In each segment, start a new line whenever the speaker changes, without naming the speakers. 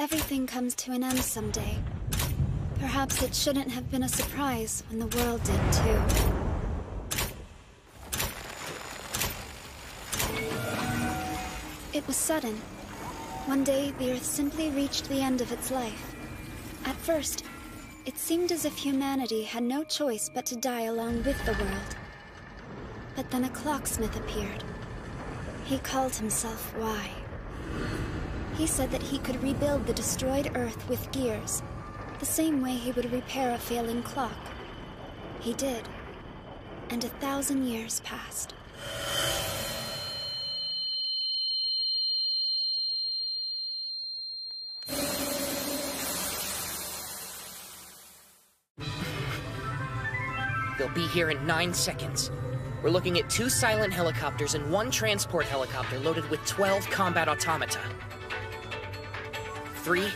Everything comes to an end someday. Perhaps it shouldn't have been a surprise when the world did too. It was sudden. One day, the Earth simply reached the end of its life. At first, it seemed as if humanity had no choice but to die along with the world. But then a clocksmith appeared. He called himself Y. He said that he could rebuild the destroyed Earth with gears, the same way he would repair a failing clock. He did, and 1,000 years passed.
They'll be here in 9 seconds. We're looking at 2 silent helicopters and 1 transport helicopter loaded with 12 combat automata. 3,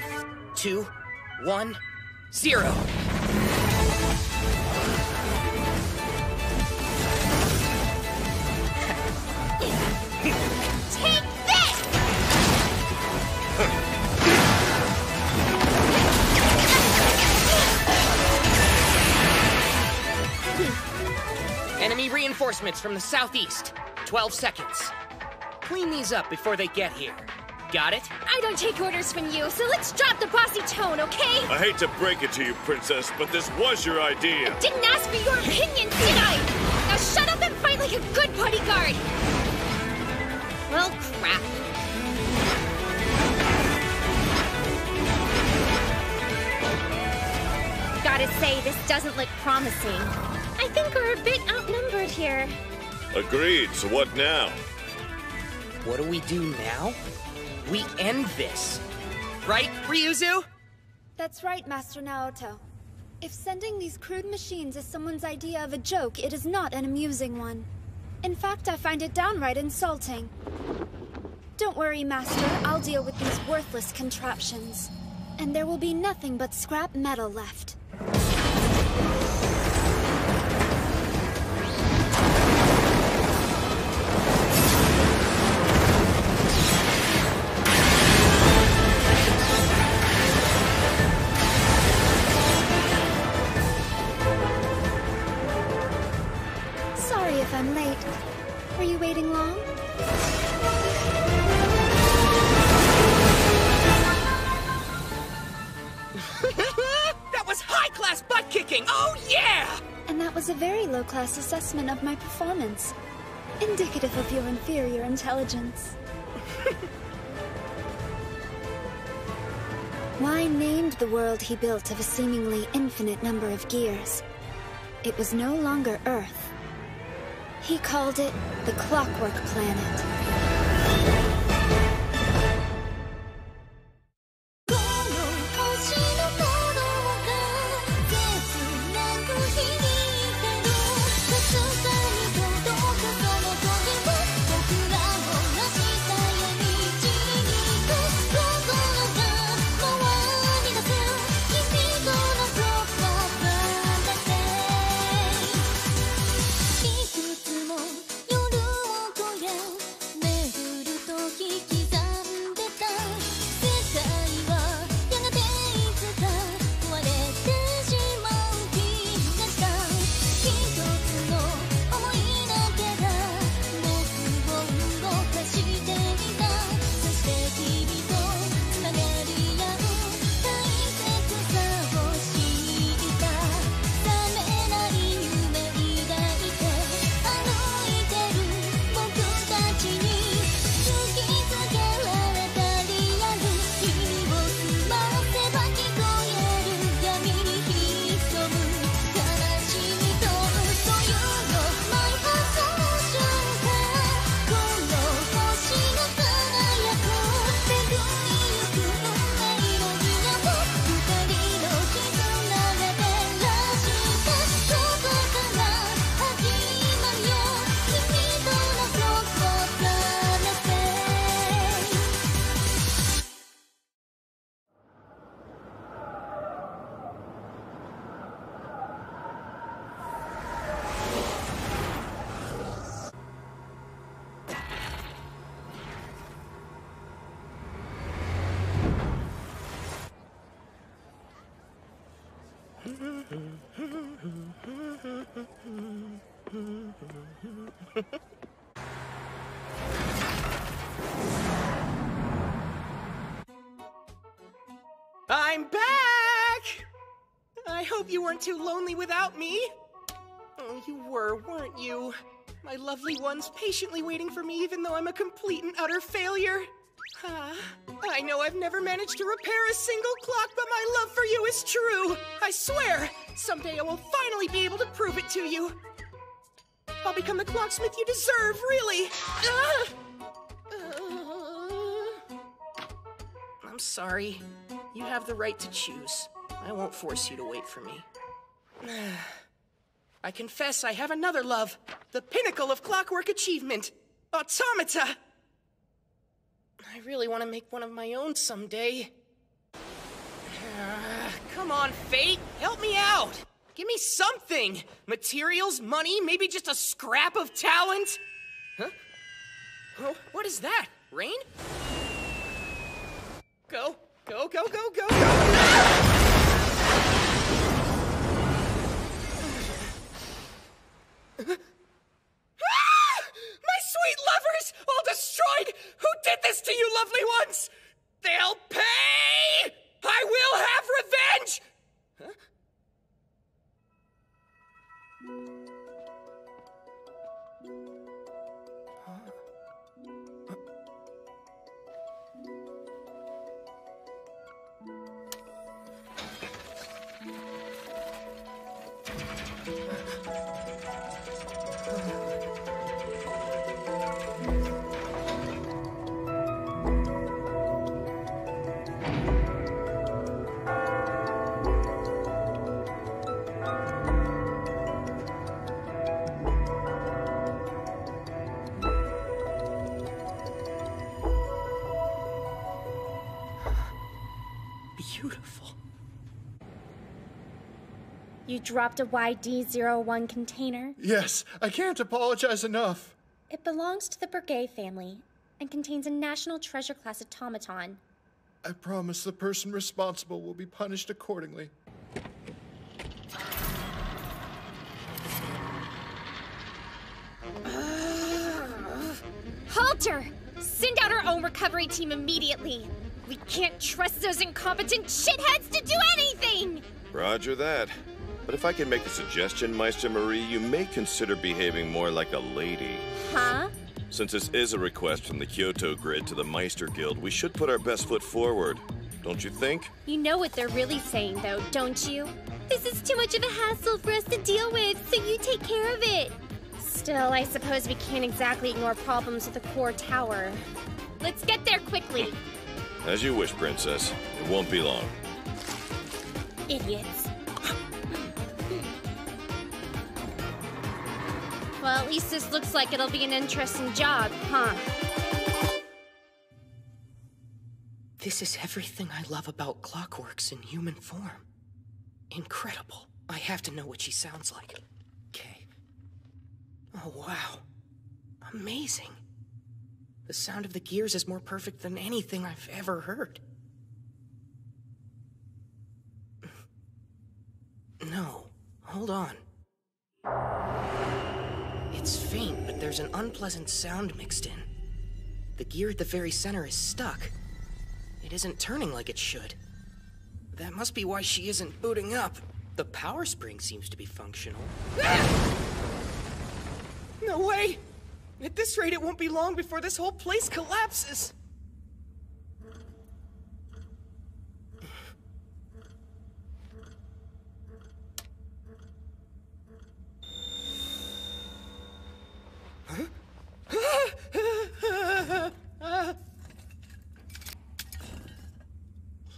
2, 1, 0.
Take this!
Enemy reinforcements from the southeast. 12 seconds. Clean these up before they get here. Got it?
I don't take orders from you, so let's drop the bossy tone, okay?
I hate to break it to you, Princess, but this was your idea.
I didn't ask for your opinion, did I? Now shut up and fight like a good bodyguard! Well, crap. Gotta say, this doesn't look promising. I think we're a bit outnumbered here.
Agreed, so what now?
What do we do now? We end this. Right, Ryuzu?
That's right, Master Naoto. If sending these crude machines is someone's idea of a joke, it is not an amusing one. In fact, I find it downright insulting. Don't worry, Master. I'll deal with these worthless contraptions. And there will be nothing but scrap metal left. Sorry if I'm late. Were you waiting long?
That was high-class butt-kicking! Oh, yeah!
And that was a very low-class assessment of my performance. Indicative of your inferior intelligence. Y named the world he built of a seemingly infinite number of gears. It was no longer Earth. He called it the Clockwork Planet.
I'm back! I hope you weren't too lonely without me. Oh, you were, weren't you? My lovely ones patiently waiting for me even though I'm a complete and utter failure. I know I've never managed to repair a single clock, but my love for you is true. I swear, someday I will finally be able to prove it to you. I'll become the clocksmith you deserve, really. I'm sorry. You have the right to choose. I won't force you to wait for me. I confess I have another love. The pinnacle of clockwork achievement. Automata. I really want to make one of my own someday. Come on, Fate. Help me out. Give me something. Materials, money, maybe just a scrap of talent. Huh? Oh, what is that? Rain? Go, go, go, go, go, go! My sweet lovers! All destroyed! Who did this to you, lovely ones? They'll pay! I will have revenge! Huh? Beautiful.
You dropped a YD-01 container?
Yes, I can't apologize enough.
It belongs to the Brigade family and contains a National Treasure Class automaton.
I promise the person responsible will be punished accordingly.
Halter! Send out our own recovery team immediately! We can't trust those incompetent shitheads to do anything!
Roger that. But if I can make a suggestion, Meister Marie, you may consider behaving more like a lady.
Huh?
Since this is a request from the Kyoto Grid to the Meister Guild, we should put our best foot forward. Don't you think?
You know what they're really saying, though, don't you? This is too much of a hassle for us to deal with, so you take care of it. Still, I suppose we can't exactly ignore problems with the core tower. Let's get there quickly.
As you wish, Princess. It won't be long.
Idiots. Well, at least this looks like it'll be an interesting job, huh?
This is everything I love about Clockworks in human form. Incredible. I have to know what she sounds like. Okay. Oh, wow. Amazing. The sound of the gears is more perfect than anything I've ever heard. No, hold on. It's faint, but there's an unpleasant sound mixed in. The gear at the very center is stuck. It isn't turning like it should. That must be why she isn't booting up. The power spring seems to be functional. Ah! No way! At this rate, it won't be long before this whole place collapses.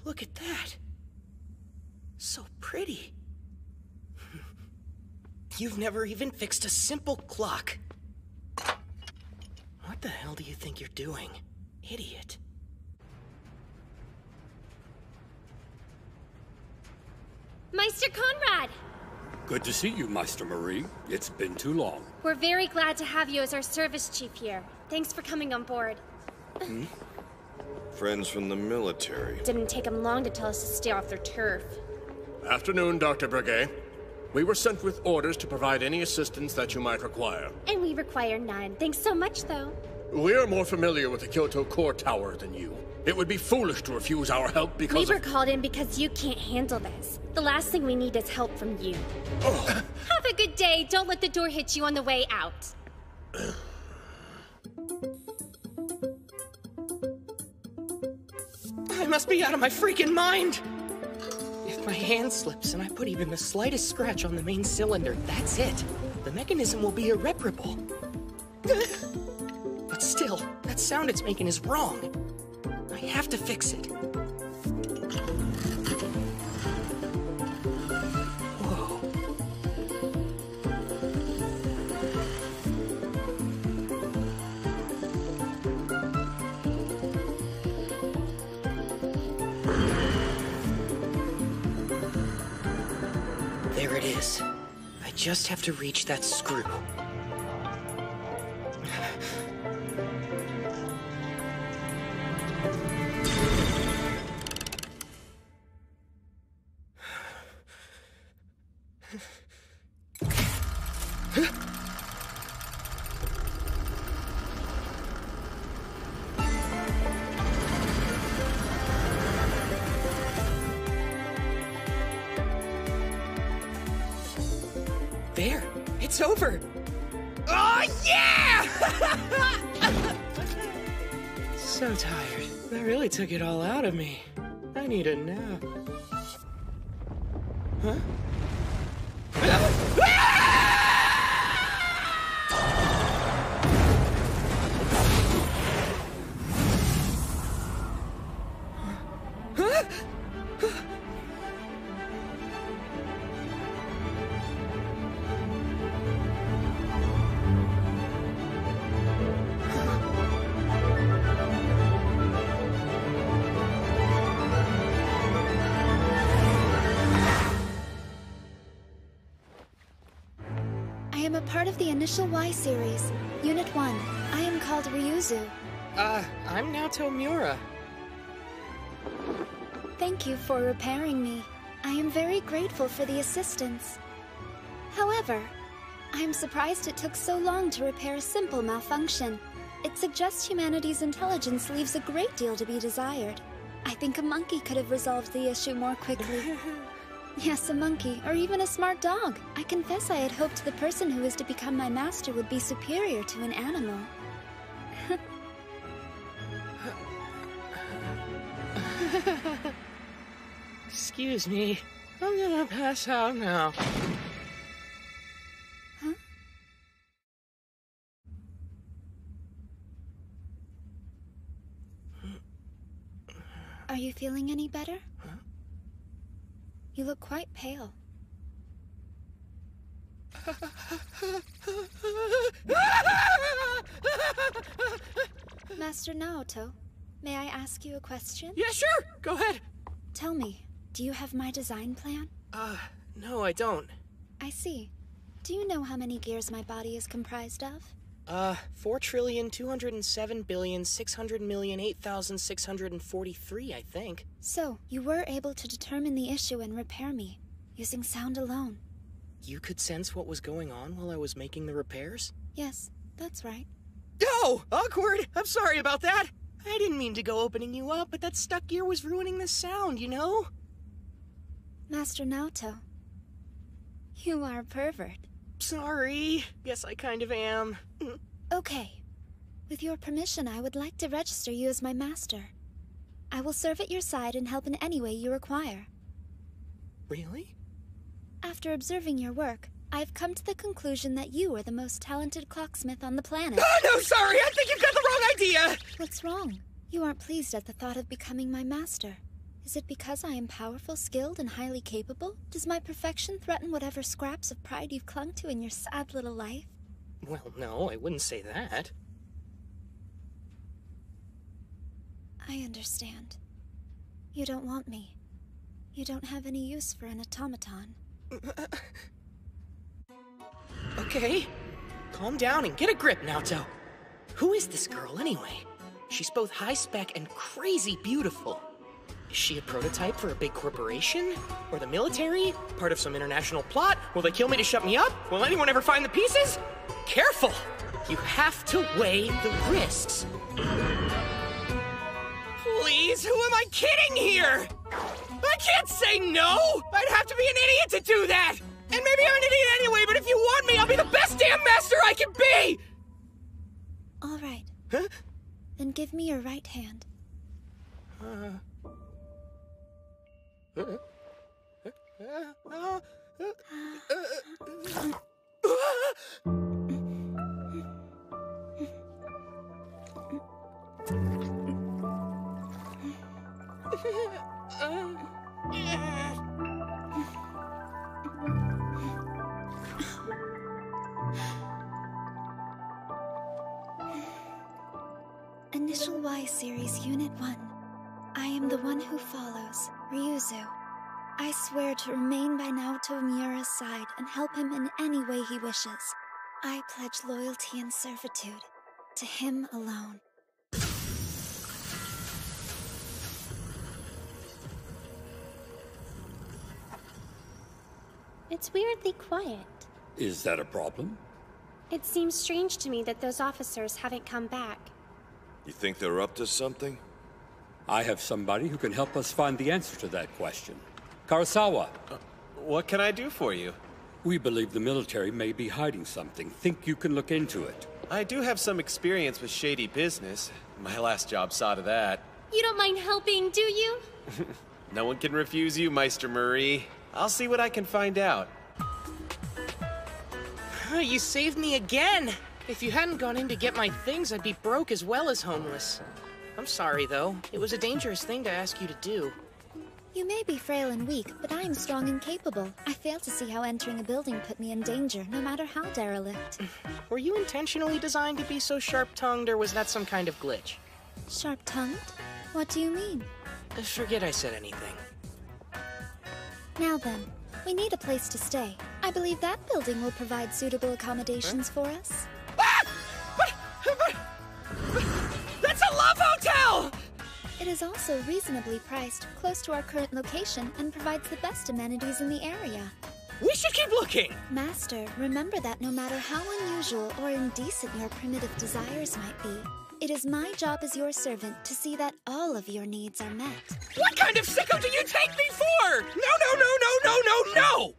Look at that. So pretty. You've never even fixed a simple clock. What the hell do you think you're doing, idiot?
Meister Conrad!
Good to see you, Meister Marie. It's been too long.
We're very glad to have you as our service chief here. Thanks for coming on board.
Friends from the military.
Didn't take them long to tell us to stay off their turf.
Afternoon, Dr. Breguet. We were sent with orders to provide any assistance that you might require.
And we require none. Thanks so much, though.
We're more familiar with the Kyoto core tower than you. It would be foolish to refuse our help because
We were called in because you can't handle this. The last thing we need is help from you. Have a good day. Don't let the door hit you on the way out.
I must be out of my freaking mind! If my hand slips and I put even the slightest scratch on the main cylinder, that's it. The mechanism will be irreparable. But still, that sound it's making is wrong. I have to fix it. Whoa. There it is. I just have to reach that screw. There, it's over. Oh, yeah! So tired. That really took it all out of me. I need a nap. Huh?
I am a part of the initial Y series, Unit 1. I am called Ryuzu.
I'm Naoto Miura.
Thank you for repairing me. I am very grateful for the assistance. However, I am surprised it took so long to repair a simple malfunction. It suggests humanity's intelligence leaves a great deal to be desired. I think a monkey could have resolved the issue more quickly. Yes, a monkey, or even a smart dog. I confess I had hoped the person who is to become my master would be superior to an animal.
Excuse me. I'm gonna pass out now.
Huh? Are you feeling any better?
Huh?
You look quite pale. Master Naoto, may I ask you a question?
Yeah, sure. Go ahead.
Tell me, do you have my design plan?
No, I don't.
I see. Do you know how many gears my body is comprised of?
4,207,600,008,643, I think.
So, you were able to determine the issue and repair me, using sound alone.
You could sense what was going on while I was making the repairs?
Yes, that's right.
Oh, awkward! I'm sorry about that! I didn't mean to go opening you up, but that stuck gear was ruining the sound, you know?
Master Naoto, you are a pervert.
Sorry. Guess I kind of am.
Okay. With your permission, I would like to register you as my master. I will serve at your side and help in any way you require.
Really?
After observing your work, I have come to the conclusion that you are the most talented clocksmith on the planet.
Oh, no, sorry! I think you've got the wrong idea!
What's wrong? You aren't pleased at the thought of becoming my master. Is it because I am powerful, skilled, and highly capable? Does my perfection threaten whatever scraps of pride you've clung to in your sad little life?
Well, no, I wouldn't say that.
I understand. You don't want me. You don't have any use for an automaton.
Okay. Calm down and get a grip, Naoto. Who is this girl, anyway? She's both high-spec and crazy beautiful. Is she a prototype for a big corporation? Or the military? Part of some international plot? Will they kill me to shut me up? Will anyone ever find the pieces? Careful! You have to weigh the risks. please! Who am I kidding here? I can't say no! I'd have to be an idiot to do that! And maybe I'm an idiot anyway, but if you want me, I'll be the best damn master I can be!
All right.
Huh?
Then give me your right hand. Initial Y Series Unit 1. I am the one who follows, Ryuzu. I swear to remain by Naoto Miura's side and help him in any way he wishes. I pledge loyalty and servitude to him alone.
It's weirdly quiet.
Is that a problem?
It seems strange to me that those officers haven't come back.
You think they're up to something?
I have somebody who can help us find the answer to that question. Karasawa.
What can I do for you?
We believe the military may be hiding something. Think you can look into it?
I do have some experience with shady business. My last job saw to that.
You don't mind helping, do you?
No one can refuse you, Meister Marie. I'll see what I can find out.
You saved me again! If you hadn't gone in to get my things, I'd be broke as well as homeless. I'm sorry, though. It was a dangerous thing to ask you to do.
You may be frail and weak, but I am strong and capable. I fail to see how entering a building put me in danger, no matter how derelict.
Were you intentionally designed to be so sharp-tongued, or was that some kind of glitch?
Sharp-tongued? What do you mean?
Forget I said anything.
Now then, we need a place to stay. I believe that building will provide suitable accommodations for us.
Ah! But that's a love hotel!
It is also reasonably priced, close to our current location, and provides the best amenities in the area.
We should keep looking!
Master, remember that no matter how unusual or indecent your primitive desires might be, it is my job as your servant to see that all of your needs are met.
What kind of sicko do you take me for? No!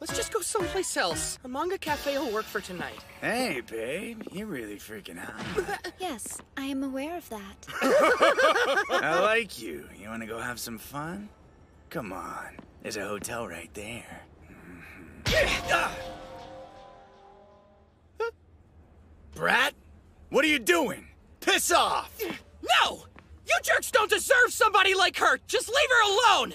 Let's just go someplace else. A manga cafe will work for tonight.
Hey, babe, you're really freaking out.
Yes, I am aware of that.
I like you. You want to go have some fun? Come on, there's a hotel right there. Brat, what are you doing? Piss off!
No! You jerks don't deserve somebody like her! Just leave her alone!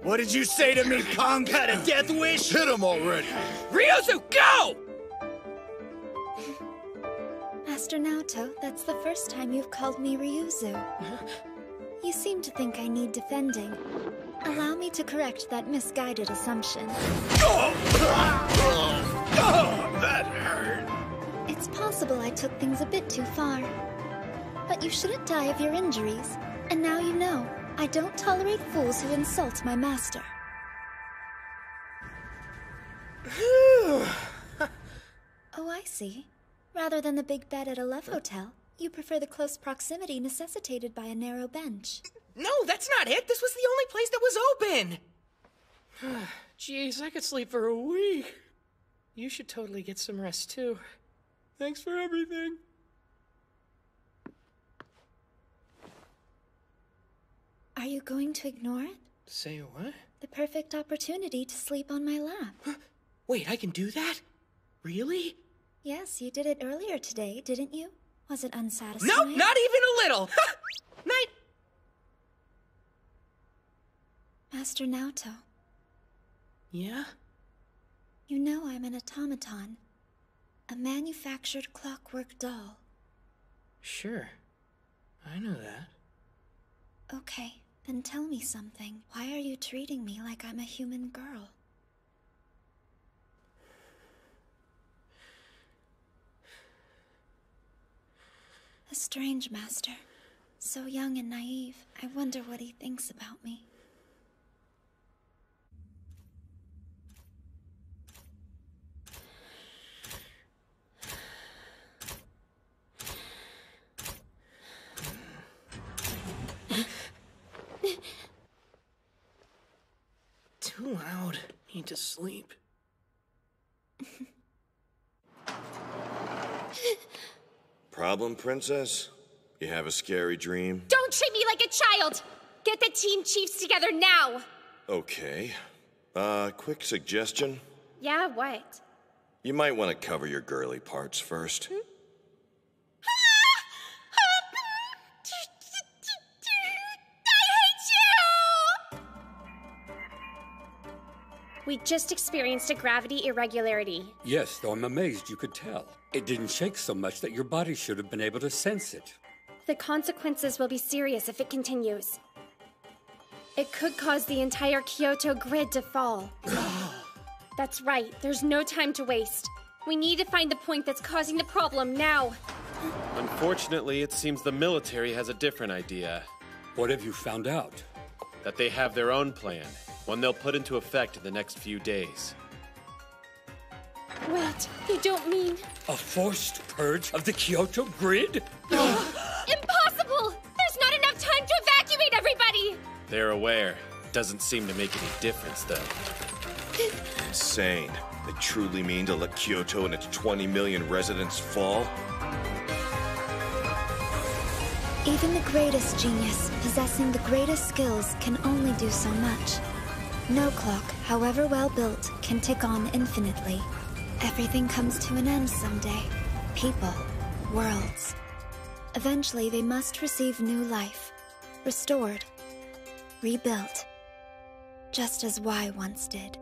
What did you say to me, Kong? Got a death wish?
Hit him already!
Ryuzu, go!
Master Naoto, that's the first time you've called me Ryuzu. You seem to think I need defending. Allow me to correct that misguided assumption.
That hurt.
It's possible I took things a bit too far. But you shouldn't die of your injuries. And now you know, I don't tolerate fools who insult my master. Oh, I see. Rather than the big bed at a love hotel, you prefer the close proximity necessitated by a narrow bench.
No, that's not it! This was the only place that was open! Jeez, I could sleep for a week. You should totally get some rest, too. Thanks for everything.
Are you going to ignore it?
Say what?
The perfect opportunity to sleep on my lap.
Wait, I can do that? Really?
Yes, you did it earlier today, didn't you? Was it unsatisfying?
Nope, not even a little! Night!
Master Naoto.
Yeah?
You know I'm an automaton. A manufactured clockwork doll.
Sure. I know that.
Okay, then tell me something. Why are you treating me like I'm a human girl? A strange master. So young and naive. I wonder what he thinks about me.
to sleep.
Problem, Princess? You have a scary dream?
Don't treat me like a child! Get the team chiefs together now!
Okay. Quick suggestion?
Yeah, what?
You might want to cover your girly parts first.
We just experienced a gravity irregularity.
Yes, though I'm amazed you could tell. It didn't shake so much that your body should have been able to sense it.
The consequences will be serious if it continues. It could cause the entire Kyoto grid to fall. That's right, there's no time to waste. We need to find the point that's causing the problem now.
Unfortunately, it seems the military has a different idea.
What have you found out?
That they have their own plan, one they'll put into effect in the next few days.
Wait, you don't mean...
A forced purge of the Kyoto grid?
Impossible! There's not enough time to evacuate everybody!
They're aware. Doesn't seem to make any difference, though.
Insane. They truly mean to let Kyoto and its 20 million residents fall?
Even the greatest genius, possessing the greatest skills, can only do so much. No clock, however well built, can tick on infinitely. Everything comes to an end someday. People, worlds. Eventually, they must receive new life. Restored. Rebuilt. Just as Y once did.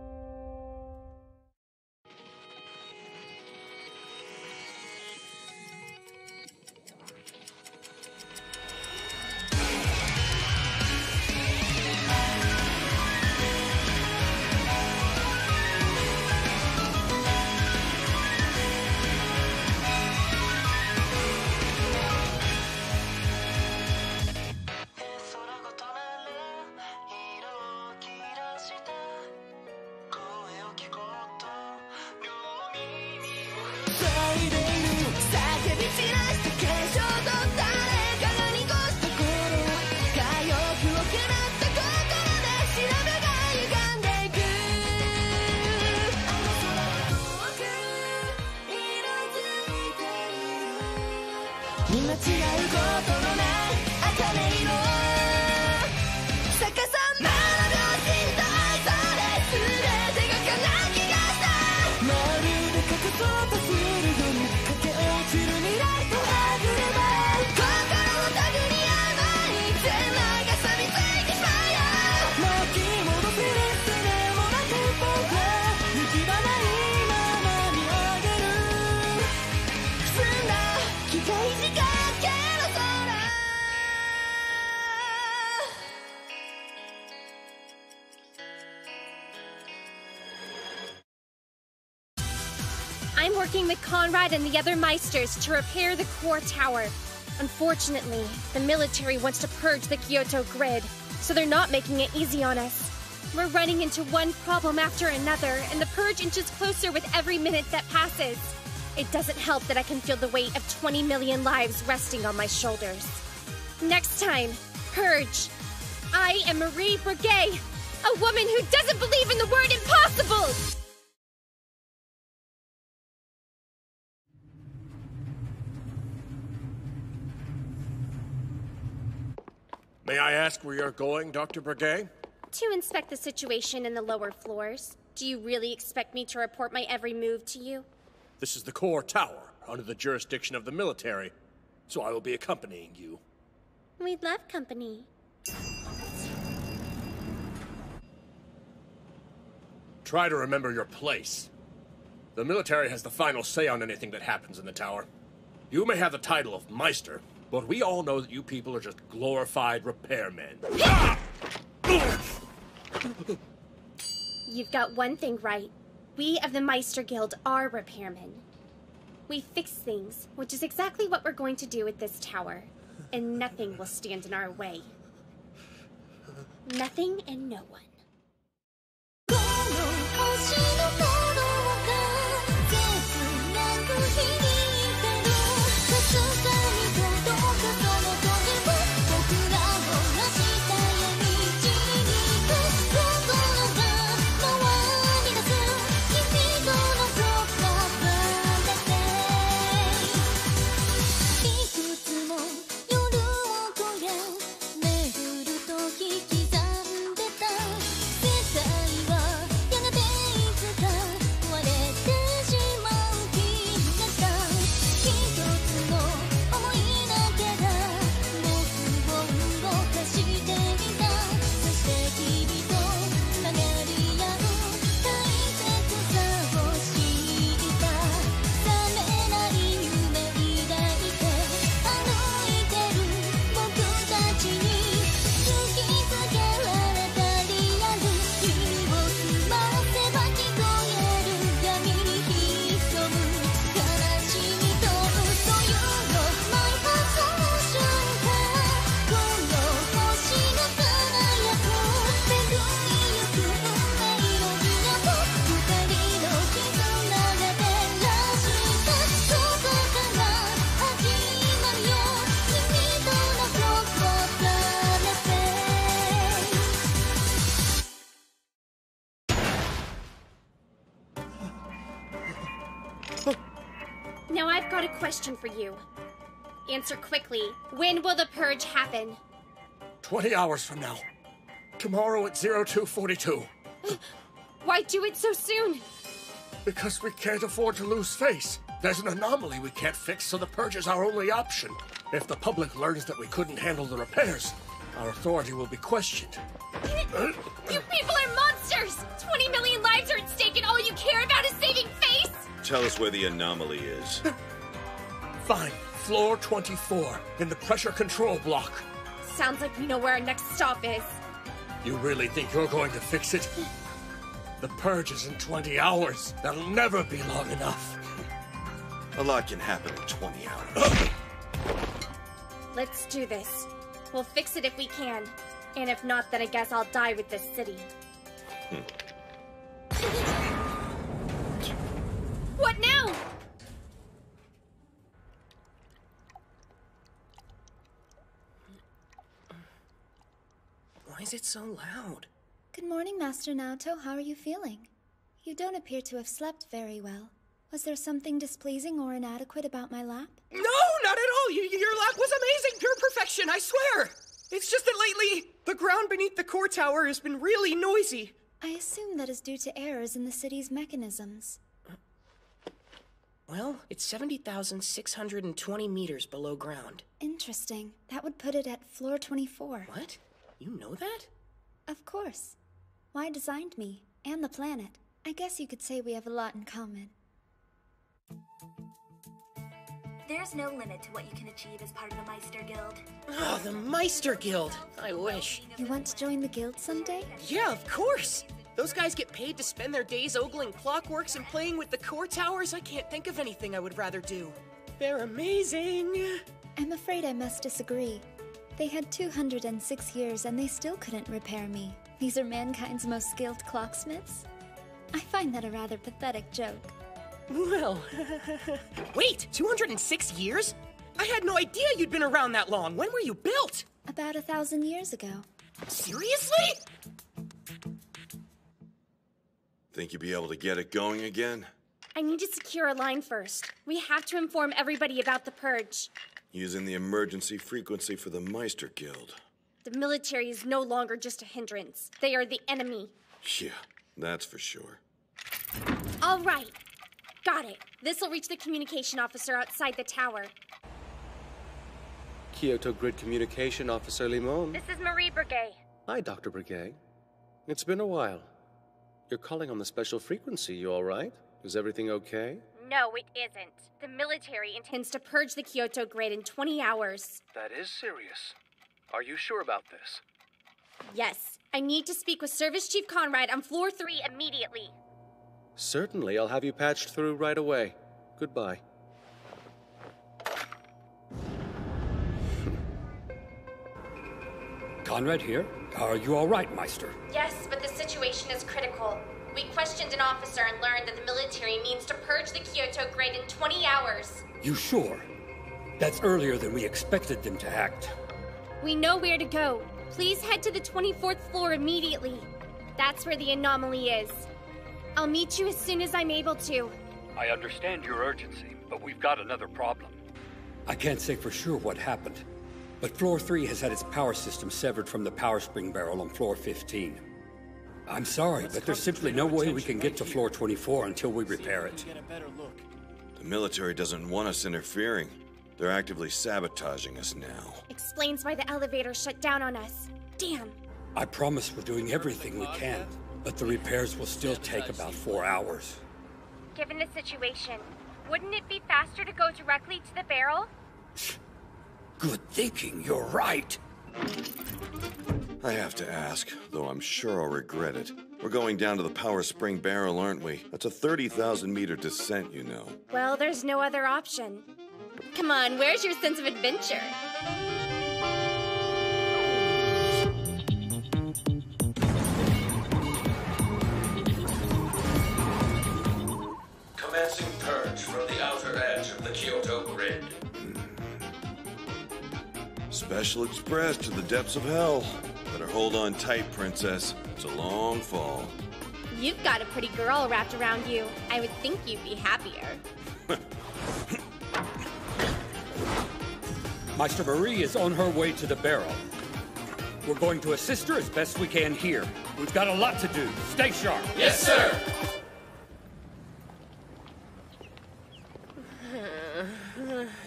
I'm working with Conrad and the other Meisters to repair the core tower. Unfortunately, the military wants to purge the Kyoto grid, so they're not making it easy on us. We're running into one problem after another, and the purge inches closer with every minute that passes. It doesn't help that I can feel the weight of 20 million lives resting on my shoulders. Next time, Purge. I am Marie Breguet, a woman who doesn't believe in the word impossible!
May I ask where you're going, Dr. Breguet?
To inspect the situation in the lower floors. Do you really expect me to report my every move to you?
This is the core tower, under the jurisdiction of the military, so I will be accompanying you.
We'd love company.
Try to remember your place. The military has the final say on anything that happens in the tower. You may have the title of Meister, but we all know that you people are just glorified repairmen.
You've got one thing right. We of the Meister Guild are repairmen. We fix things, which is exactly what we're going to do with this tower. And nothing will stand in our way. Nothing and no one. got a question for you. Answer quickly. When will the purge happen?
20 hours from now. Tomorrow at 0242.
Why do it so soon?
Because we can't afford to lose face. There's an anomaly we can't fix, so the purge is our only option. If the public learns that we couldn't handle the repairs, our authority will be questioned.
You people are monsters! 20 million lives are at stake and all you care about is saving face?
Tell us where the anomaly is.
Fine. Floor 24, in the pressure control block.
Sounds like we know where our next stop is.
You really think you're going to fix it? The purge is in 20 hours. That'll never be long enough.
A lot can happen in 20 hours.
Let's do this. We'll fix it if we can. And if not, then I guess I'll die with this city. What now?
Why is it so loud?
Good morning, Master Naoto. How are you feeling? You don't appear to have slept very well. Was there something displeasing or inadequate about my lap?
No, not at all! Your lap was amazing! Pure perfection, I swear! It's just that lately, the ground beneath the core tower has been really noisy.
I assume that is due to errors in the city's mechanisms.
Well, it's 70,620 meters below ground.
Interesting. That would put it at floor 24.
What? You know that?
Of course. Why designed me, and the planet. I guess you could say we have a lot in common.
There's no limit to what you can achieve as part of the Meister Guild.
Oh, the Meister Guild! I wish.
You want to join the guild someday?
Yeah, of course! Those guys get paid to spend their days ogling clockworks and playing with the core towers. I can't think of anything I would rather do. They're amazing!
I'm afraid I must disagree. They had 206 years and they still couldn't repair me. These are mankind's most skilled clocksmiths? I find that a rather pathetic joke.
Well, wait, 206 years? I had no idea you'd been around that long. When were you built?
About 1,000 years ago.
Seriously?
Think you'll be able to get it going again?
I need to secure a line first. We have to inform everybody about the purge.
Using the emergency frequency for the Meister Guild.
The military is no longer just a hindrance. They are the enemy.
Yeah, that's for sure.
All right. Got it. This'll reach the communication officer outside the tower.
Kyoto Grid Communication Officer Limon.
This is Marie Breguet.
Hi, Dr. Breguet. It's been a while. You're calling on the special frequency, you all right? Is everything okay?
No, it isn't. The military intends to purge the Kyoto Grid in 20 hours.
That is serious. Are you sure about this?
Yes. I need to speak with Service Chief Conrad on floor 3 immediately.
Certainly, I'll have you patched through right away. Goodbye.
Conrad here. Are you all right, Meister?
Yes, but the situation is critical. We questioned an officer and learned that the military means to purge the Kyoto Grid in 20 hours.
You sure? That's earlier than we expected them to act.
We know where to go. Please head to the 24th floor immediately. That's where the anomaly is. I'll meet you as soon as I'm able to.
I understand your urgency, but we've got another problem. I can't say for sure what happened, but floor 3 has had its power system severed from the power spring barrel on floor 15. I'm sorry, but there's simply no way we can get to floor 24 until we repair it.
The military doesn't want us interfering. They're actively sabotaging us now.
Explains why the elevator shut down on us. Damn.
I promise we're doing everything we can, but the repairs will still take about 4 hours.
Given the situation, wouldn't it be faster to go directly to the barrel?
Good thinking, you're right.
I have to ask, though I'm sure I'll regret it. We're going down to the power spring barrel, aren't we? That's a 30,000 meter descent, you know.
Well, there's no other option. Come on, where's your sense of adventure?
Commencing purge from the outer edge of the Kyoto Grid.
Special express to the depths of hell. Better hold on tight, princess. It's a long fall.
You've got a pretty girl wrapped around you. I would think you'd be happier.
Meister Marie is on her way to the barrel. We're going to assist her as best we can here. We've got a lot to do. Stay sharp.
Yes, sir!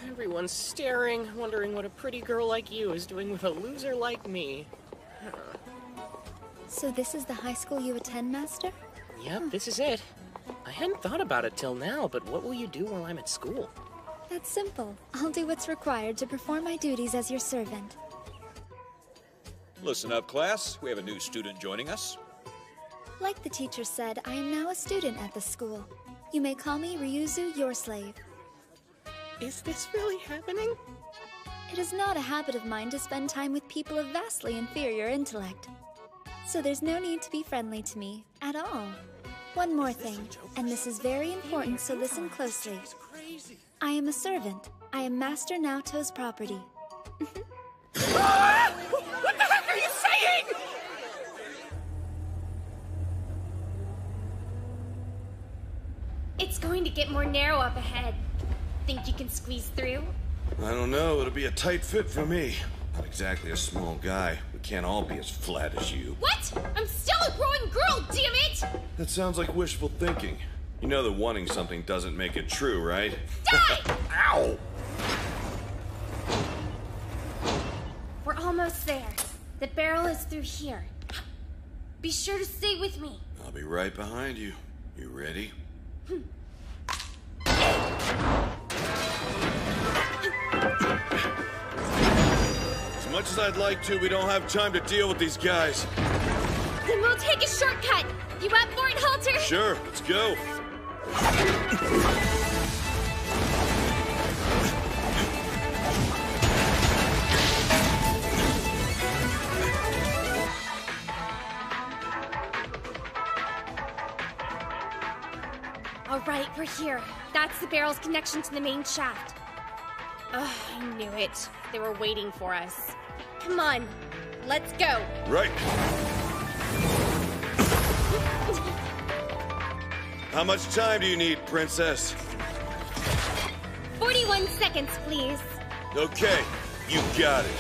Everyone's staring, wondering what a pretty girl like you is doing with a loser like me.
So this is the high school you attend, Master?
Yep, this is it. I hadn't thought about it till now, but what will you do while I'm at school?
That's simple. I'll do what's required to perform my duties as your servant.
Listen up, class. We have a new student joining us.
Like the teacher said, I am now a student at the school. You may call me Ryuzu, your slave.
Is this really happening?
It is not a habit of mine to spend time with people of vastly inferior intellect. So there's no need to be friendly to me, at all. One more thing, and this is very important, so listen closely. I am a servant. I am Master Naoto's property.
Ah! What the heck are you saying?
It's going to get more narrow up ahead. Think you can squeeze through?
I don't know. It'll be a tight fit for me. Not exactly a small guy. We can't all be as flat as you.
What? I'm still a growing girl, damn it!
That sounds like wishful thinking. You know that wanting something doesn't make it true, right?
Die!
Ow!
We're almost there. The barrel is through here. Be sure to stay with me.
I'll be right behind you. You ready? As much as I'd like to, we don't have time to deal with these guys.
Then we'll take a shortcut. You up for it, Halter?
Sure, let's go.
All right, we're here. That's the barrel's connection to the main shaft. Ugh, I knew it. They were waiting for us. Come on, let's go.
Right. How much time do you need, Princess?
41 seconds, please.
Okay, you got it.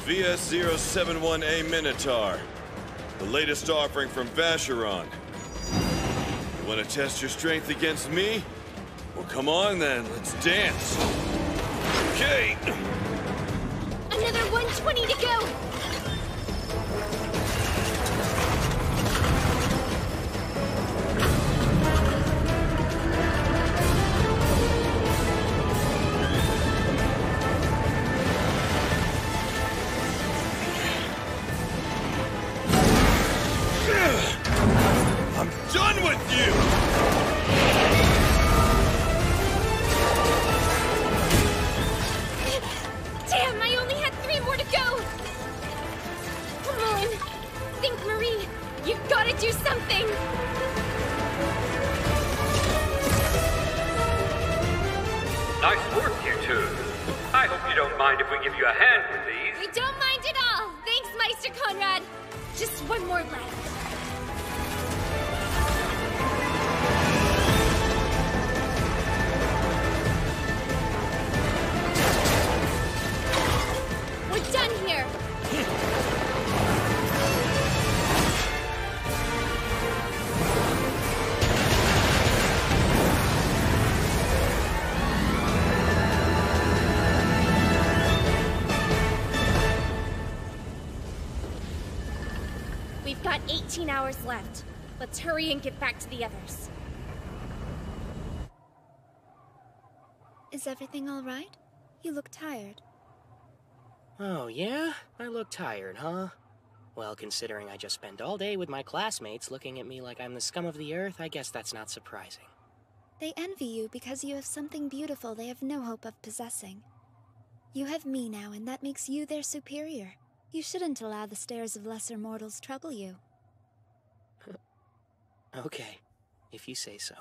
VS-071A Minotaur, the latest offering from Vacheron. You want to test your strength against me? Well, come on then, let's dance. Okay.
Another 120 to go.
I'm done with you!
Damn, I only had 3 more to go! Come on! Think, Marie! You gotta do something!
Nice work, you two. I hope you don't mind if we give you a hand with these.
We don't mind at all! Thanks, Meister Conrad! Just one more left. We're done here! We've got 18 hours left. Let's hurry and get back to the others.
Is everything all right? You look tired.
Oh, yeah? I look tired, huh? Well, considering I just spent all day with my classmates looking at me like I'm the scum of the earth, I guess that's not surprising.
They envy you because you have something beautiful they have no hope of possessing. You have me now, and that makes you their superior. You shouldn't allow the stares of lesser mortals trouble you.
Okay, if you say so.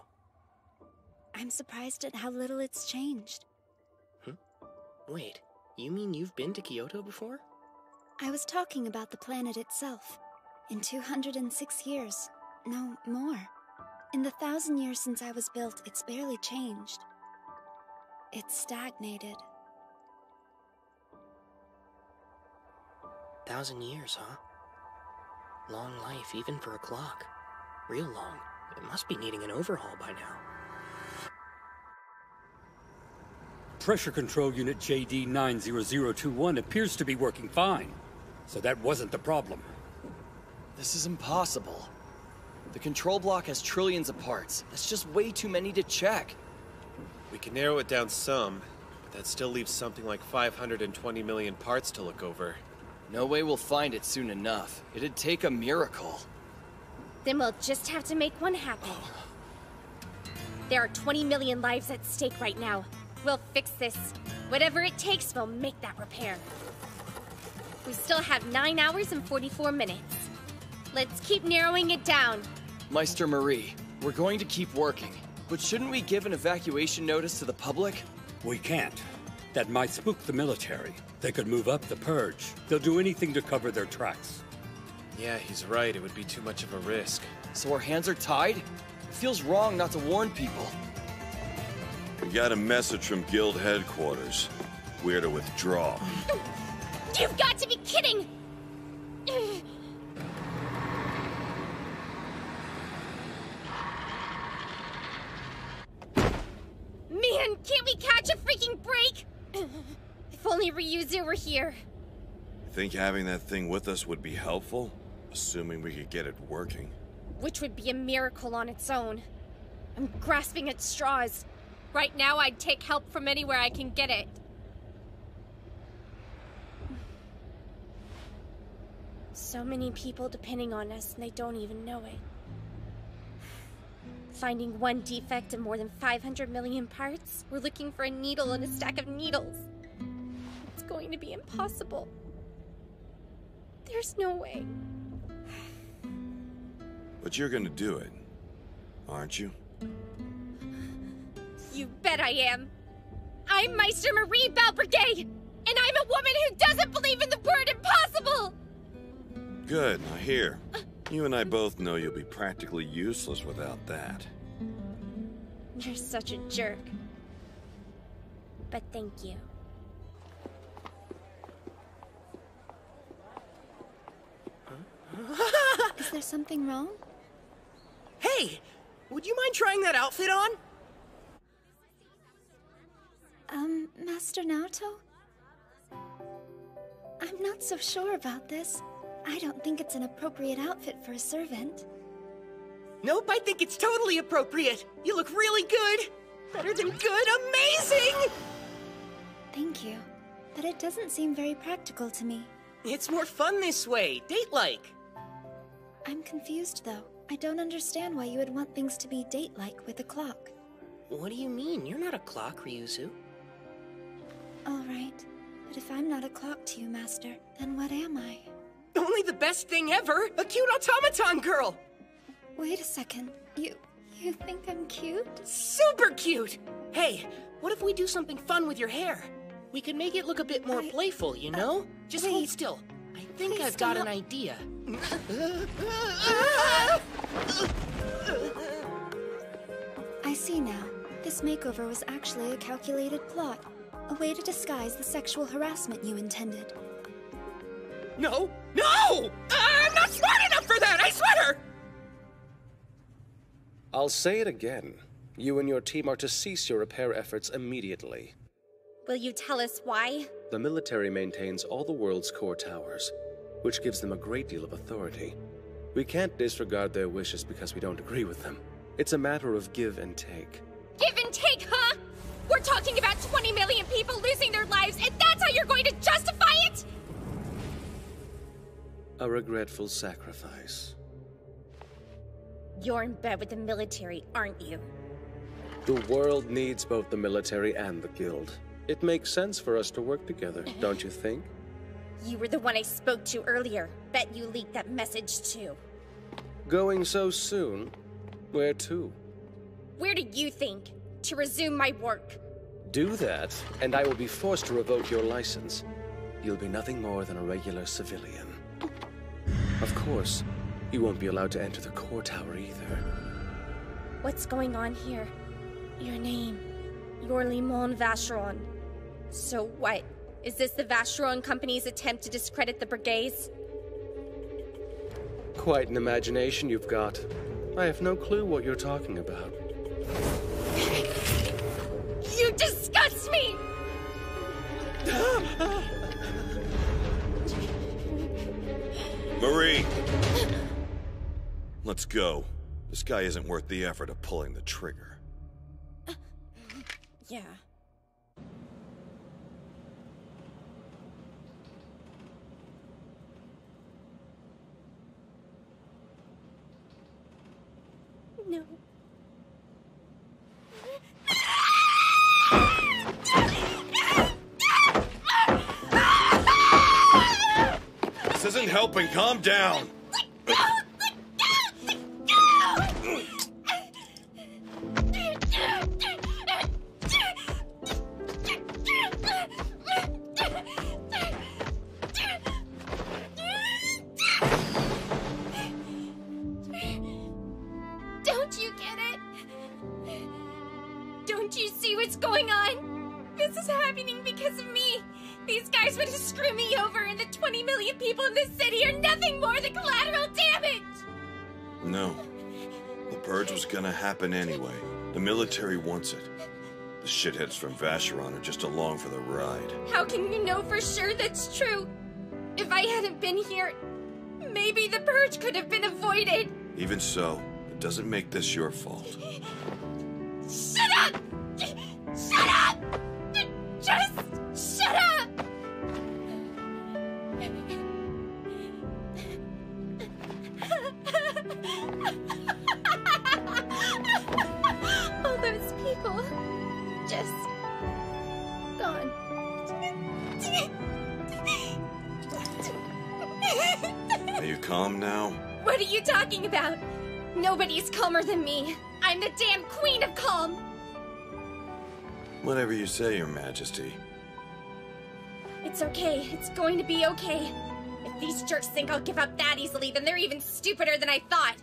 I'm surprised at how little it's changed.
Wait, you mean you've been to Kyoto before?
I was talking about the planet itself. In 206 years, no more. In the 1,000 years since I was built, it's barely changed. It's stagnated.
1,000 years, huh? Long life, even for a clock. Real long. It must be needing an overhaul by now.
Pressure Control Unit JD-90021 appears to be working fine. So that wasn't the problem.
This is impossible. The control block has trillions of parts. That's just way too many to check.
We can narrow it down some, but that still leaves something like 520 million parts to look over.
No way we'll find it soon enough. It'd take a miracle.
Then we'll just have to make one happen. There are 20 million lives at stake right now. We'll fix this. Whatever it takes, we'll make that repair. We still have 9 hours and 44 minutes. Let's keep narrowing it down.
Meister Marie, we're going to keep working. But shouldn't we give an evacuation notice to the public?
We can't. That might spook the military. They could move up the purge. They'll do anything to cover their tracks.
Yeah, he's right. It would be too much of a risk.
So our hands are tied? It feels wrong not to warn people.
We got a message from Guild headquarters. We're to withdraw.
You've got to be kidding! Man, can't we catch a freaking break? If only Ryuzu were here.
Think having that thing with us would be helpful? Assuming we could get it working.
Which would be a miracle on its own. I'm grasping at straws. Right now, I'd take help from anywhere I can get it. So many people depending on us, and they don't even know it. Finding one defect in more than 500 million parts? We're looking for a needle in a stack of needles. It's going to be impossible. There's no way.
But you're gonna do it, aren't you?
You bet I am. I'm Meister Marie Balbrigade, and I'm a woman who doesn't believe in the word impossible!
Good, now here. You and I both know you'll be practically useless without that.
You're such a jerk. But thank you.
Is there something wrong?
Hey! Would you mind trying that outfit on?
Master Naoto? I'm not so sure about this. I don't think it's an appropriate outfit for a servant.
Nope, I think it's totally appropriate. You look really good. Better than good, amazing!
Thank you. But it doesn't seem very practical to me.
It's more fun this way, date-like.
I'm confused, though. I don't understand why you would want things to be date-like with a clock.
What do you mean? You're not a clock, Ryuzu.
All right. But if I'm not a clock to you, Master, then what am I?
Only the best thing ever! A cute automaton girl!
Wait a second. You think I'm cute?
Super cute! Hey, what if we do something fun with your hair?
We could make it look a bit more playful, you know? Just hold still. I think I've got an idea.
I see now. This makeover was actually a calculated plot. A way to disguise the sexual harassment you intended.
No! No! I'm not smart enough for that, I swear!
I'll say it again. You and your team are to cease your repair efforts immediately.
Will you tell us why?
The military maintains all the world's core towers, which gives them a great deal of authority. We can't disregard their wishes because we don't agree with them. It's a matter of give and take.
Give and take, huh? We're talking about 20 million people losing their lives, and that's how you're going to justify it?
A regretful sacrifice.
You're in bed with the military, aren't you?
The world needs both the military and the guild. It makes sense for us to work together, don't you think?
You were the one I spoke to earlier. Bet you leaked that message too.
Going so soon? Where to?
Where do you think? To resume my work.
Do that, and I will be forced to revoke your license. You'll be nothing more than a regular civilian. Of course, you won't be allowed to enter the core tower either.
What's going on here? Your name. You're Limon Vacheron. So what? Is this the Vacheron Company's attempt to discredit the Brigades?
Quite an imagination you've got. I have no clue what you're talking about.
You disgust me!
Marie! Let's go. This guy isn't worth the effort of pulling the trigger.
Yeah. No.
This isn't helping. Calm down.
Don't you get it? Don't you see what's going on? This is happening because of me. These guys want to screw me over, and the 20 million people in this city are nothing more than collateral damage!
No. The purge was gonna happen anyway. The military wants it. The shitheads from Vacheron are just along for the ride.
How can you know for sure that's true? If I hadn't been here, maybe the purge could have been avoided.
Even so, it doesn't make this your fault.
Shut up! Shut up! Just shut up! All those people just gone.
Are you calm now?
What are you talking about? Nobody's calmer than me. I'm the damn queen of calm.
Whatever you say, Your Majesty.
It's okay. It's going to be okay. If these jerks think I'll give up that easily, then they're even stupider than I thought.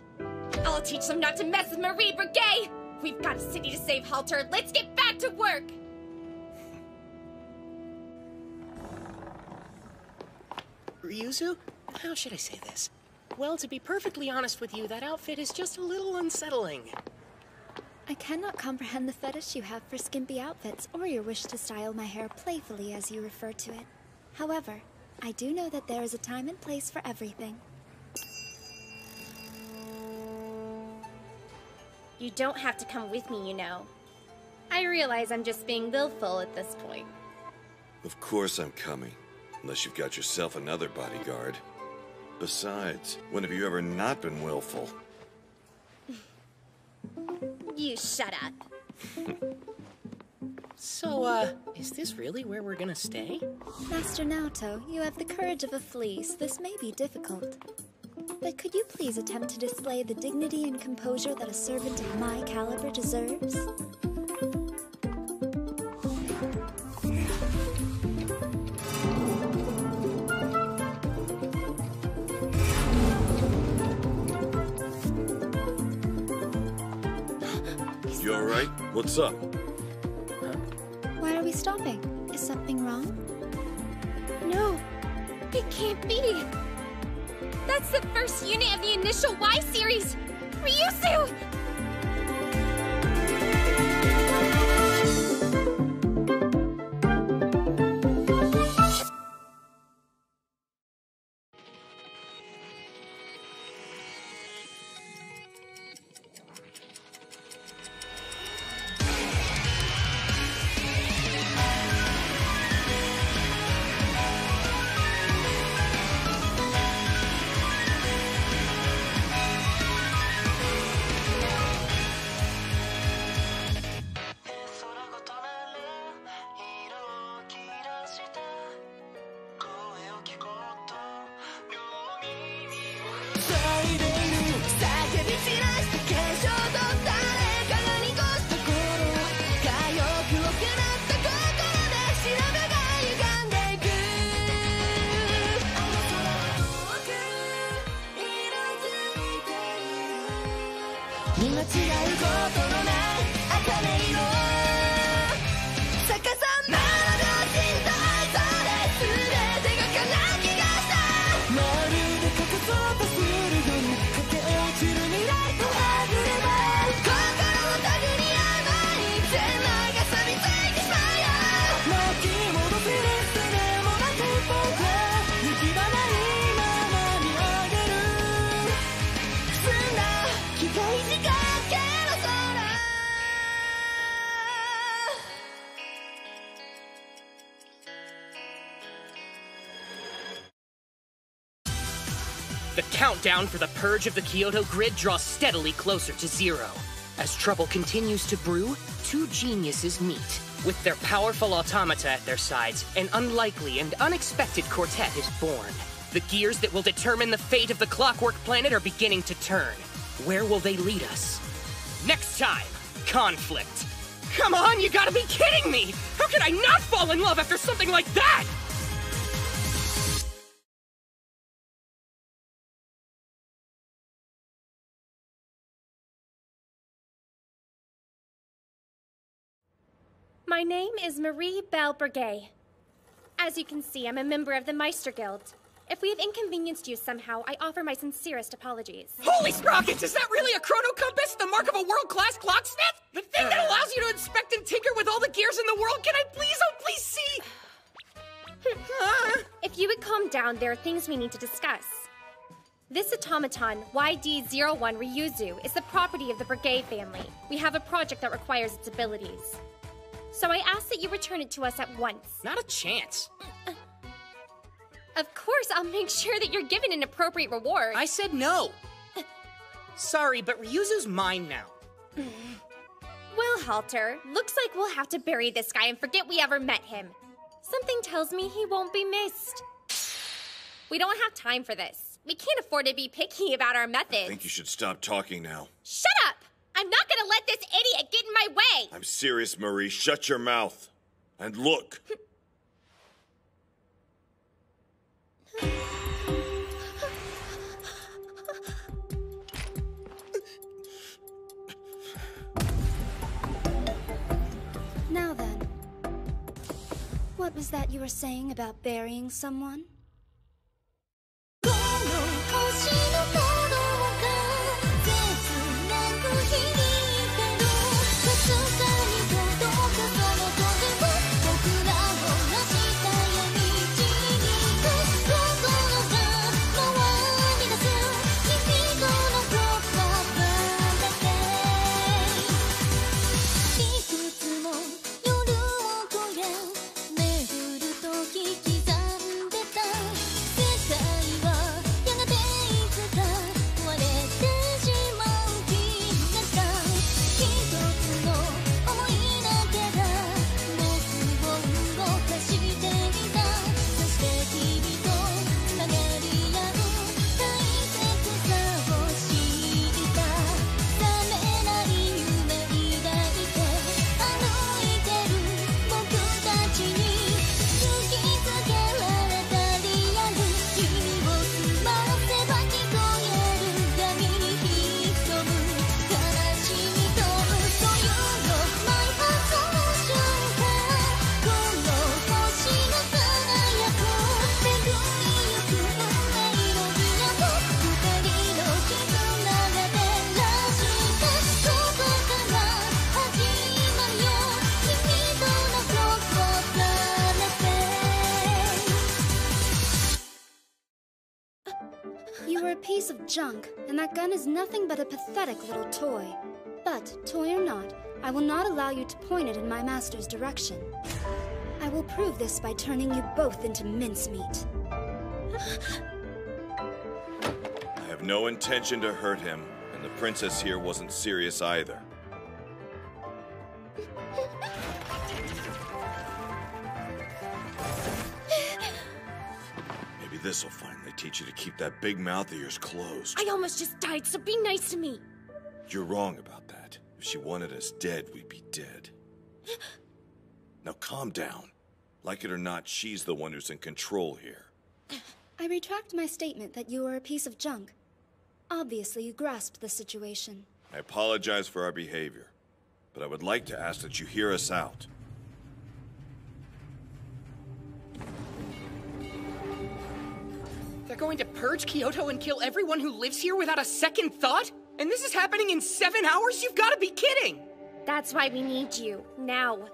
I'll teach them not to mess with Marie Brigade. We've got a city to save, Halter. Let's get back to work.
Ryuzu? How should I say this? Well, to be perfectly honest with you, that outfit is just a little unsettling.
I cannot comprehend the fetish you have for skimpy outfits, or your wish to style my hair playfully as you refer to it. However, I do know that there is a time and place for everything.
You don't have to come with me, you know. I realize I'm just being willful at this point.
Of course I'm coming. Unless you've got yourself another bodyguard. Besides, when have you ever not been willful?
You shut up.
So, is this really where we're gonna stay?
Master Naoto, you have the courage of a flea, so this may be difficult. But could you please attempt to display the dignity and composure that a servant of my caliber deserves?
You alright? What's up?
Why are we stopping? Is something wrong?
No, it can't be. That's the first unit of the initial Y series. Ryuzu!
The countdown for the purge of the Kyoto grid draws steadily closer to zero. As trouble continues to brew, two geniuses meet. With their powerful automata at their sides, an unlikely and unexpected quartet is born. The gears that will determine the fate of the Clockwork planet are beginning to turn. Where will they lead us? Next time, conflict. Come on, you gotta be kidding me! How could I not fall in love after something like that?
My name is Marie Belle Breguet. As you can see, I'm a member of the Meister Guild. If we have inconvenienced you somehow, I offer my sincerest apologies.
Holy sprockets! Is that really a chrono compass? The mark of a world-class clocksmith? The thing that allows you to inspect and tinker with all the gears in the world? Can I please, oh please see?
If you would calm down, there are things we need to discuss. This automaton, YD-01 Ryuzu, is the property of the Breguet family. We have a project that requires its abilities. So I ask that you return it to us at once.
Not a chance.
Of course, I'll make sure that you're given an appropriate reward.
I said no. Sorry, but Ryuzu's mine now.
Well, Halter, looks like we'll have to bury this guy and forget we ever met him. Something tells me he won't be missed. We don't have time for this. We can't afford to be picky about our methods.
I think you should stop talking now.
Shut up! I'm not gonna let this idiot get in my way!
I'm serious, Marie. Shut your mouth. And look.
Now then, what was that you were saying about burying someone? You were a piece of junk, and that gun is nothing but a pathetic little toy. But, toy or not, I will not allow you to point it in my master's direction. I will prove this by turning you both into mincemeat.
I have no intention to hurt him, and the princess here wasn't serious either. Maybe this'll finally teach you to keep that big mouth of yours closed.
I almost just died, so be nice to me.
You're wrong about that. If she wanted us dead, we'd be dead. Now calm down. Like it or not, she's the one who's in control here.
I retract my statement that you were a piece of junk. Obviously, you grasped the situation.
I apologize for our behavior, but I would like to ask that you hear us out.
They're going to purge Kyoto and kill everyone who lives here without a second thought? And this is happening in 7 hours? You've got to be kidding!
That's why we need you, now.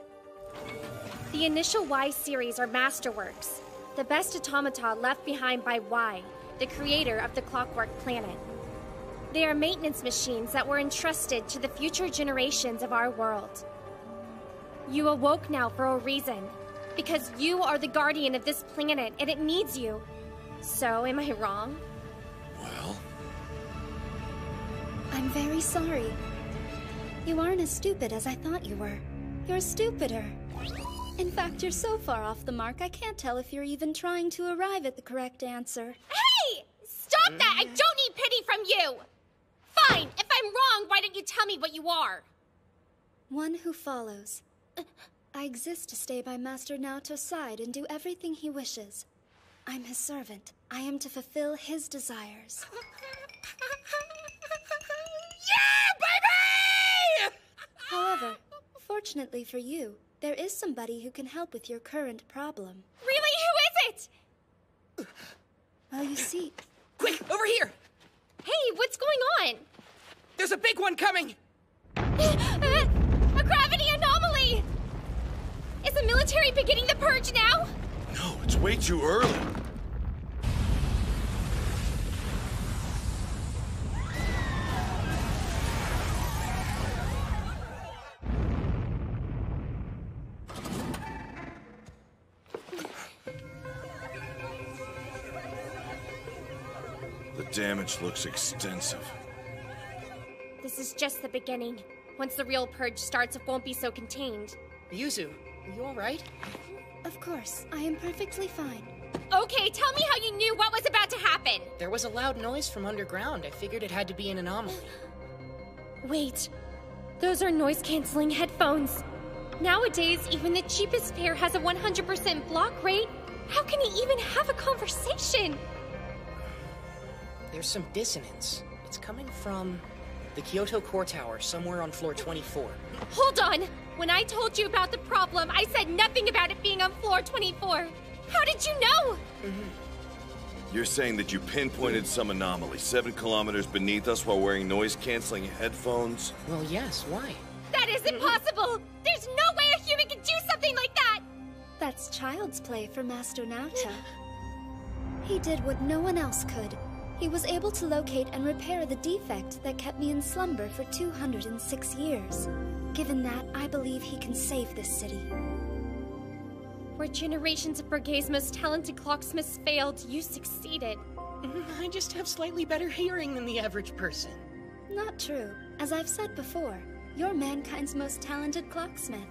The initial Y series are masterworks, the best automata left behind by Y, the creator of the Clockwork planet. They are maintenance machines that were entrusted to the future generations of our world. You awoke now for a reason, because you are the guardian of this planet and it needs you. So, am I wrong?
Well,
I'm very sorry. You aren't as stupid as I thought you were. You're stupider. In fact, you're so far off the mark, I can't tell if you're even trying to arrive at the correct answer.
Hey! Stop that! I don't need pity from you! Fine, if I'm wrong, why don't you tell me what you are?
One who follows. I exist to stay by Master Naoto's side and do everything he wishes. I'm his servant. I am to fulfill his desires.
Yeah, baby!
However, fortunately for you, there is somebody who can help with your current problem.
Really? Who is it?
Well, you see...
Quick, over here!
Hey, what's going on?
There's a big one coming!
A gravity anomaly! Is the military beginning the purge now?
No, it's way too early. The damage looks extensive.
This is just the beginning. Once the real purge starts, it won't be so contained.
Yuzu, are you alright?
Of course, I am perfectly fine.
Okay, tell me how you knew what was about to happen.
There was a loud noise from underground. I figured it had to be an anomaly.
Wait, those are noise-canceling headphones. Nowadays, even the cheapest pair has a 100% block rate. How can he even have a conversation?
There's some dissonance. It's coming from the Kyoto Core Tower, somewhere on floor 24.
Hold on! When I told you about the problem, I said nothing about it being on floor 24. How did you know?
You're saying that you pinpointed some anomaly 7 kilometers beneath us while wearing noise-canceling headphones?
Well, yes, why?
That isn't possible! There's no way a human can do something like that!
That's child's play for Master Naoto. He did what no one else could. He was able to locate and repair the defect that kept me in slumber for 206 years. Given that, I believe he can save this city.
Where generations of Brigade's most talented clocksmiths failed, you succeeded.
I just have slightly better hearing than the average person.
Not true. As I've said before, you're mankind's most talented clocksmith.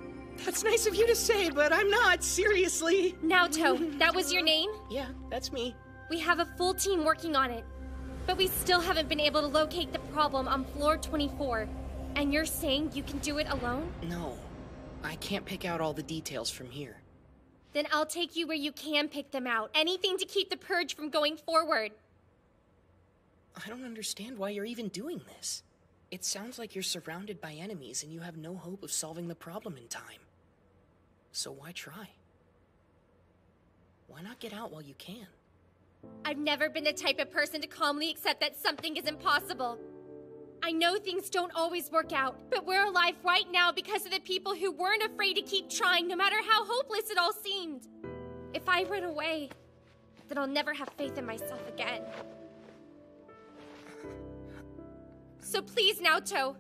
That's nice of you to say, but I'm not, seriously.
Naoto, that was your name?
Yeah, that's me.
We have a full team working on it. But we still haven't been able to locate the problem on floor 24. And you're saying you can do it alone?
No. I can't pick out all the details from here.
Then I'll take you where you can pick them out. Anything to keep the purge from going forward.
I don't understand why you're even doing this. It sounds like you're surrounded by enemies and you have no hope of solving the problem in time. So why try? Why not get out while you can?
I've never been the type of person to calmly accept that something is impossible. I know things don't always work out, but we're alive right now because of the people who weren't afraid to keep trying no matter how hopeless it all seemed. If I run away, then I'll never have faith in myself again. So please, Naoto,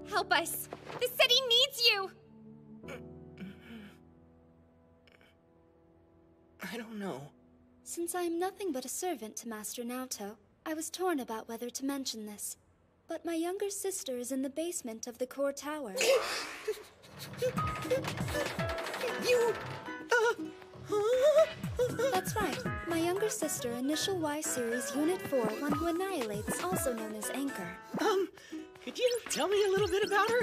help us. The city needs you!
I don't know.
Since I am nothing but a servant to Master Naoto, I was torn about whether to mention this. But my younger sister is in the basement of the core tower. That's right. My younger sister, Initial Y Series Unit 4, one who annihilates, also known as Anchor.
Could you tell me a little bit about her?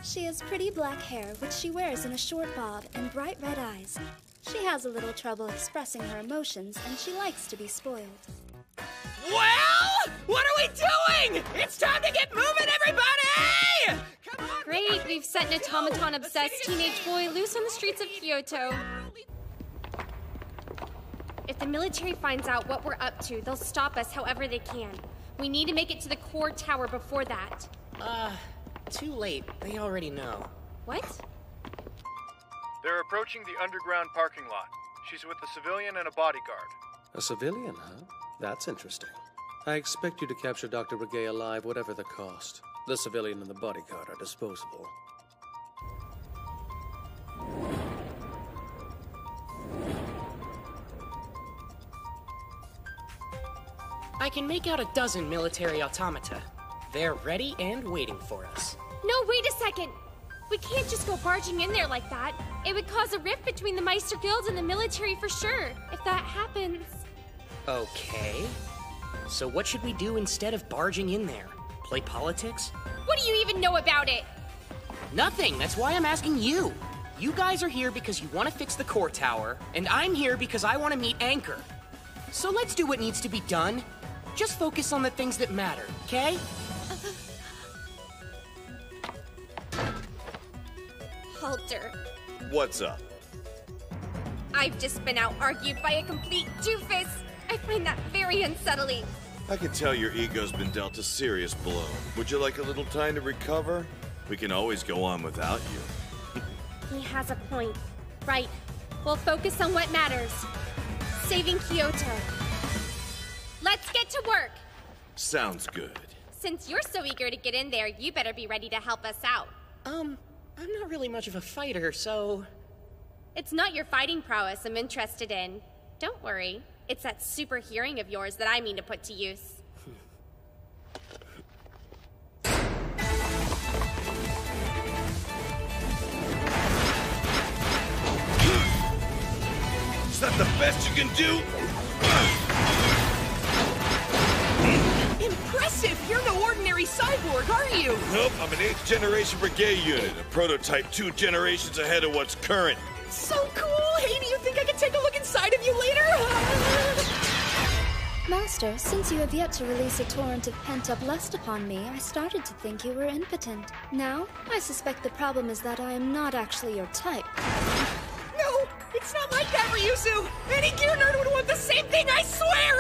She has pretty black hair, which she wears in a short bob, and bright red eyes. She has a little trouble expressing her emotions, and she likes to be spoiled.
Well, what are we doing? It's time to get moving, everybody! Come on!
Great, we've set an automaton-obsessed teenage boy loose on the streets of Kyoto. If the military finds out what we're up to, they'll stop us however they can. We need to make it to the core tower before that.
Too late. They already know.
What?
They're approaching the underground parking lot. She's with a civilian and a bodyguard.
A civilian, huh? That's interesting. I expect you to capture Dr. Brigay alive, whatever the cost. The civilian and the bodyguard are disposable.
I can make out a dozen military automata. They're ready and waiting for us.
No, wait a second! We can't just go barging in there like that. It would cause a rift between the Meister Guild and the military for sure. If that happens...
Okay. So what should we do instead of barging in there? Play politics?
What do you even know about it?
Nothing. That's why I'm asking you. You guys are here because you want to fix the core tower, and I'm here because I want to meet Anchor. So let's do what needs to be done. Just focus on the things that matter, okay?
Halter.
What's up?
I've just been out-argued by a complete doofus. I find that very unsettling.
I can tell your ego's been dealt a serious blow. Would you like a little time to recover? We can always go on without you.
He has a point. Right. We'll focus on what matters. Saving Kyoto. Let's get to work.
Sounds good.
Since you're so eager to get in there, you better be ready to help us out.
I'm not really much of a fighter, so...
It's not your fighting prowess I'm interested in. Don't worry. It's that super hearing of yours that I mean to put to use.
Is that the best you can do?
Impressive! You're no ordinary cyborg, are you?
Nope, I'm an 8th generation brigade unit, a prototype 2 generations ahead of what's current.
So cool! Hey, do you think I could take a look inside of you later?
Master, since you have yet to release a torrent of pent-up lust upon me, I started to think you were impotent. Now, I suspect the problem is that I am not actually your type.
No, it's not like that, Ryuzu! Any gear nerd would want the same thing, I swear!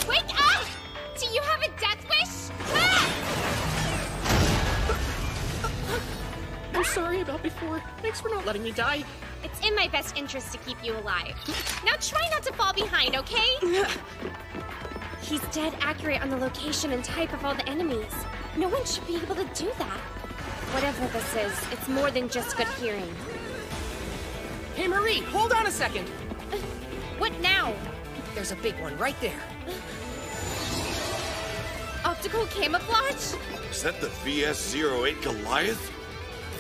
Wake up! Do you have a death wish?
I'm sorry about before. Thanks for not letting me die.
It's in my best interest to keep you alive. Now try not to fall behind, okay? He's dead accurate on the location and type of all the enemies. No one should be able to do that. Whatever this is, it's more than just good hearing.
Hey, Marie, hold on a second.
What now?
There's a big one right there.
Optical camouflage?
Is that the VS-08 Goliath?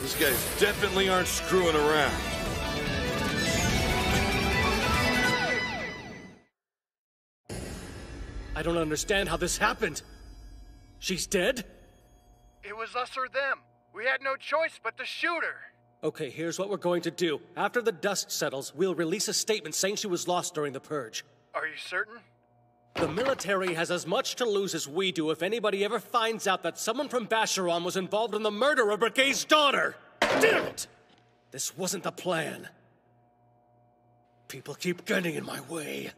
These guys definitely aren't screwing around.
I don't understand how this happened. She's dead?
It was us or them. We had no choice but to shoot her.
Okay, here's what we're going to do. After the dust settles, we'll release a statement saying she was lost during the purge.
Are you certain?
The military has as much to lose as we do if anybody ever finds out that someone from Basharon was involved in the murder of Brigade's daughter! Damn it! This wasn't the plan. People keep getting in my way.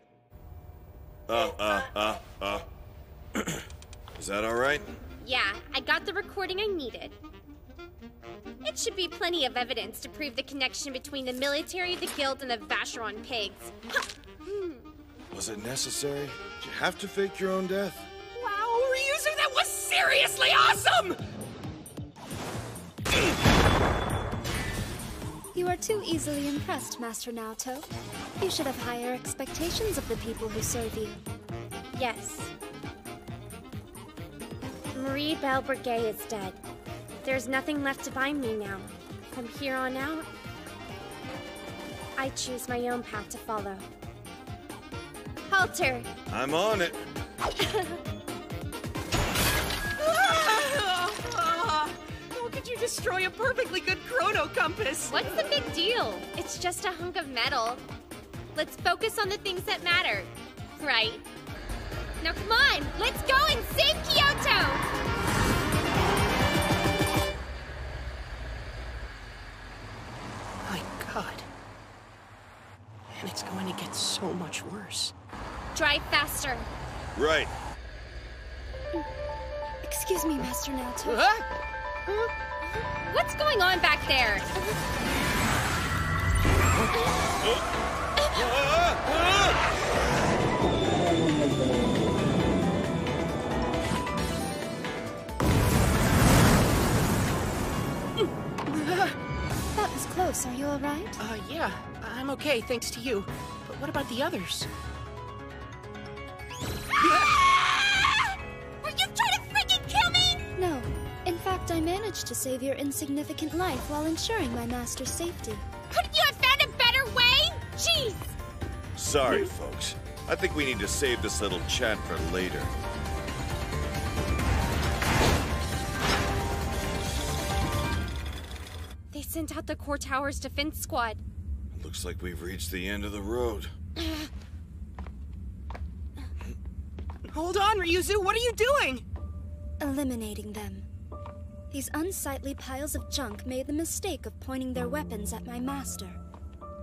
Is that all right?
Yeah, I got the recording I needed. It should be plenty of evidence to prove the connection between the military, the guild, and the Vacheron pigs.
Was it necessary? Did you have to fake your own death?
Wow, Ryuzu, that was seriously awesome!
You are too easily impressed, Master Naoto. You should have higher expectations of the people who serve you.
Yes. Marie Belle Brigade is dead. There's nothing left to bind me now. From here on out, I choose my own path to follow. Halter!
I'm on it.
How could you destroy a perfectly good chrono compass?
What's the big deal? It's just a hunk of metal. Let's focus on the things that matter. Right. Now come on, let's go and save Kyoto!
My God. And it's going to get so much worse.
Drive faster.
Right.
Excuse me, Master Naoto.
What's going on back there?
That was close. Are you all right?
Yeah, I'm okay, thanks to you. But what about the others?
managed to save your insignificant life while ensuring my master's safety.
Couldn't you have found a better way? Jeez!
Sorry, folks. I think we need to save this little chat for later.
They sent out the core tower's defense squad.
Looks like we've reached the end of the road.
Hold on, Ryuzu, what are you doing?
Eliminating them. These unsightly piles of junk made the mistake of pointing their weapons at my master.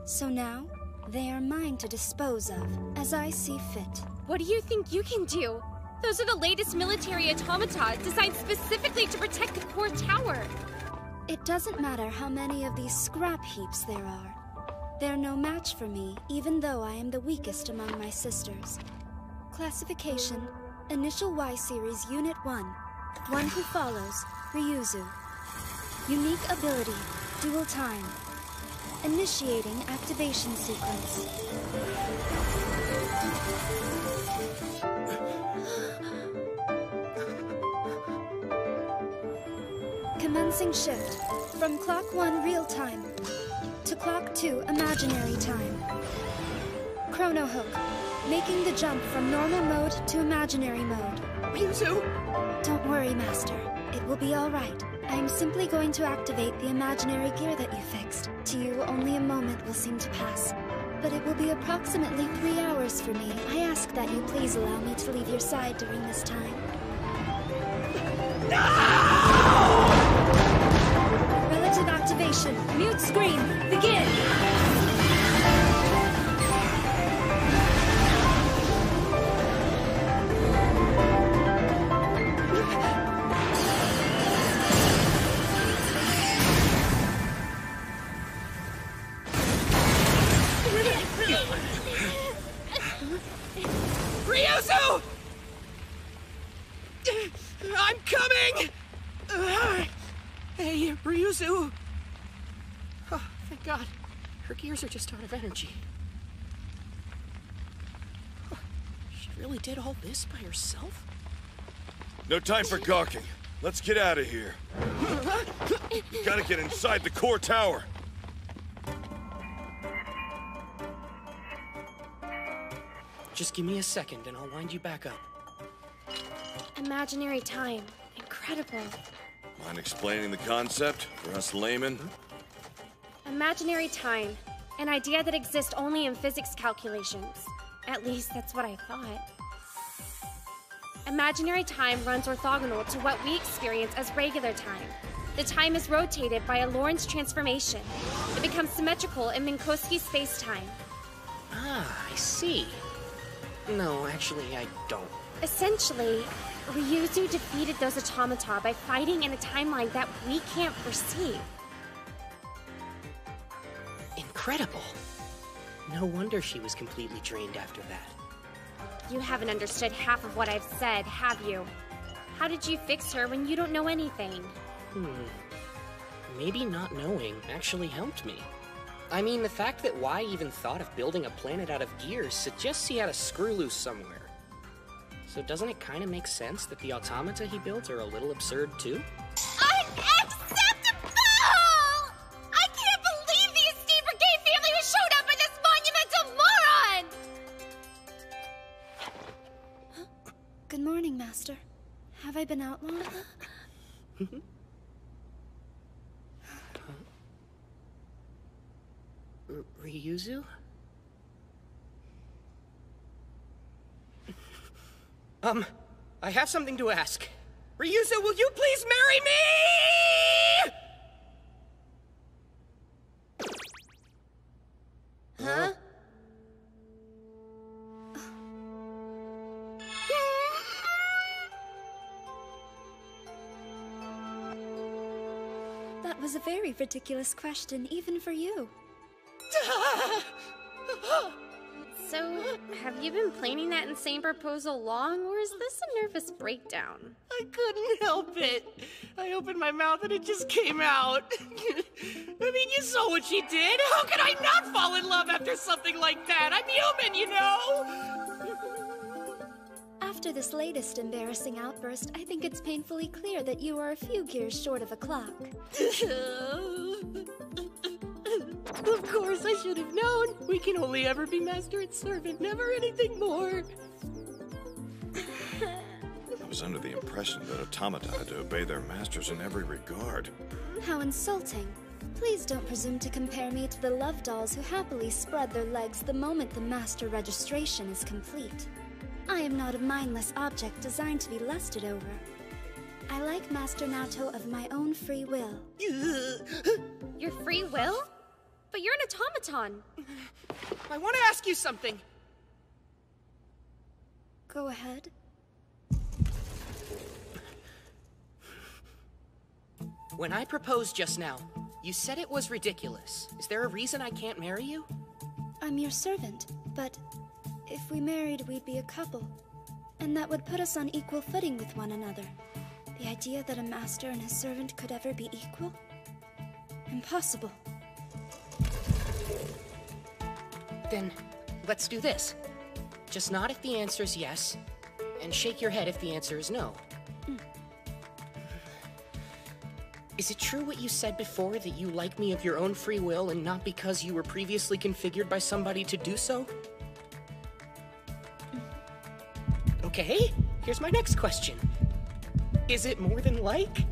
So now, they are mine to dispose of, as I see fit.
What do you think you can do? Those are the latest military automata designed specifically to protect the core tower.
It doesn't matter how many of these scrap heaps there are. They're no match for me, even though I am the weakest among my sisters. Classification, Initial Y Series Unit 1. One who follows, Ryuzu. Unique ability, Dual Time. Initiating activation sequence. Commencing shift from Clock 1 real time to Clock 2 imaginary time. Chrono hook, making the jump from normal mode to imaginary mode.
Ryuzu!
Don't worry, Master. It will be all right. I'm simply going to activate the imaginary gear that you fixed. To you, only a moment will seem to pass. But it will be approximately 3 hours for me. I ask that you please allow me to leave your side during this time.
No!
Relative activation. Mute screen. Begin!
Ryuzu! I'm coming! Hey, Ryuzu! Oh, thank God. Her gears are just out of energy. She really did all this by herself?
No time for gawking. Let's get out of here. Gotta get inside the core tower.
Just give me a second and I'll wind you back up.
Imaginary time. Incredible.
Mind explaining the concept for us laymen?
Imaginary time. An idea that exists only in physics calculations. At least that's what I thought. Imaginary time runs orthogonal to what we experience as regular time. The time is rotated by a Lorentz transformation. It becomes symmetrical in Minkowski space-time.
Ah, I see. No, actually, I don't.
Essentially, Ryuzu defeated those automata by fighting in a timeline that we can't perceive.
Incredible. No wonder she was completely drained after that.
You haven't understood half of what I've said, have you? How did you fix her when you don't know anything?
Maybe not knowing actually helped me. I mean, the fact that Y even thought of building a planet out of gears suggests he had a screw loose somewhere. So doesn't it kind of make sense that the automata he built are a little absurd too?
Unacceptable! I can't believe the Esteemed Brigade family was showed up by this monumental moron!
Good morning, Master. Have I been out long?
Ryuzu? I have something to ask.
Ryuzu, will you please marry me?
Huh?
That was a very ridiculous question, even for you.
So, have you been planning that insane proposal long, or is this a nervous breakdown?
I couldn't help it. I opened my mouth and it just came out. I mean, you saw what she did. How could I not fall in love after something like that? I'm human, you know?
After this latest embarrassing outburst, I think it's painfully clear that you are a few gears short of a clock.
Of course, I should have known. We can only ever be master and servant, never anything more.
I was under the impression that automata had to obey their masters in every regard.
How insulting. Please don't presume to compare me to the love dolls who happily spread their legs the moment the master registration is complete. I am not a mindless object designed to be lusted over. I like Master Naoto of my own free will.
Your free will? But you're an automaton.
I want to ask you something.
Go ahead.
When I proposed just now, you said it was ridiculous. Is there a reason I can't marry you?
I'm your servant, but if we married, we'd be a couple. And that would put us on equal footing with one another. The idea that a master and his servant could ever be equal? Impossible.
Then, let's do this. Just nod if the answer is yes, and shake your head if the answer is no. Is it true what you said before, that you like me of your own free will and not because you were previously configured by somebody to do so? Okay, here's my next question. Is it more than like?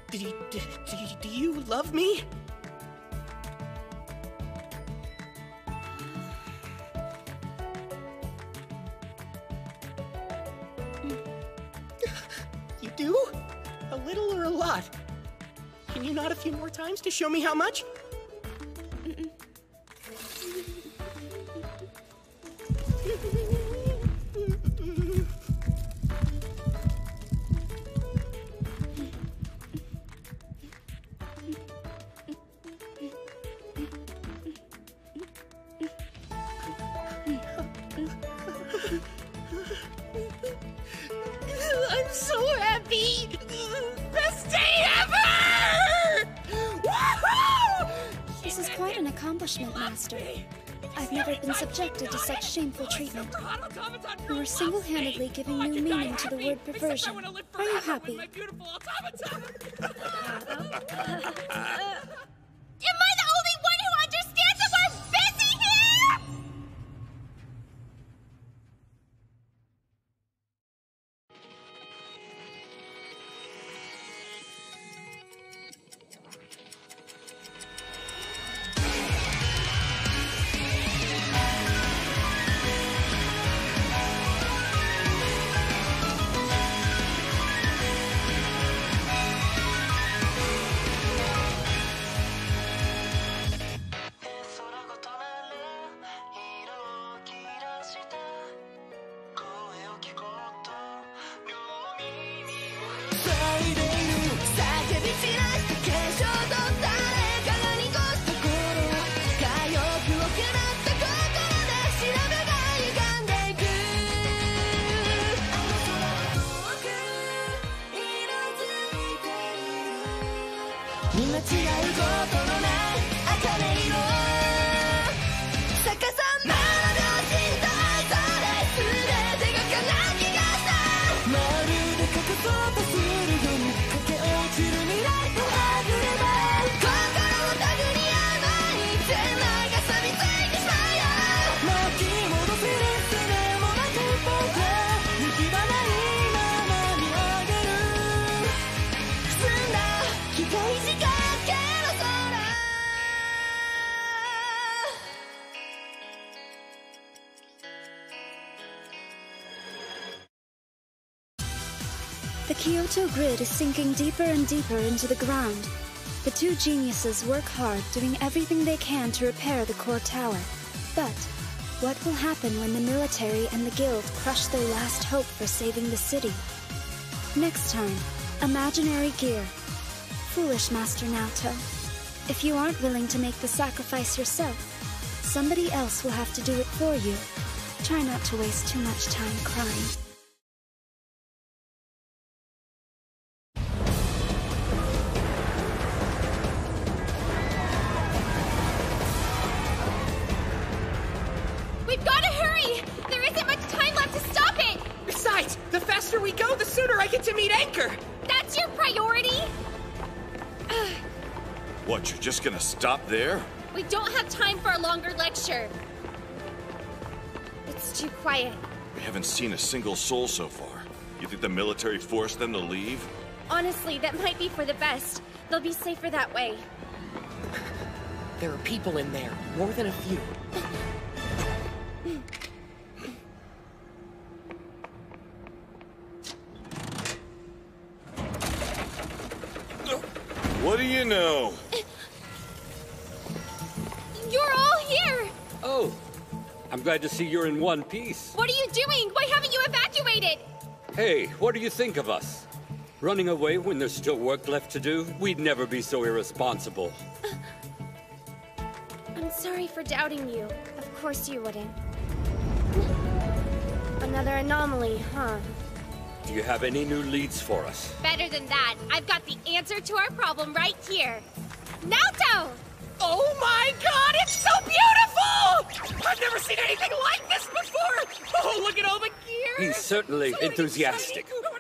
Do you love me? You do? A little or a lot? Can you nod a few more times to show me how much? I'm so happy! Best day ever! Woohoo!
This is quite an accomplishment, Master. I've never been subjected to such shameful treatment. You are single-handedly giving new meaning to the word perversion. Are you happy?
Am I the only one who understands that we're busy here?
The Kyoto grid is sinking deeper and deeper into the ground. The two geniuses work hard, doing everything they can to repair the core tower. But what will happen when the military and the guild crush their last hope for saving the city? Next time, Imaginary Gear. Foolish Master Naoto. If you aren't willing to make the sacrifice yourself, somebody else will have to do it for you. Try not to waste too much time crying.
We've got to hurry! There isn't much time left to stop it!
right! The faster we go, the sooner I get to meet Anchor!
That's your priority?
What, you're just gonna stop there?
We don't have time for a longer lecture. It's too quiet.
We haven't seen a single soul so far. You think the military forced them to leave?
Honestly, that might be for the best. They'll be safer that way.
There are people in there, more than a few.
What do you know?
You're all here!
Oh, I'm glad to see you're in one piece.
What are you doing? Why haven't you evacuated?
Hey, what do you think of us? Running away when there's still work left to do? We'd never be so irresponsible.
I'm sorry for doubting you. Of course you wouldn't. Another anomaly, huh?
Do you have any new leads for us?
Better than that. I've got the answer to our problem right here. Naoto!
Oh my god, it's so beautiful! I've never seen anything like this before! Oh, look at all the gear!
He's certainly enthusiastic.
Naoto!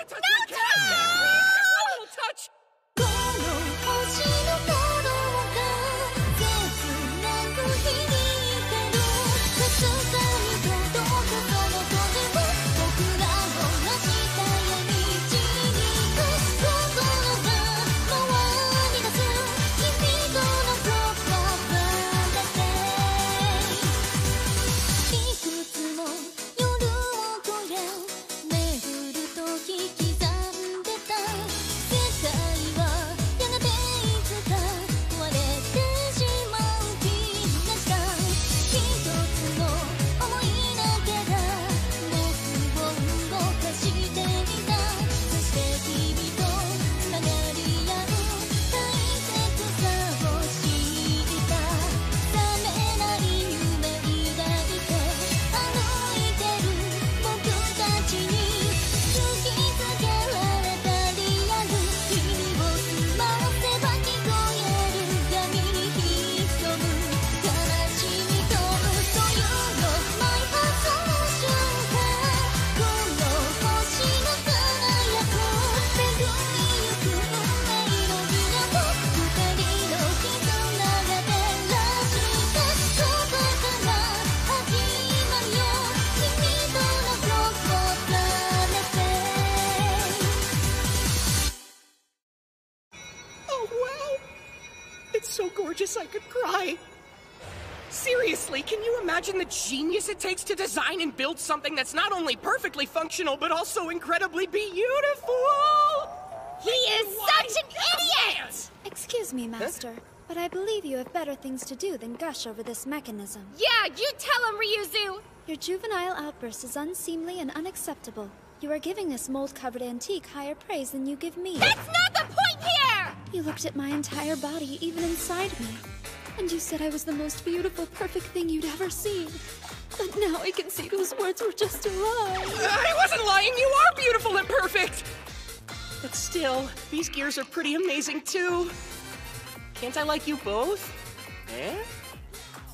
I could cry. Seriously, can you imagine the genius it takes to design and build something that's not only perfectly functional, but also incredibly beautiful?
He is such an idiot!
Excuse me, Master, but I believe you have better things to do than gush over this mechanism.
Yeah, you tell him, Ryuzu!
Your juvenile outburst is unseemly and unacceptable. You are giving this mold-covered antique higher praise than you give me.
That's not the point here!
You looked at my entire body, even inside me. And you said I was the most beautiful, perfect thing you'd ever seen. But now I can see those words were just a lie.
I wasn't lying! You are beautiful and perfect! But still, these gears are pretty amazing too. Can't I like you both? Eh?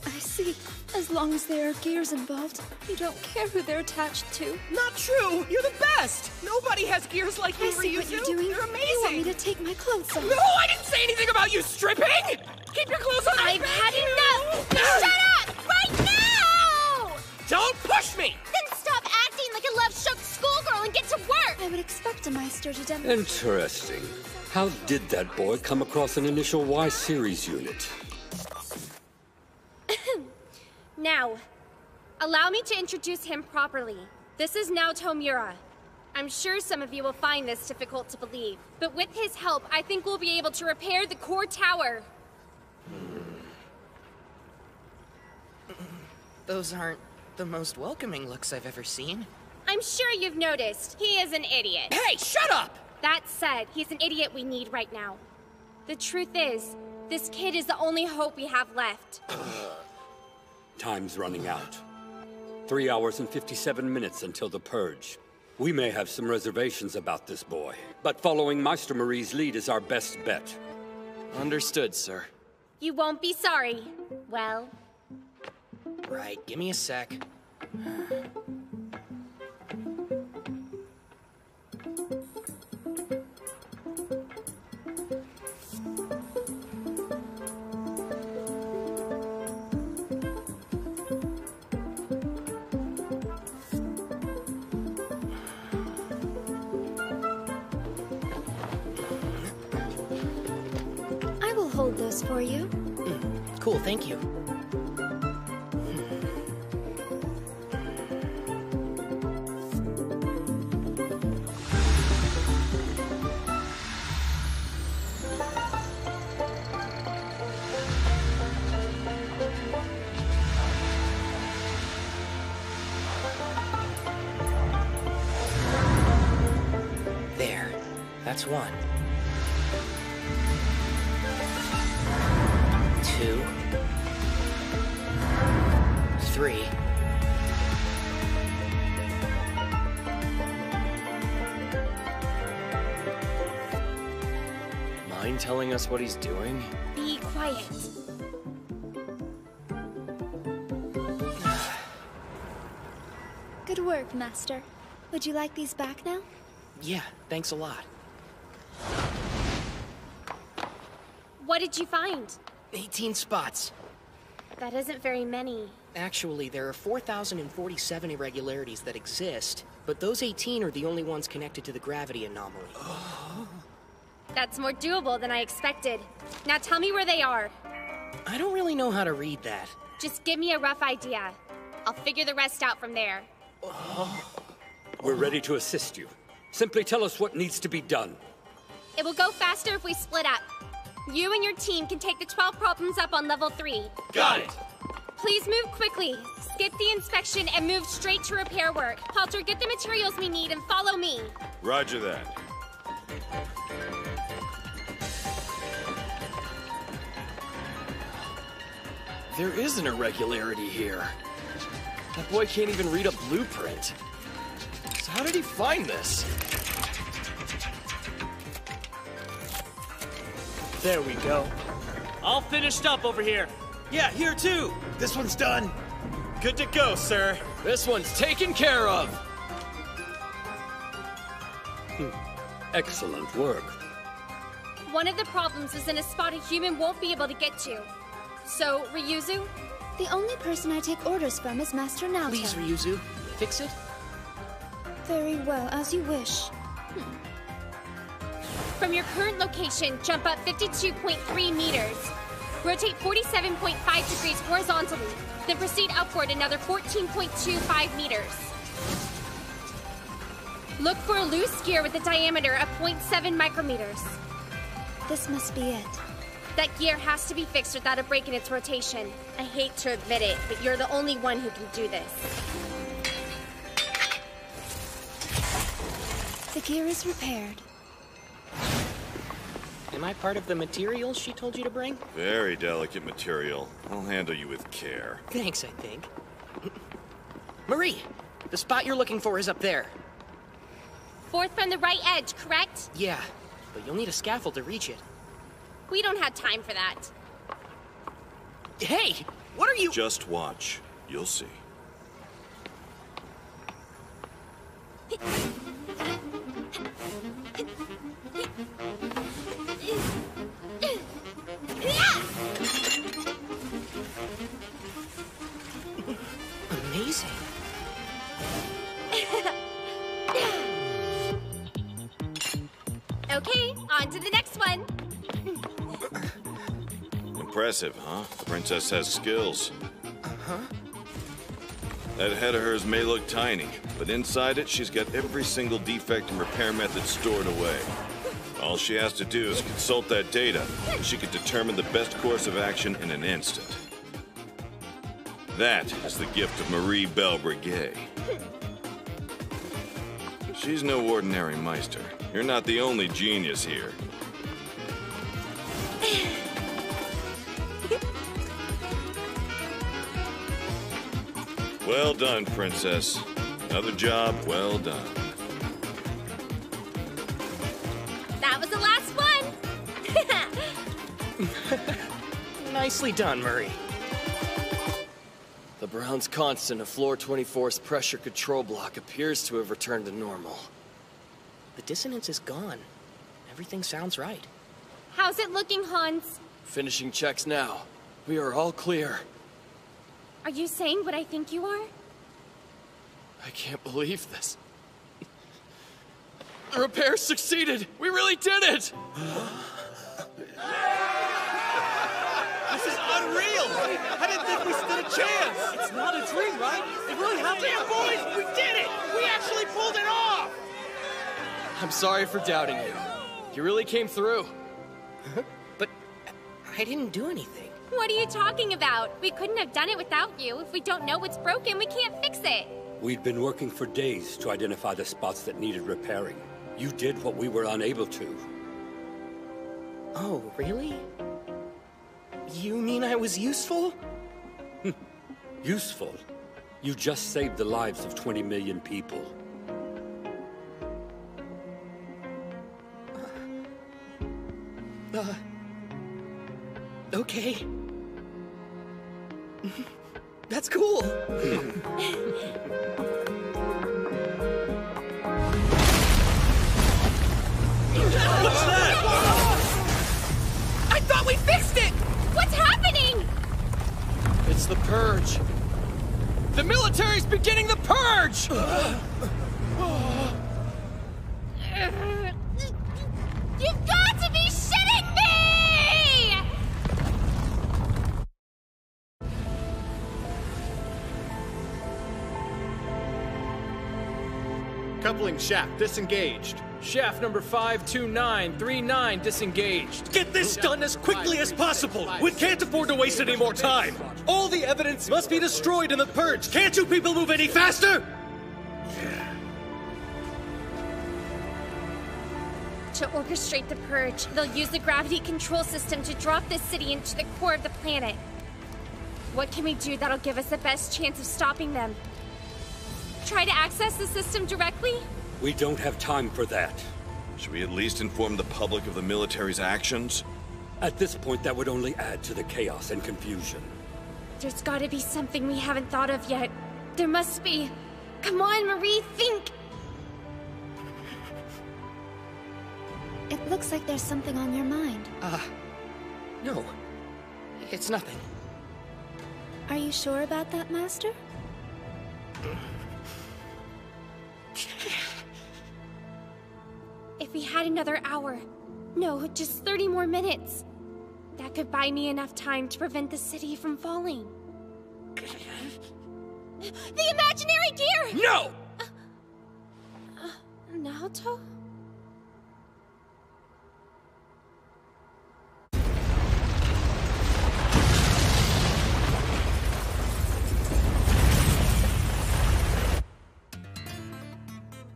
I see. As long as there are gears involved, you don't care who they're attached to.
Not true! You're the best! Nobody has gears like you,
I see
Ryuzu.
what you're doing.
You're amazing!
You want me to take my clothes off?
No, I didn't say anything about you stripping! Keep your clothes on!
I've had enough! Shut up! Right now!
Don't push me!
Then stop acting like a love-shook schoolgirl and get to work!
I would expect a Meister to demonstrate.
Interesting. How did that boy come across an initial Y-series unit?
Now, allow me to introduce him properly. This is Naoto Miura. I'm sure some of you will find this difficult to believe, but with his help, I think we'll be able to repair the core tower.
Those aren't the most welcoming looks I've ever seen.
I'm sure you've noticed. He is an idiot.
Hey, shut up!
That said, he's an idiot we need right now. The truth is, this kid is the only hope we have left.
Time's running out. 3 hours and 57 minutes until the purge. We may have some reservations about this boy, but following Meister Marie's lead is our best bet.
Understood, sir.
You won't be sorry. Well...
Right, give me a sec.
this for you.
Cool, thank you. There. That's 1. 2. 3.
Mind telling us what he's doing?
Be quiet.
Good work, Master. Would you like these back now?
Yeah, thanks a lot.
What did you find?
18 spots.
That isn't very many.
Actually, there are 4,047 irregularities that exist, but those 18 are the only ones connected to the gravity anomaly.
That's more doable than I expected. Now tell me where they are.
I don't really know how to read that.
Just give me a rough idea. I'll figure the rest out from there.
We're ready to assist you. Simply tell us what needs to be done.
It will go faster if we split up. You and your team can take the 12 problems up on level 3.
Got it!
Please move quickly. Skip the inspection and move straight to repair work. Halter, get the materials we need and follow me.
Roger that.
There is an irregularity here. That boy can't even read a blueprint. So how did he find this?
There we go. All finished up over here.
Yeah, here too. This one's done. Good to go, sir. This one's taken care of.
Excellent work.
One of the problems is in a spot a human won't be able to get to. So, Ryuzu?
The only person I take orders from is Master Naoto.
Please, Ryuzu. Fix it?
Very well, as you wish.
From your current location, jump up 52.3 meters. Rotate 47.5 degrees horizontally, then proceed upward another 14.25 meters. Look for a loose gear with a diameter of 0.7 micrometers.
This must be it.
That gear has to be fixed without a break in its rotation. I hate to admit it, but you're the only one who can do this.
The gear is repaired.
Am I part of the materials she told you to bring?
Very delicate material. I'll handle you with care.
Thanks, I think. Marie, the spot you're looking for is up there.
4th from the right edge, correct?
Yeah, but you'll need a scaffold to reach it.
We don't have time for that.
Hey, what are you—
Just watch. You'll see.
Amazing.
Okay, on to the next one.
Impressive, huh? The princess has skills.
Uh-huh.
That head of hers may look tiny, but inside it, she's got every single defect and repair method stored away. All she has to do is consult that data, and she can determine the best course of action in an instant. That is the gift of Marie Belle Breguet. She's no ordinary Meister. You're not the only genius here. Well done, Princess. Another job well done.
That was the last one!
Nicely done, Murray.
The Brown's constant of Floor 24's pressure control block appears to have returned to normal.
The dissonance is gone. Everything sounds right.
How's it looking, Hans?
Finishing checks now. We are all clear.
Are you saying what I think you are?
I can't believe this. The repair succeeded! We really did it! I didn't think we stood a chance!
It's not a dream, right? It really happened!
Damn, boys! We did it! We actually pulled it off!
I'm sorry for doubting you. You really came through.
But I didn't do anything.
What are you talking about? We couldn't have done it without you. If we don't know what's broken, we can't fix it.
We'd been working for days to identify the spots that needed repairing. You did what we were unable to.
Oh, really? You mean I was useful?
Useful? You just saved the lives of 20 million people.
Okay. That's cool.
What's that?
I thought we fixed it!
What's happening?
It's the purge. The military's beginning the purge!
You've got to be shitting me!
Coupling shaft disengaged.
Shaft number 52939 disengaged.
Get this done as quickly as possible! We can't afford to waste any more time! All the evidence must be destroyed in the purge! Can't you people move any faster?
To orchestrate the purge, they'll use the gravity control system to drop this city into the core of the planet. What can we do that'll give us the best chance of stopping them? Try to access the system directly?
We don't have time for that.
Should we at least inform the public of the military's actions?
At this point, that would only add to the chaos and confusion.
There's gotta be something we haven't thought of yet. There must be. Come on, Marie, think!
It looks like there's something on your mind.
No. It's nothing.
Are you sure about that, Master?
If we had another hour, no, just 30 more minutes, that could buy me enough time to prevent the city from falling. The imaginary gear!
No!
Naoto?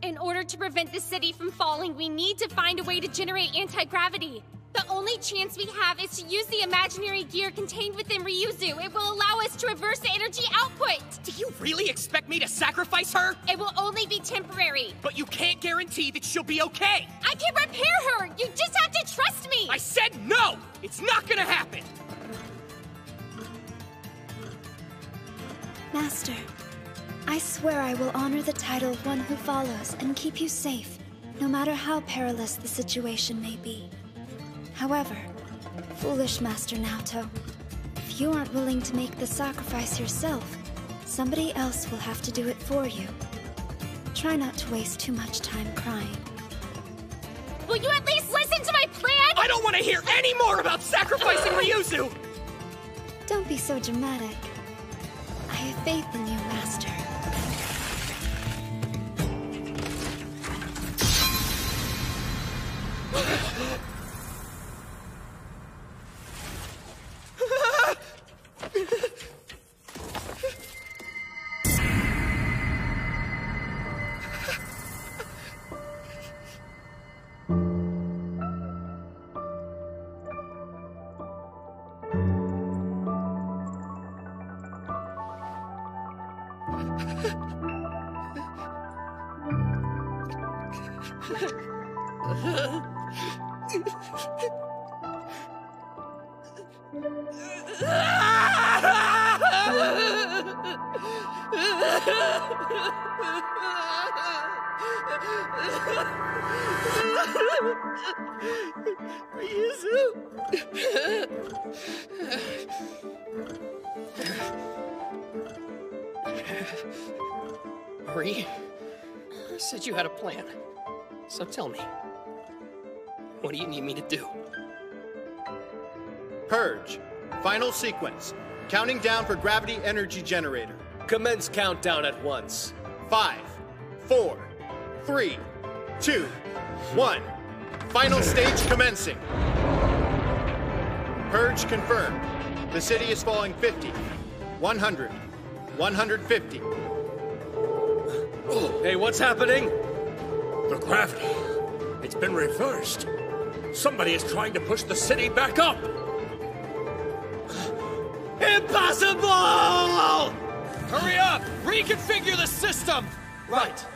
In order to prevent the city from falling, we need to find a way to generate anti-gravity. The only chance we have is to use the imaginary gear contained within Ryuzu. It will allow us to reverse the energy output.
Do you really expect me to sacrifice her?
It will only be temporary.
But you can't guarantee that she'll be okay.
I can repair her. You just have to trust me.
I said no! It's not gonna happen!
Master, I swear I will honor the title of one who follows and keep you safe, no matter how perilous the situation may be. However, foolish Master Naoto, if you aren't willing to make the sacrifice yourself, somebody else will have to do it for you. Try not to waste too much time crying.
Will you at least listen to my plan?
I don't want to hear any more about sacrificing Ryuzu!
Don't be so dramatic. I have faith in you, Master.
Marie, you said you had a plan. So tell me, what do you need me to do?
Purge. Final sequence. Counting down for gravity energy generator.
Commence countdown at once.
5, 4, 3, 2, 1. Final stage commencing. Purge confirmed. The city is falling 50, 100, 150.
Hey, what's happening?
The gravity. It's been reversed. Somebody is trying to push the city back up.
Impossible!
Hurry up! Reconfigure the system!
Right.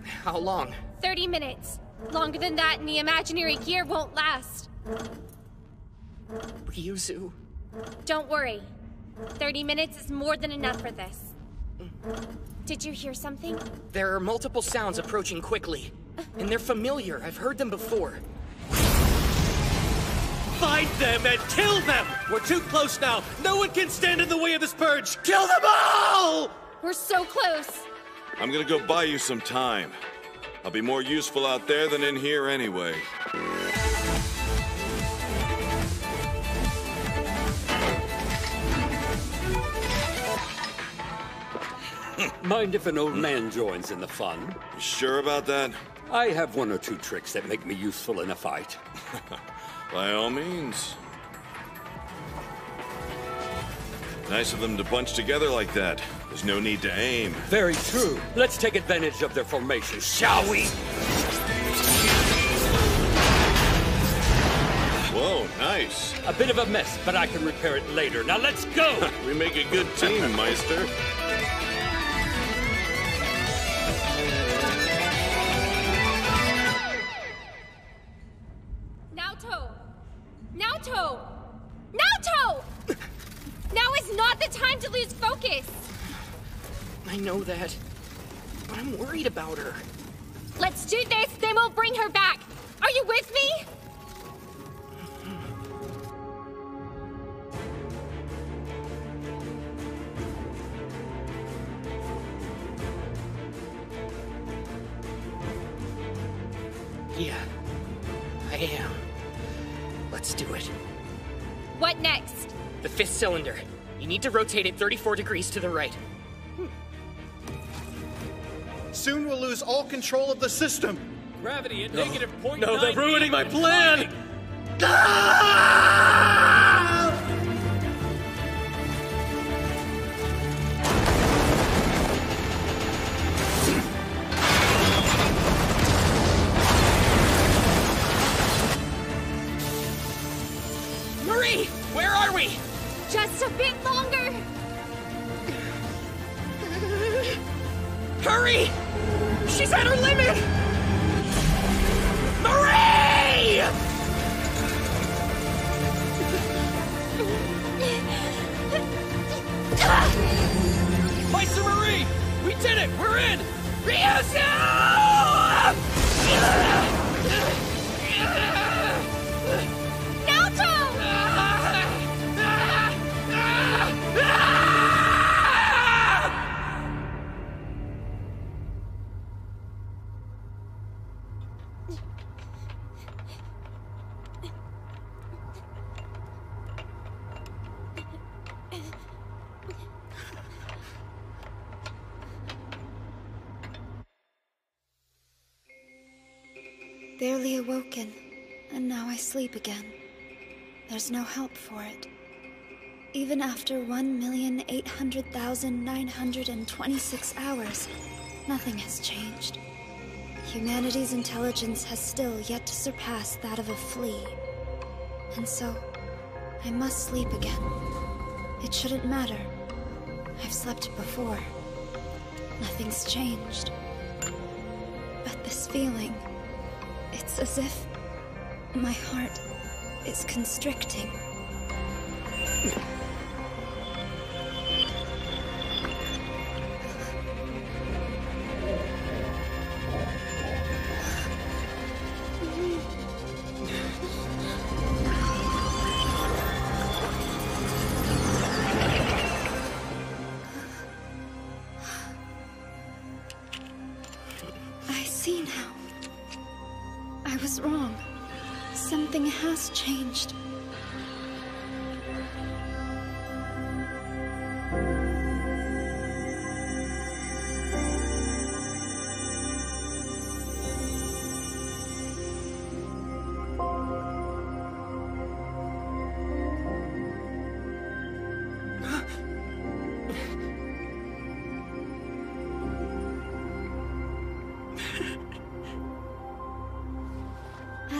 How long?
30 minutes. Longer than that, and the imaginary gear won't last.
Ryuzu.
Don't worry. 30 minutes is more than enough for this. Did you hear something?
There are multiple sounds approaching quickly. And they're familiar. I've heard them before.
Find them and kill them! We're too close now. No one can stand in the way of this purge. Kill them all!
We're so close.
I'm gonna go buy you some time. I'll be more useful out there than in here anyway.
Mind if an old man joins in the fun?
You sure about that?
I have one or two tricks that make me useful in a fight.
By all means. Nice of them to bunch together like that. There's no need to aim.
Very true. Let's take advantage of their formation, shall we?
Whoa, nice.
A bit of a mess, but I can repair it later. Now let's go!
We make a good team, Meister.
Naoto! Naoto! Now is not the time to lose focus!
I know that, but I'm worried about her.
Let's do this, then we'll bring her back. Are you with me?
Yeah, I am. Let's do it.
What next?
The fifth cylinder. You need to rotate it 34 degrees to the right.
Soon we'll lose all control of the system.
Gravity at negative 0.9.
No, they're ruining my plan!
Marie! Where are we?
Just a bit longer!
Hurry! She's at her limit! Marie!
Meister Marie! We did it! We're in!
Ryuzu!
Naoto!
Barely awoken, and now I sleep again. There's no help for it. Even after 1,800,926 hours, nothing has changed. Humanity's intelligence has still yet to surpass that of a flea. And so, I must sleep again. It shouldn't matter. I've slept before. Nothing's changed. But this feeling, it's as if my heart is constricting. I see now. I was wrong. Something has changed.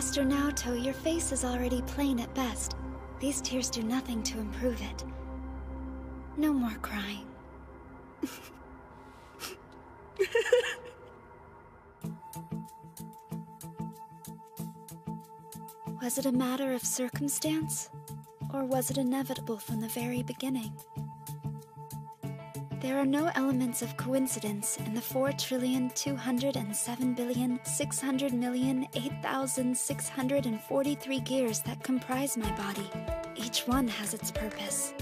Master Naoto, your face is already plain at best. These tears do nothing to improve it. No more crying. Was it a matter of circumstance? Or was it inevitable from the very beginning? There are no elements of coincidence in the 4,207,600,000,008,643 gears that comprise my body. Each one has its purpose.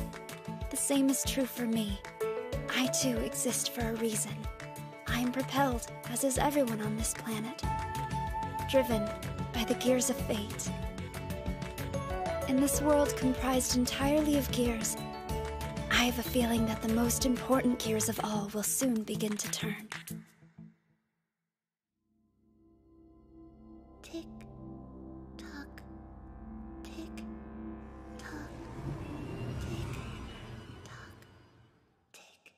The same is true for me. I too exist for a reason. I am propelled, as is everyone on this planet, driven by the gears of fate. In this world comprised entirely of gears, I have a feeling that the most important gears of all will soon begin to turn. Tick, tock, tick, tock, tick, tock, tick.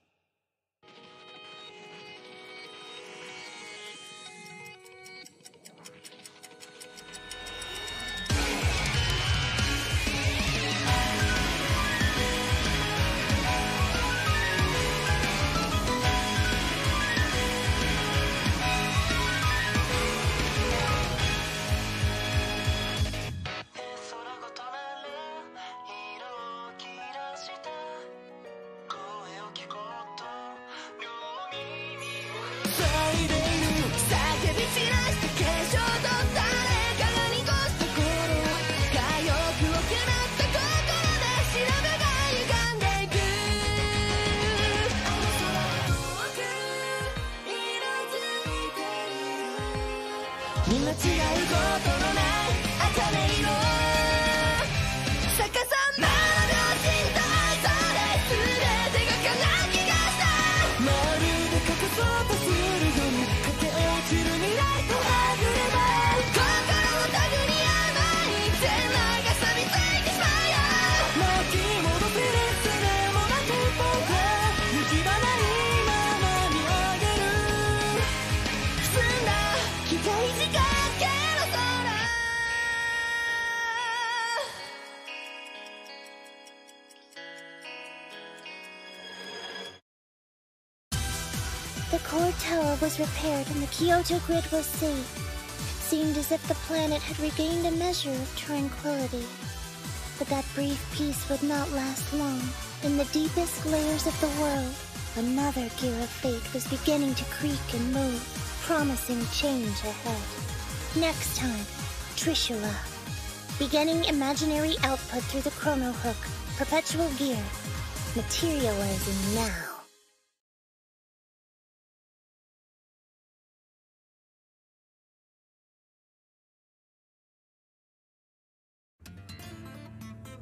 The core tower was repaired and the Kyoto grid was safe. It seemed as if the planet had regained a measure of tranquility. But that brief peace would not last long. In the deepest layers of the world, another gear of fate was beginning to creak and move, promising change ahead. Next time, Trishula. Beginning imaginary output through the chrono hook, perpetual gear, materializing now.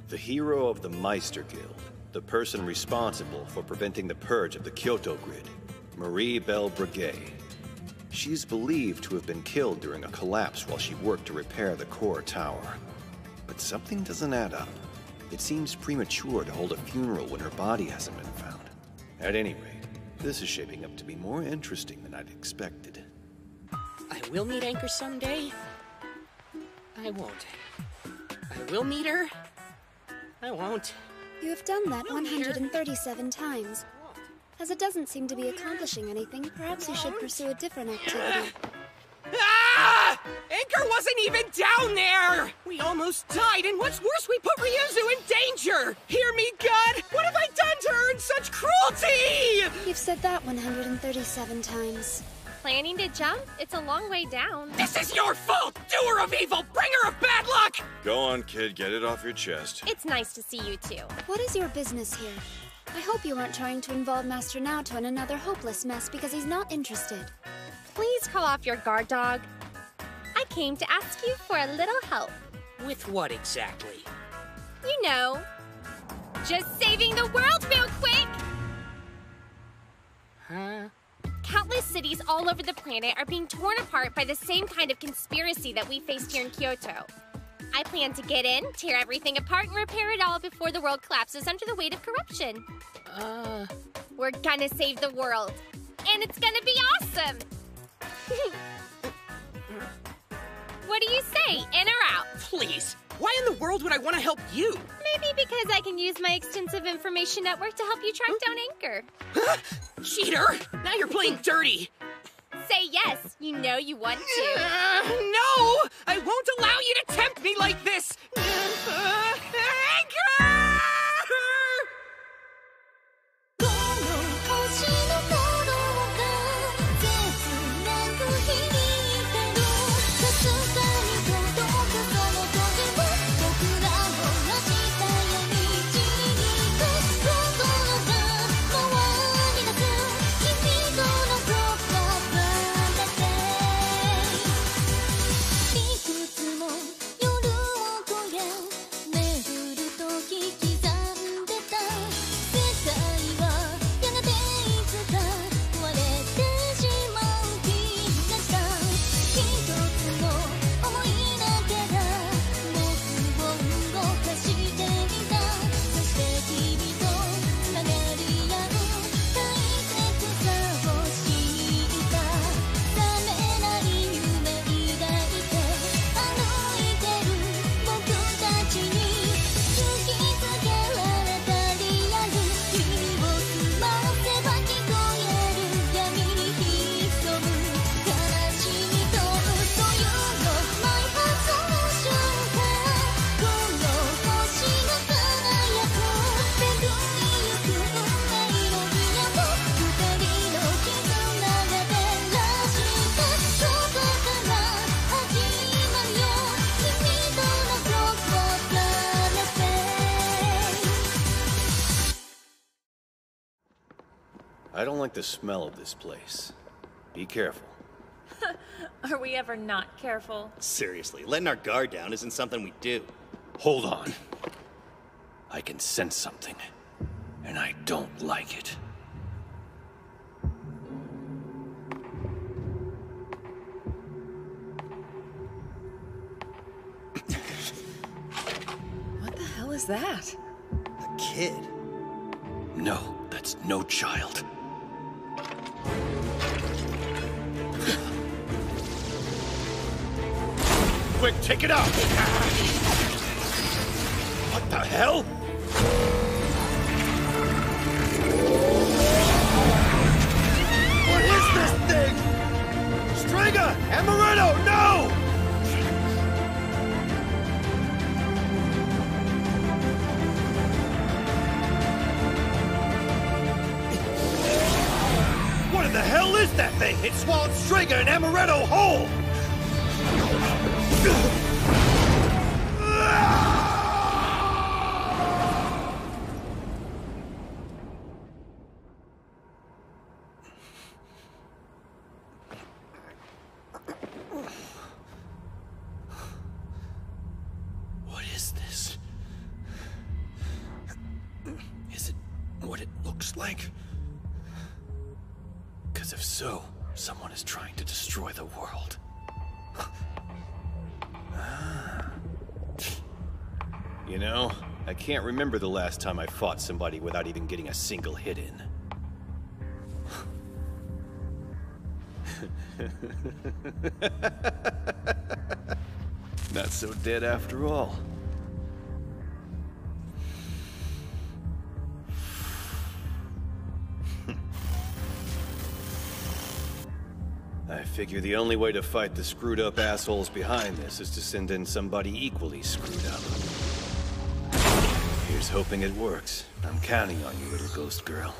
The hero of the Meister Guild, the person responsible for preventing the purge of the Kyoto grid, Marie Belle Breguet. She's believed to have been killed during a collapse while she worked to repair the core tower. But something doesn't add up. It seems premature to hold a funeral when her body hasn't been found. At any rate, this is shaping up to be more interesting than I'd expected.
I will meet Anchor someday. I won't. I will meet her. I won't.
You have done that 137 times. As it doesn't seem to be accomplishing anything, perhaps you should pursue a different activity.
Ah! Anchor wasn't even down there! We almost died, and what's worse, we put Ryuzu in danger! Hear me, God? What have I done to earn such cruelty?
You've said that 137 times.
Planning to jump? It's a long way down.
This is your fault! Doer of evil! Bringer of bad luck!
Go on, kid. Get it off your chest.
It's nice to see you two.
What is your business here? I hope you aren't trying to involve Master Naoto in another hopeless mess because he's not interested.
Please call off your guard dog. I came to ask you for a little help.
With what exactly?
You know, just saving the world real quick!
Huh?
Countless cities all over the planet are being torn apart by the same kind of conspiracy that we faced here in Kyoto. I plan to get in, tear everything apart, and repair it all before the world collapses under the weight of corruption. We're gonna save the world. And it's gonna be awesome! What do you say? In or out?
Please, why in the world would I want to help you?
Maybe because I can use my extensive information network to help you track down Anchor.
Cheater! Now you're playing dirty!
Say yes. You know you want to.
No! I won't allow you to tempt me like this! Anchor!
I don't like the smell of this place. Be careful.
Are we ever not careful?
Seriously, letting our guard down isn't something we do.
Hold on. I can sense something, and I don't like it.
What the hell is that?
A kid.
No, that's no child. Quick, take it out! What the hell? What is this thing? Stringer! Amaretto, no! What in the hell is that thing? It swallowed Stringer and Amaretto whole! What is this? Is it what it looks like? Because if so, someone is trying to destroy the world. You know, I can't remember the last time I fought somebody without even getting a single hit in. Not so dead after all. I figure the only way to fight the screwed up assholes behind this is to send in somebody equally screwed up. Here's hoping it works. I'm counting on you, little ghost girl.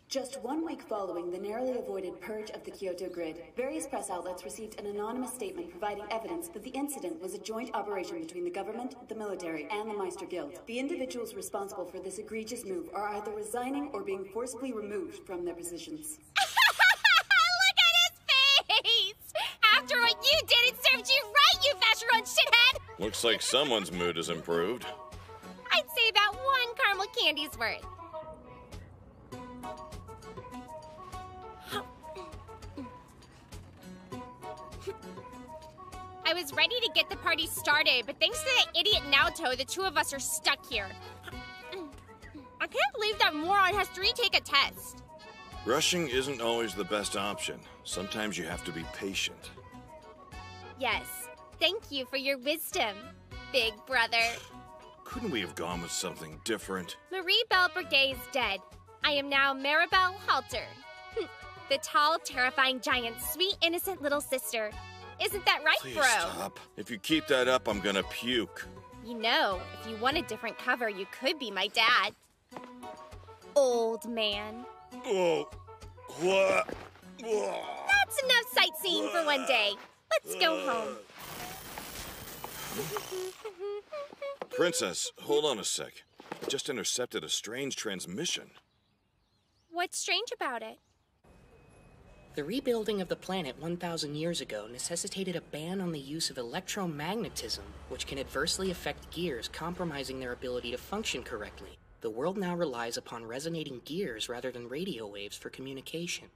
Just 1 week following the narrowly avoided purge of the Kyoto grid, various press outlets received an anonymous statement providing evidence that the incident was a joint operation between the government, the military, and the Meister Guild. The individuals responsible for this egregious move are either resigning or being forcibly removed from their positions.
Look at his face! After what you did, it served you right, you Vacheron shithead!
Looks like someone's mood has improved.
I'd say about 1 caramel candy's worth. I was ready to get the party started, but thanks to that idiot Naoto, the two of us are stuck here. can't believe that moron has to retake a test.
Rushing isn't always the best option. Sometimes you have to be patient.
Yes. Thank you for your wisdom, big brother.
Couldn't we have gone with something different?
Marie Belle Breguet is dead. I am now Maribel Halter. The tall, terrifying giant's sweet, innocent little sister. Isn't that right,
Please
bro?
stop. If you keep that up, I'm gonna puke.
You know, if you want a different cover, you could be my dad. Old man.
Oh, what?
That's enough sightseeing for one day. Let's go home.
Princess, hold on a sec. I just intercepted a strange transmission.
What's strange about it?
The rebuilding of the planet 1,000 years ago necessitated a ban on the use of electromagnetism, which can adversely affect gears, compromising their ability to function correctly. The world now relies upon resonating gears rather than radio waves for communication.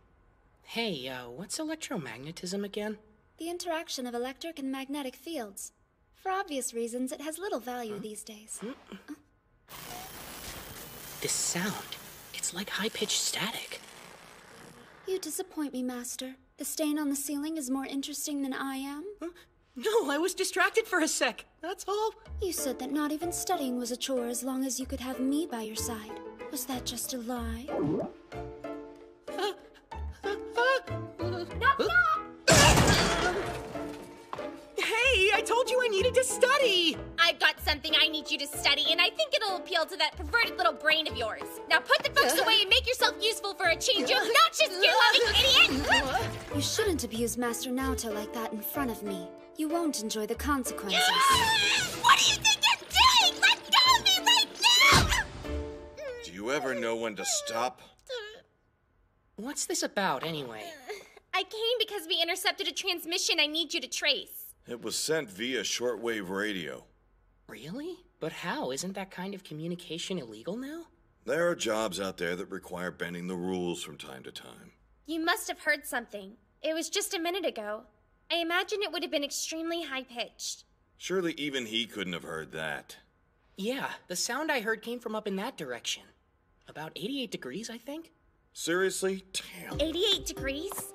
Hey, what's electromagnetism again?
The interaction of electric and magnetic fields. For obvious reasons, it has little value these days.
This sound, it's like high-pitched static.
You disappoint me, Master. The stain on the ceiling is more interesting than I am.
No, I was distracted for a sec. That's all.
You said that not even studying was a chore as long as you could have me by your side. Was that just a lie?
Hey, I told you I needed to study!
I've got something I need you to study, and I think it'll appeal to that perverted little brain of yours. Now put the books away and make yourself useful for a change, you obnoxious, gear-loving idiot!
You shouldn't abuse Master Naoto like that in front of me. You won't enjoy the consequences.
What do you think you're doing? Let go of me right now!
Do you ever know when to stop?
What's this about, anyway?
I came because we intercepted a transmission I need you to trace.
It was sent via shortwave radio.
Really? But how? Isn't that kind of communication illegal now?
There are jobs out there that require bending the rules from time to time.
You must have heard something. It was just a minute ago. I imagine it would have been extremely high-pitched.
Surely even he couldn't have heard that.
Yeah, the sound I heard came from up in that direction. About 88 degrees, I think?
Seriously? Damn.
88 degrees?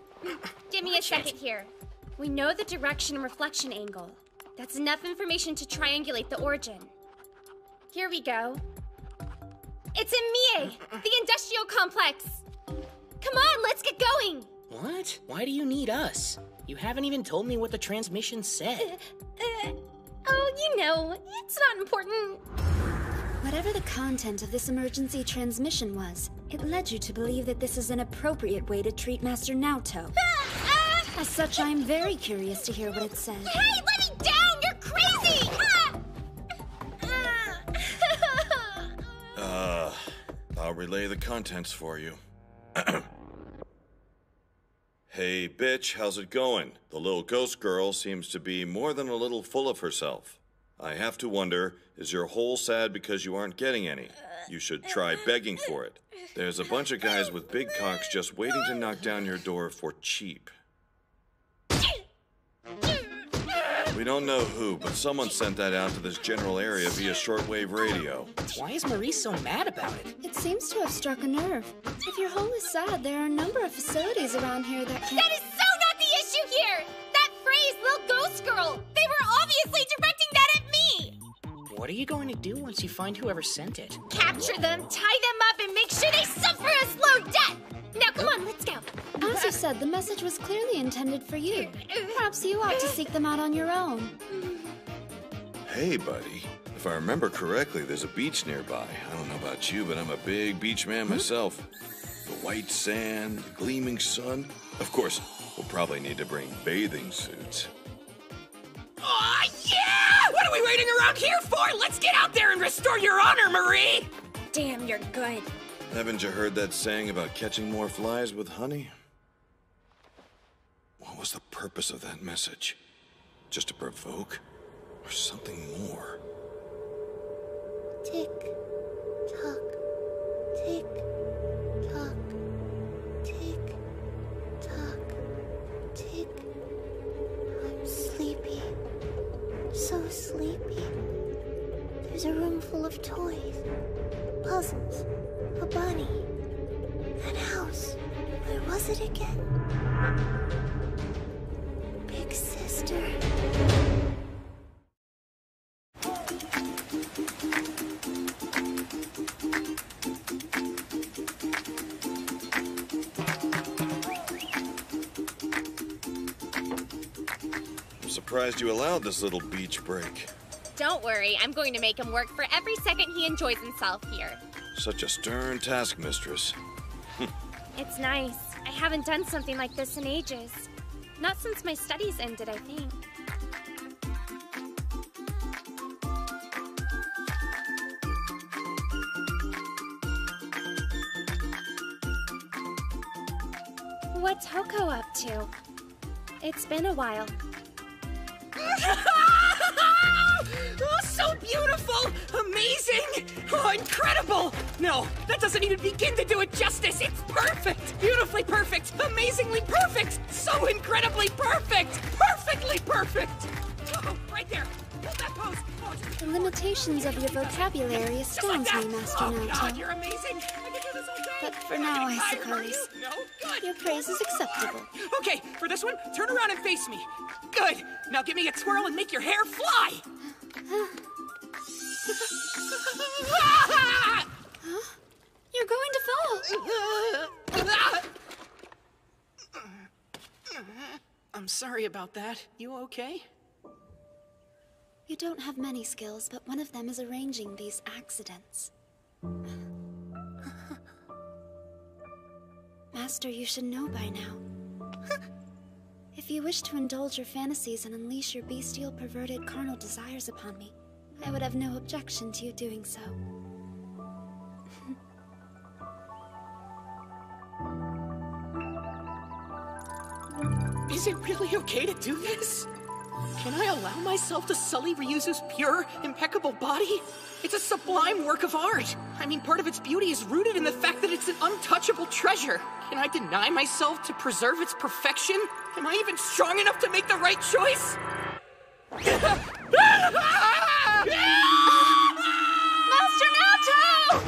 Give me a second here. We know the direction and reflection angle. That's enough information to triangulate the origin. Here we go. It's in Mie, the industrial complex. Come on, let's get going.
What? Why do you need us? You haven't even told me what the transmission said.
Oh, you know, it's not important.
Whatever the content of this emergency transmission was, it led you to believe that this is an appropriate way to treat Master Naoto. As such, I am very curious to hear what it said.
Hey, let me down! You're crazy!
I'll relay the contents for you. Hey, bitch, how's it going? The little ghost girl seems to be more than a little full of herself. I have to wonder, is your hole sad because you aren't getting any? You should try begging for it. There's a bunch of guys with big cocks just waiting to knock down your door for cheap. We don't know who, but someone sent that out to this general area via shortwave radio.
Why is Marie so mad about it?
It seems to have struck a nerve. If your hole is sad, there are a number of facilities around here that can...
That is so not the issue here! That phrase, little ghost girl! They were obviously directing that at me!
What are you going to do once you find whoever sent it?
Capture them, tie them up, and make sure they suffer a slow death! Now come on, let's go.
As you said, the message was clearly intended for you. Perhaps you ought to seek them out on your own.
Hey, buddy. If I remember correctly, there's a beach nearby. I don't know about you, but I'm a big beach man myself. The white sand, the gleaming sun. Of course, we'll probably need to bring bathing suits.
Aw, yeah! What are we waiting around here for? Let's get out there and restore your honor, Marie!
Damn, you're good.
Haven't you heard that saying about catching more flies with honey? What was the purpose of that message? Just to provoke? Or something more?
Tick, tock, tick, tock, tick, tock, tick. I'm sleepy. So sleepy. There's a room full of toys, puzzles, A body. That house. Where was it again? Big sister.
I'm surprised you allowed this little beach break.
Don't worry, I'm going to make him work for every second he enjoys himself here.
Such a stern taskmistress.
It's nice. I haven't done something like this in ages. Not since my studies ended, I think. What's Hoko up to? It's been a while.
Oh, so beautiful! Amazing! Oh, incredible! No, that doesn't even begin to do it justice! It's perfect! Beautifully perfect! Amazingly perfect! So incredibly perfect! Perfectly perfect! Oh, right there! Hold that pose! Oh, just...
The limitations of your vocabulary astounds me, Master Naoto.
Oh, God, you're amazing! I can do this all day!
But for now, I suppose.
No? Good!
Your praise is acceptable.
Okay, for this one, turn around and face me. Good! Now give me a twirl and make your hair fly!
Huh? You're going to fall!
I'm sorry about that. You okay?
You don't have many skills, but one of them is arranging these accidents. Master, you should know by now. If you wish to indulge your fantasies and unleash your bestial, perverted, carnal desires upon me, I would have no objection to you doing so.
Is it really okay to do this? Can I allow myself to sully Ryuzu's pure, impeccable body? It's a sublime work of art. I mean, part of its beauty is rooted in the fact that it's an untouchable treasure. Can I deny myself to preserve its perfection? Am I even strong enough to make the right choice?
Master Naoto!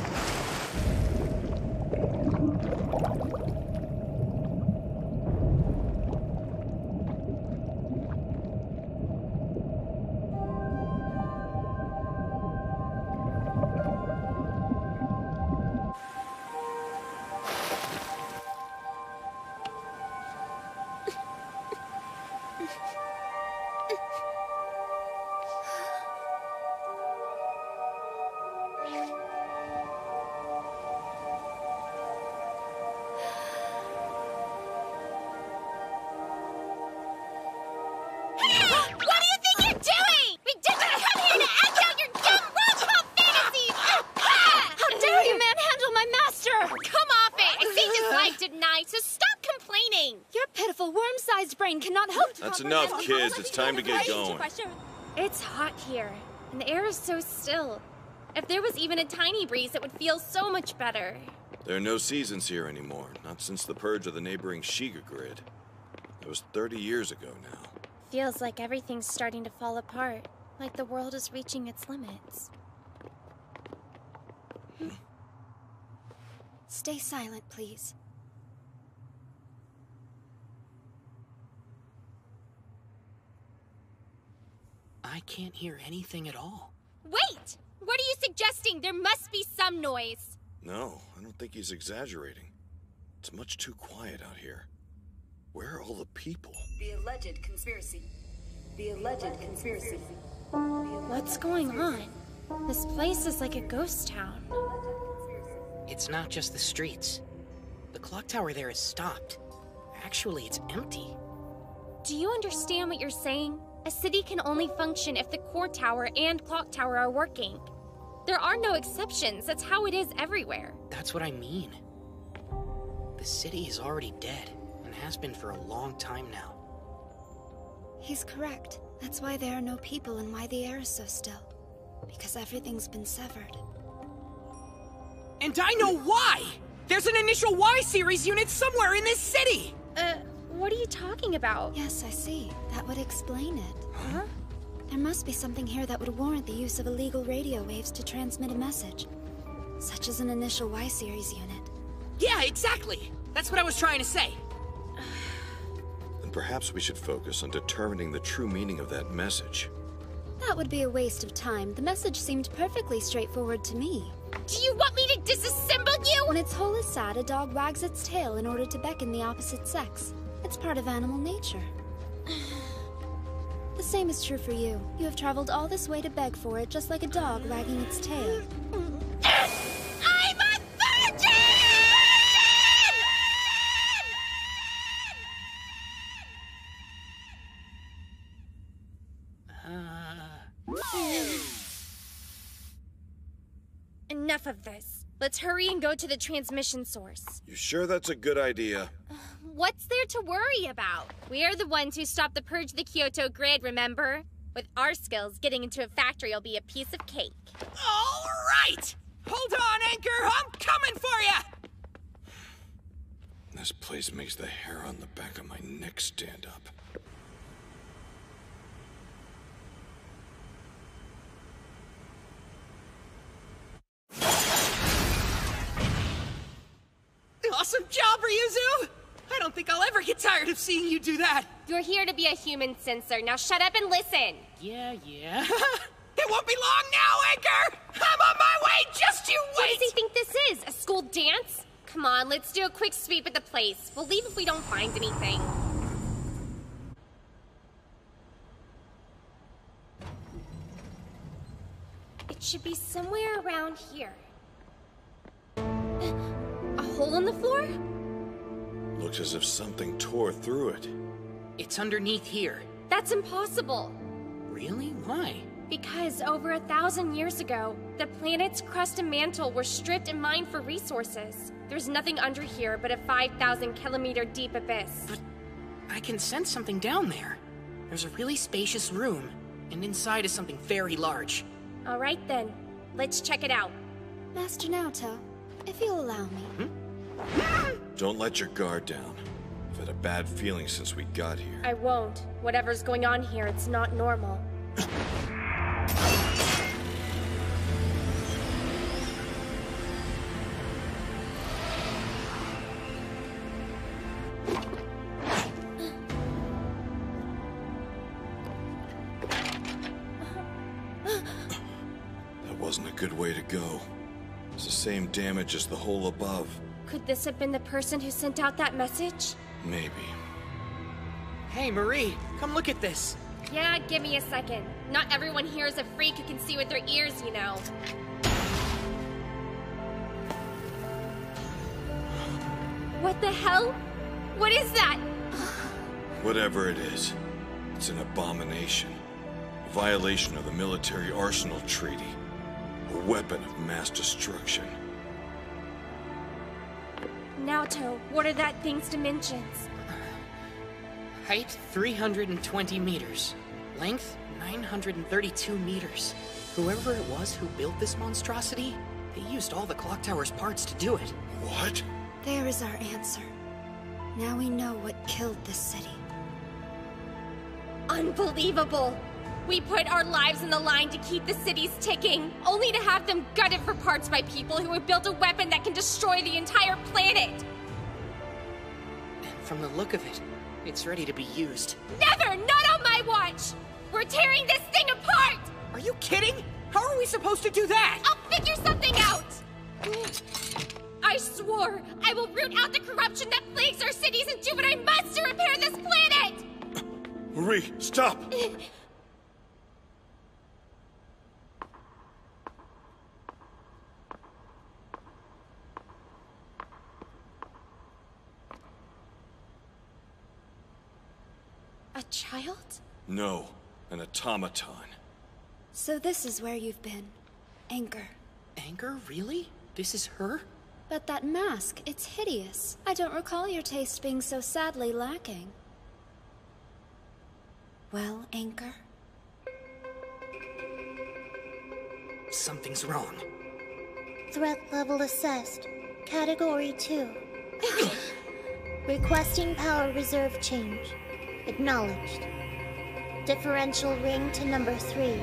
That's enough, kids. It's time to get going.
It's hot here, and the air is so still. If there was even a tiny breeze, it would feel so much better.
There are no seasons here anymore, not since the purge of the neighboring Shiga grid. That was 30 years ago now.
Feels like everything's starting to fall apart, like the world is reaching its limits.
Stay silent, please.
I can't hear anything at all.
Wait! What are you suggesting? There must be some noise.
No, I don't think he's exaggerating. It's much too quiet out here. Where are all the people?
The alleged conspiracy. The alleged conspiracy.
What's going on? This place is like a ghost town.
It's not just the streets. The clock tower there is stopped. Actually, it's empty.
Do you understand what you're saying? A city can only function if the core tower and clock tower are working. There are no exceptions. That's how it is everywhere.
That's what I mean. The city is already dead, and has been for a long time now.
He's correct. That's why there are no people and why the air is so still. Because everything's been severed.
And I know why! There's an initial Y series unit somewhere in this city!
What are you talking about?
Yes, I see. That would explain it.
Huh?
There must be something here that would warrant the use of illegal radio waves to transmit a message. such as an initial Y-series unit.
Yeah, exactly! That's what I was trying to say.
Then perhaps we should focus on determining the true meaning of that message.
That would be a waste of time. The message seemed perfectly straightforward to me.
Do you want me to disassemble you?
When its whole is sad, a dog wags its tail in order to beckon the opposite sex. It's part of animal nature. The same is true for you. You have traveled all this way to beg for it, just like a dog wagging its tail.
I'm a virgin! Enough of this. Let's hurry and go to the transmission source.
You sure that's a good idea?
What's there to worry about? We are the ones who stopped the purge of the Kyoto grid, remember? With our skills, getting into a factory will be a piece of cake.
All right! Hold on, Anchor! I'm coming for you!
This place makes the hair on the back of my neck stand up.
Awesome job, Ryuzu! I don't think I'll ever get tired of seeing you do that!
You're here to be a human censor. Now shut up and listen!
Yeah. It won't be long now, Anchor! I'm on my way, just you wait!
What does he think this is? A school dance? Come on, let's do a quick sweep at the place. We'll leave if we don't find anything. It should be somewhere around here. A hole in the floor?
Looks as if something tore through it.
It's underneath here.
That's impossible.
Really? Why?
Because over 1,000 years ago, the planet's crust and mantle were stripped and mined for resources. There's nothing under here but a 5,000-kilometer deep abyss.
But I can sense something down there. There's a really spacious room, and inside is something very large.
All right then, let's check it out.
Master Naoto, if you'll allow me.
Don't let your guard down. I've had a bad feeling since we got here.
I won't. Whatever's going on here, it's not normal.
That wasn't a good way to go. It's the same damage as the hole above.
Could this have been the person who sent out that message?
Maybe.
Hey, Marie, come look at this.
Yeah, give me a second. Not everyone here is a freak who can see with their ears, you know. What the hell? What is that?
Whatever it is, it's an abomination. A violation of the Military Arsenal Treaty. A weapon of mass destruction.
Naoto, what are that thing's dimensions?
Height, 320 meters. Length, 932 meters. Whoever it was who built this monstrosity, they used all the clock tower's parts to do it.
What?
There is our answer. Now we know what killed this city.
Unbelievable! We put our lives on the line to keep the cities ticking, only to have them gutted for parts by people who have built a weapon that can destroy the entire planet!
And from the look of it, it's ready to be used.
Never! Not on my watch! We're tearing this thing apart!
Are you kidding? How are we supposed to do that?
I'll figure something out! I swore I will root out the corruption that plagues our cities and do what I must to repair this planet!
Marie, stop!
A child?
No, an automaton.
So this is where you've been. Anchor.
Anchor? Really? This is her?
But that mask, it's hideous. I don't recall your taste being so sadly lacking. Well, Anchor?
Something's wrong.
Threat level assessed. Category 2. Requesting power reserve change. Acknowledged. Differential ring to number 3.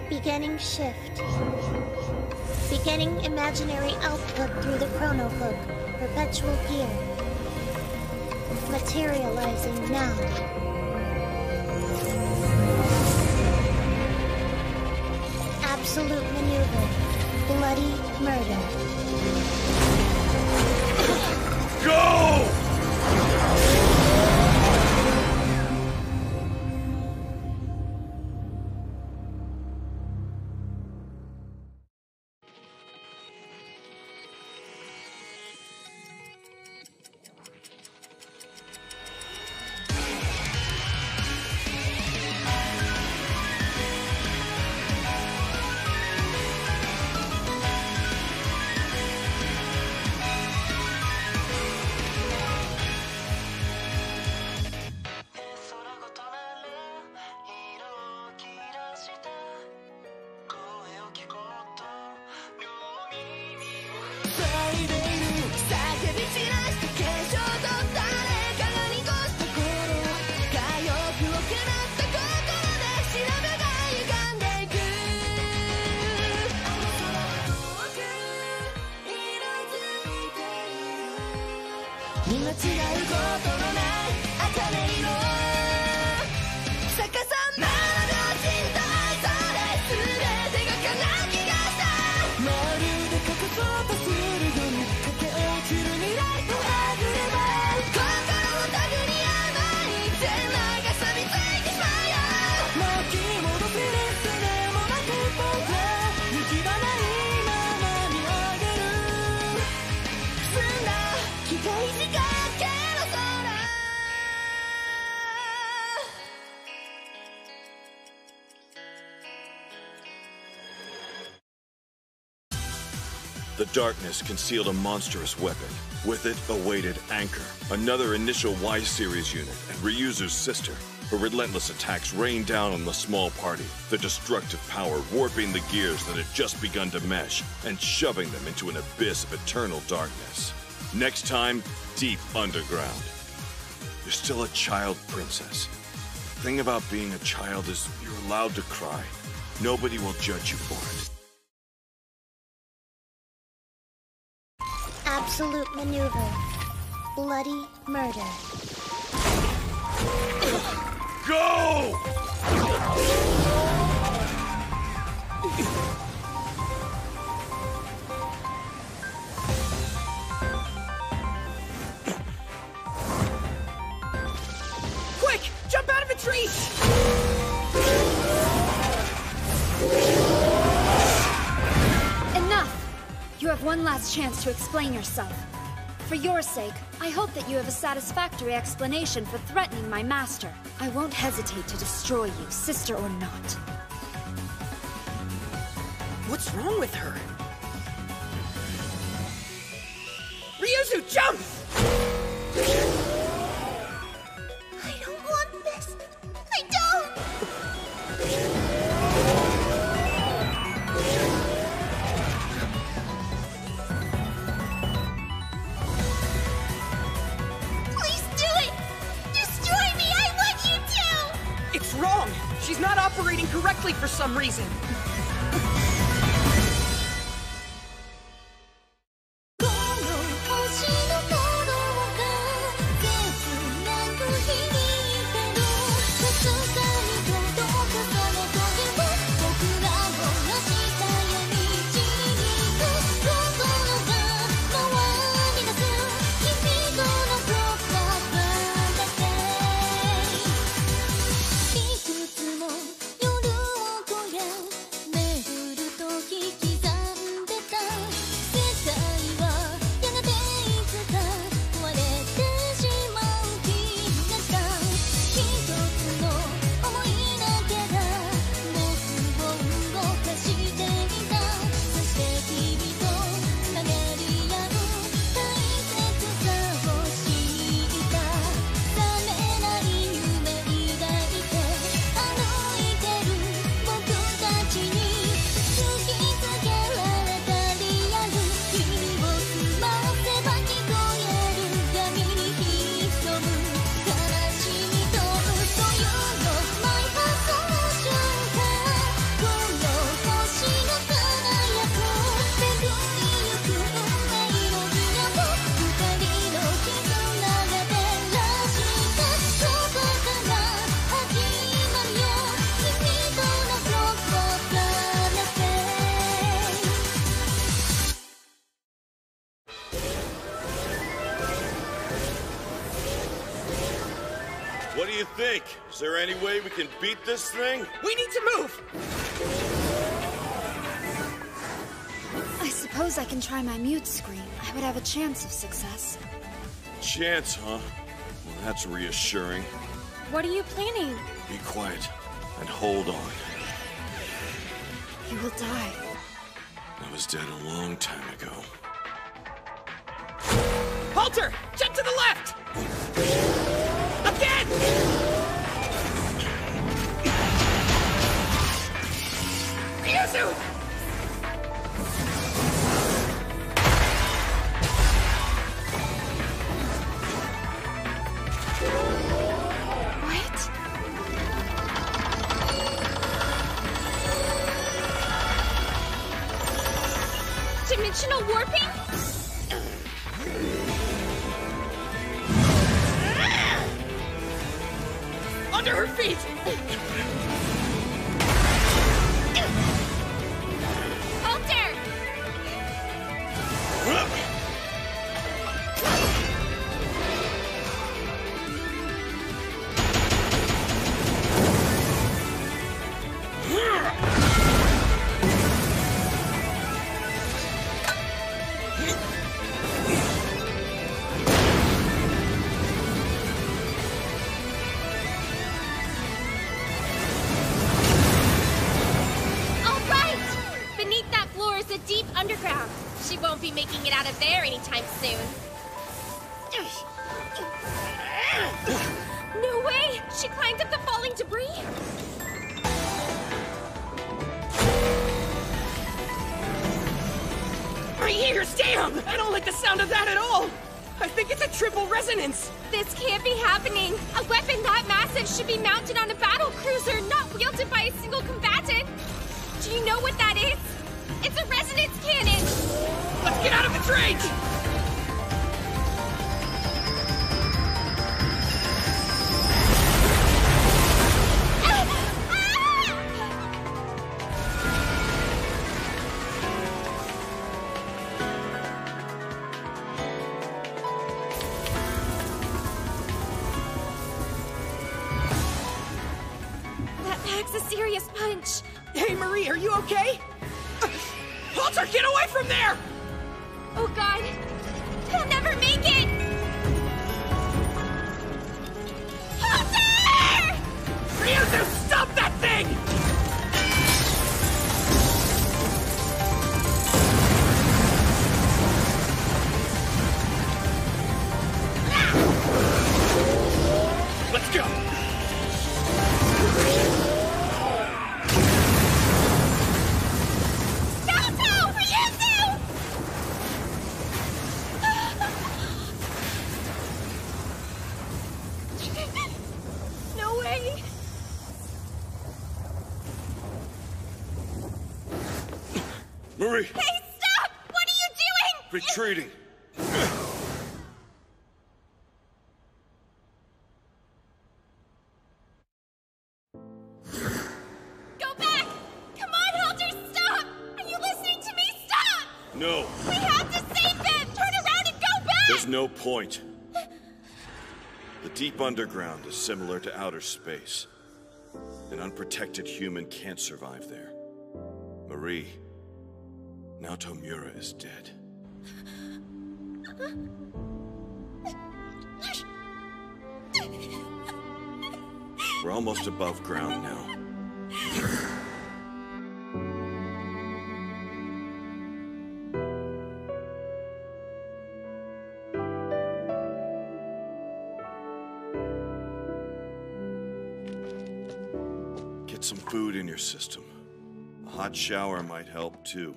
Beginning shift. Beginning imaginary output through the chrono hook. Perpetual gear. Materializing now. Absolute maneuver. Bloody murder.
Go! The darkness concealed a monstrous weapon. With it awaited Anchor, another initial Y-Series unit, and Ryuzu's sister. Her relentless attacks rained down on the small party, the destructive power warping the gears that had just begun to mesh and shoving them into an abyss of eternal darkness. Next time, deep underground. You're still a child princess. The thing about being a child is you're allowed to cry. Nobody will judge you for it.
Absolute maneuver. Bloody murder.
Go!
Quick! Jump out of its reach!
Enough! You have one last chance to explain yourself. For your sake, I hope that you have a satisfactory explanation for threatening my master. I won't hesitate to destroy you, sister or not.
What's wrong with her? Ryuzu, jump!
I don't want this. I don't! Please do it! Destroy me! I want you to!
It's wrong! She's not operating correctly for some reason.
What do you think? Is there any way we can beat this thing?
We need to move!
I suppose I can try my mute screen. I would have a chance of success.
Chance, huh? Well, that's reassuring.
What are you planning?
Be quiet and hold on.
You will die.
I was dead a long time ago.
Halter! Jump to the left! Again! Ryuzu!
What?
Dimensional warping?
Under her feet!
Halter! All right! Beneath that floor is a deep underground. She won't be making it out of there anytime soon. No way! She climbed up the falling debris?
My ears, damn! I don't like the sound of that at all! I think it's a triple resonance!
This can't be happening. A weapon that massive should be mounted on a battle cruiser, not wielded by a single combatant. Do you know what that is? It's a resonance cannon!
Let's get out of its range!
That packs a serious punch.
Hey, Marie, are you okay? Halter, get away from there!
Oh god, he'll never make it! Halter!
Ryuzu, stop that thing! Let's go!
Naoto! Ryuzu! No way!
Marie!
Hey, stop! What are you doing?
Retreating!
Go back! Come on, Halter, stop! Are you listening to me? Stop!
No!
We have to save them! Turn around and go back!
There's no point. The deep underground is similar to outer space. An unprotected human can't survive there. Marie, Naoto Miura is dead. We're almost above ground now. Get some food in your system. A hot shower might help, too.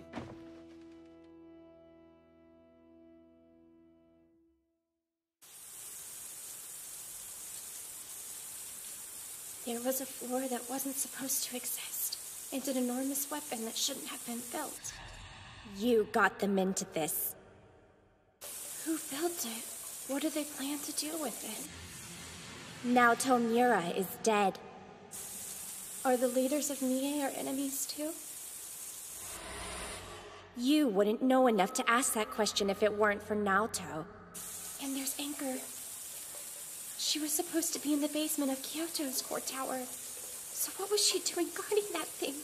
There was a floor that wasn't supposed to exist, and an enormous weapon that shouldn't have been built. You got them into this. Who built it? What do they plan to do with it? Naoto Miura is dead. Are the leaders of Mie our enemies too? You wouldn't know enough to ask that question if it weren't for Naoto. And there's Anchor. She was supposed to be in the basement of Kyoto's core tower. So what was she doing guarding that thing?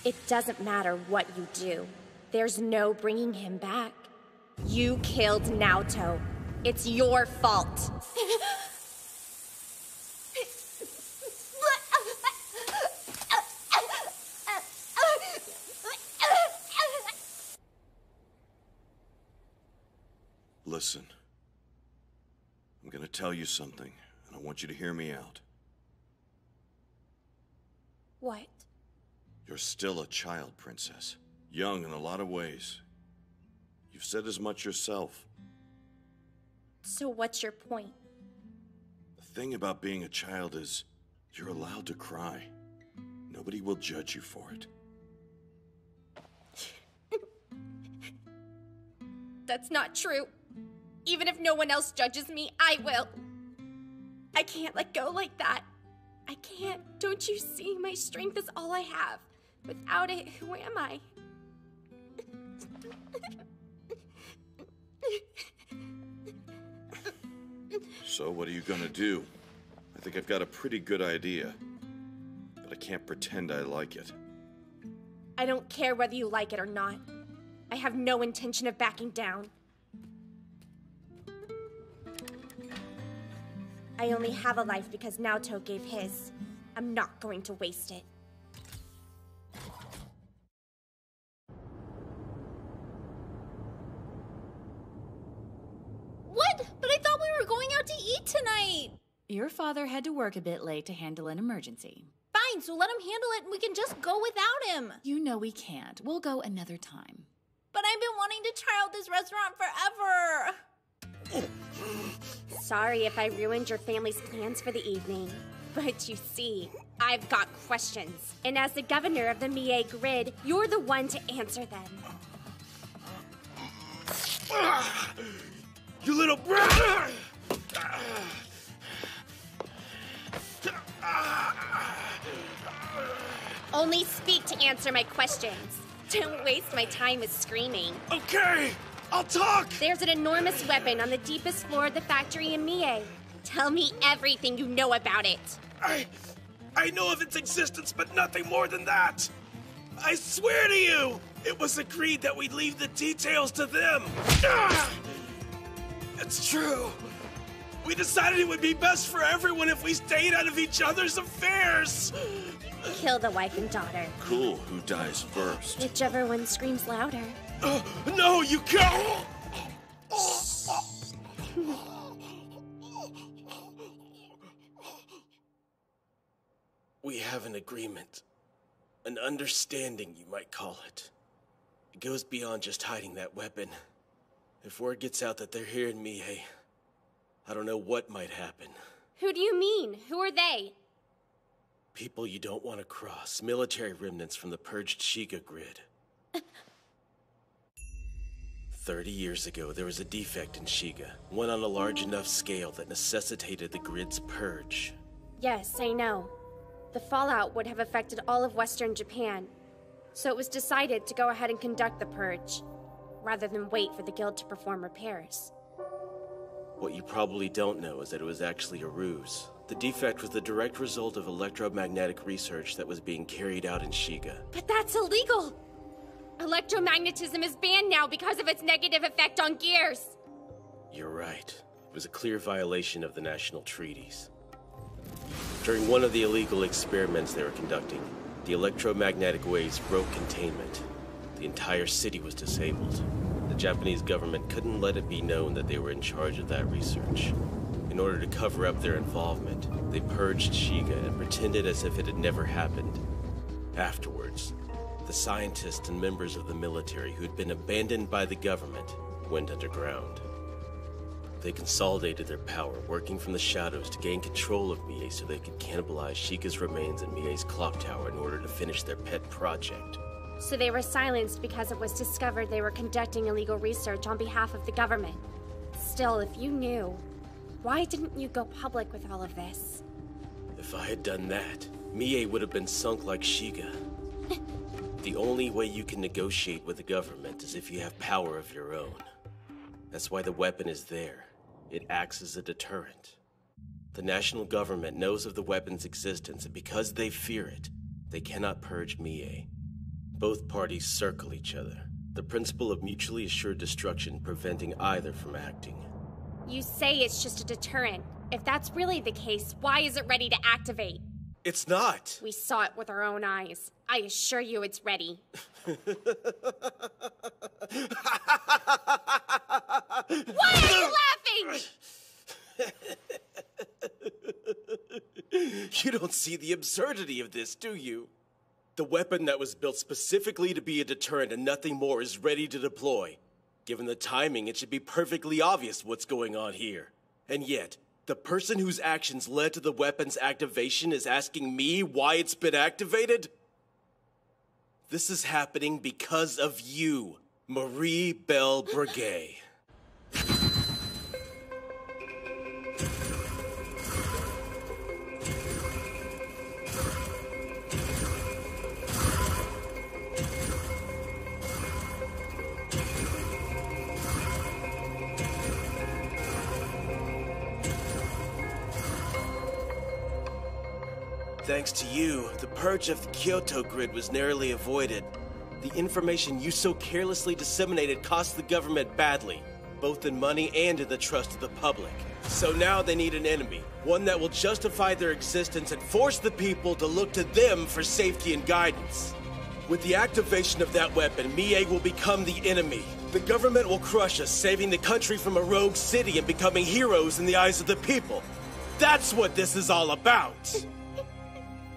It doesn't matter what you do. There's no bringing him back. You killed Naoto. It's your fault.
Listen. I'm gonna tell you something, and I want you to hear me out.
What?
You're still a child, Princess. Young in a lot of ways. You've said as much yourself.
So what's your point?
The thing about being a child is, you're allowed to cry. Nobody will judge you for it.
That's not true. Even if no one else judges me, I will. I can't let go like that. I can't. Don't you see? My strength is all I have. Without it, who am I?
So what are you gonna do? I think I've got a pretty good idea. But I can't pretend I like it.
I don't care whether you like it or not. I have no intention of backing down. I only have a life because Naoto gave his. I'm not going to waste it.
What? But I thought we were going out to eat tonight!
Your father had to work a bit late to handle an emergency.
Fine, so let him handle it and we can just go without him.
You know we can't. We'll go another time.
But I've been wanting to try out this restaurant forever.
Sorry if I ruined your family's plans for the evening. But you see, I've got questions. And as the governor of the Mie Grid, you're the one to answer them.
You little brat!
Only speak to answer my questions. Don't waste my time with screaming.
Okay, I'll talk!
There's an enormous weapon on the deepest floor of the factory in Mie. Tell me everything you know about it.
I know of its existence, but nothing more than that. I swear to you, it was agreed that we'd leave the details to them. It's true. We decided it would be best for everyone if we stayed out of each other's affairs.
Kill the wife and daughter.
Cool, who dies first?
Whichever one screams louder.
No, you can't! We have an agreement. An understanding, you might call it. It goes beyond just hiding that weapon. If word gets out that they're here in Mie, I don't know what might happen.
Who do you mean? Who are they?
People you don't want to cross. Military remnants from the purged Shiga grid. 30 years ago, there was a defect in Shiga. One on a large enough scale that necessitated the grid's purge.
Yes, I know. The fallout would have affected all of Western Japan. So it was decided to go ahead and conduct the purge, rather than wait for the guild to perform repairs.
What you probably don't know is that it was actually a ruse. The defect was the direct result of electromagnetic research that was being carried out in Shiga.
But that's illegal! Electromagnetism is banned now because of its negative effect on gears!
You're right. It was a clear violation of the national treaties. During one of the illegal experiments they were conducting, the electromagnetic waves broke containment. The entire city was disabled. The Japanese government couldn't let it be known that they were in charge of that research. In order to cover up their involvement, they purged Shiga and pretended as if it had never happened. Afterwards, the scientists and members of the military who had been abandoned by the government went underground. They consolidated their power, working from the shadows to gain control of Mie so they could cannibalize Shiga's remains in Mie's clock tower in order to finish their pet project.
So they were silenced because it was discovered they were conducting illegal research on behalf of the government. Still, if you knew, why didn't you go public with all of this?
If I had done that, Mie would have been sunk like Shiga. The only way you can negotiate with the government is if you have power of your own. That's why the weapon is there. It acts as a deterrent.
The national government knows of the weapon's existence, and because they fear it, they cannot purge Mie. Both parties circle each other. The principle of mutually assured destruction preventing either from acting.
You say it's just a deterrent. If that's really the case, why is it ready to activate?
It's not!
We saw it with our own eyes. I assure you it's ready. Why are you laughing?
You don't see the absurdity of this, do you? The weapon that was built specifically to be a deterrent and nothing more is ready to deploy. Given the timing, it should be perfectly obvious what's going on here. And yet, the person whose actions led to the weapon's activation is asking me why it's been activated? This is happening because of you, Marie Belle Breguet. Thanks to you, the purge of the Kyoto grid was narrowly avoided. The information you so carelessly disseminated cost the government badly, both in money and in the trust of the public. So now they need an enemy, one that will justify their existence and force the people to look to them for safety and guidance. With the activation of that weapon, Mie will become the enemy. The government will crush us, saving the country from a rogue city and becoming heroes in the eyes of the people. That's what this is all about!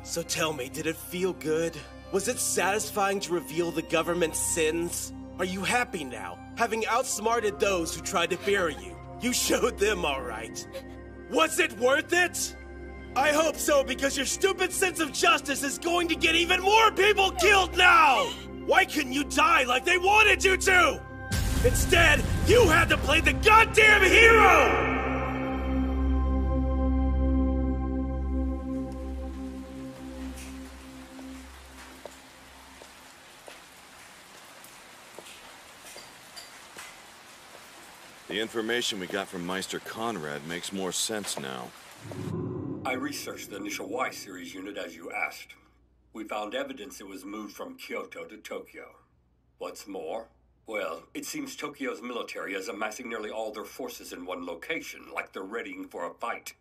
So tell me, did it feel good? Was it satisfying to reveal the government's sins? Are you happy now, having outsmarted those who tried to bury you? You showed them all right. Was it worth it? I hope so, because your stupid sense of justice is going to get even more people killed now! Why couldn't you die like they wanted you to? Instead, you had to play the goddamn hero!
The information we got from Meister Conrad makes more sense now.
I researched the initial Y-series unit as you asked. We found evidence it was moved from Kyoto to Tokyo. What's more? Well, it seems Tokyo's military is amassing nearly all their forces in one location, like they're readying for a fight.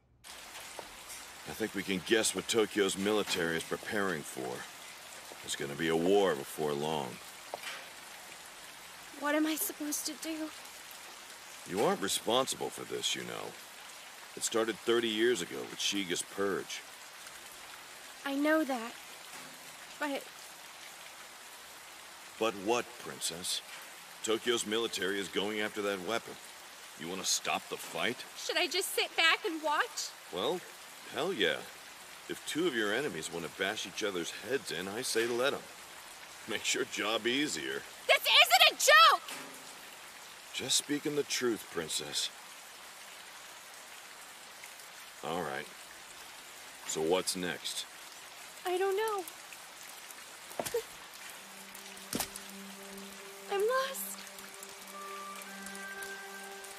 I think we can guess what Tokyo's military is preparing for. There's gonna be a war before long.
What am I supposed to do?
You aren't responsible for this, you know. It started 30 years ago with Shiga's purge.
I know that, but...
But what, Princess? Tokyo's military is going after that weapon. You want to stop the fight?
Should I just sit back and watch?
Well, hell yeah. If two of your enemies want to bash each other's heads in, I say let them. Makes your job easier.
This isn't a joke!
Just speaking the truth, Princess. All right. So what's next?
I don't know. I'm lost.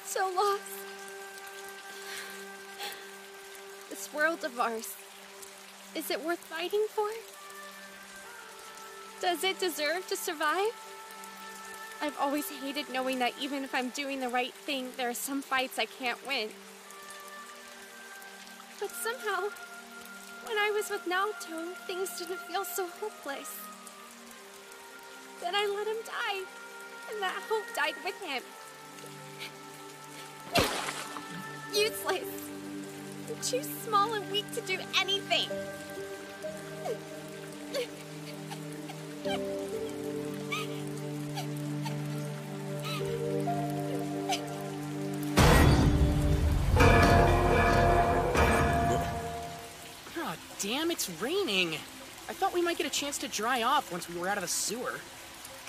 So lost. This world of ours, is it worth fighting for? Does it deserve to survive? I've always hated knowing that even if I'm doing the right thing, there are some fights I can't win. But somehow, when I was with Naoto, things didn't feel so hopeless. Then I let him die, and that hope died with him. Useless. I'm too small and weak to do anything.
Damn, it's raining. I thought we might get a chance to dry off once we were out of the sewer.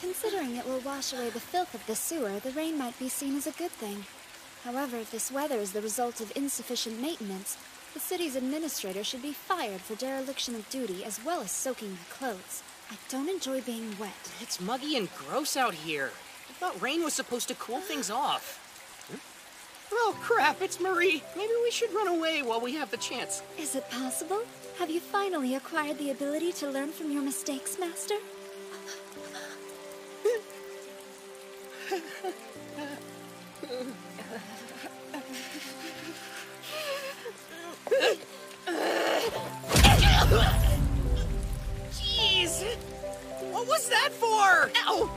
Considering it will wash away the filth of the sewer, the rain might be seen as a good thing. However, if this weather is the result of insufficient maintenance, the city's administrator should be fired for dereliction of duty as well as soaking my clothes. I don't enjoy being wet.
It's muggy and gross out here. I thought rain was supposed to cool things off.
Oh,
Crap, it's Marie. Maybe we should run away while we have the chance.
Is it possible? Have you finally acquired the ability to learn from your mistakes, Master?
Jeez! What was that for? Ow!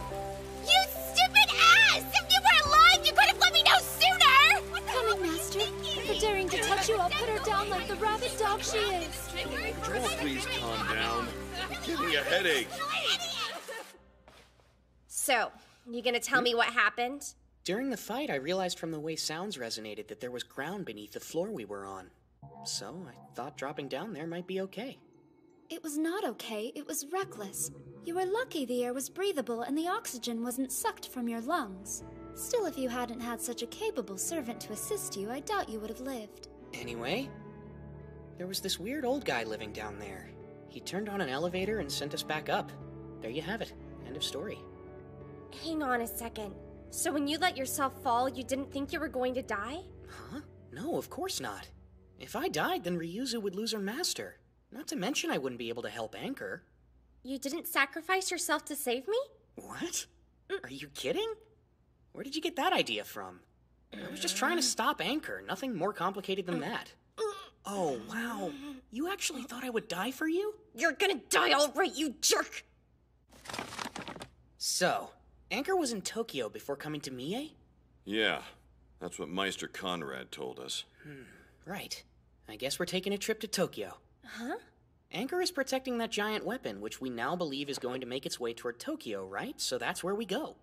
You stupid ass! If you were alive, you could have let me know sooner!
Coming, Master. For daring to touch you, I'll put her down like the rabid dog she is.
Please calm down. I'm getting a headache.
So, you gonna tell me what happened?
During the fight, I realized from the way sounds resonated that there was ground beneath the floor we were on. So, I thought dropping down there might be okay.
It was not okay, it was reckless. You were lucky the air was breathable and the oxygen wasn't sucked from your lungs. Still, if you hadn't had such a capable servant to assist you, I doubt you would have lived.
Anyway, there was this weird old guy living down there. He turned on an elevator and sent us back up. There you have it. End of story.
Hang on a second. So when you let yourself fall, you didn't think you were going to die?
Huh? No, of course not. If I died, then Ryuzu would lose her master. Not to mention I wouldn't be able to help Anchor.
You didn't sacrifice yourself to save me?
What? Are you kidding? Where did you get that idea from? I was just trying to stop Anchor. Nothing more complicated than that. Oh, wow. You actually thought I would die for you?
You're gonna die all right, you jerk!
So, Anchor was in Tokyo before coming to Mie?
Yeah, that's what Meister Conrad told us.
Right. I guess we're taking a trip to Tokyo.
Huh?
Anchor is protecting that giant weapon, which we now believe is going to make its way toward Tokyo, right? So that's where we go.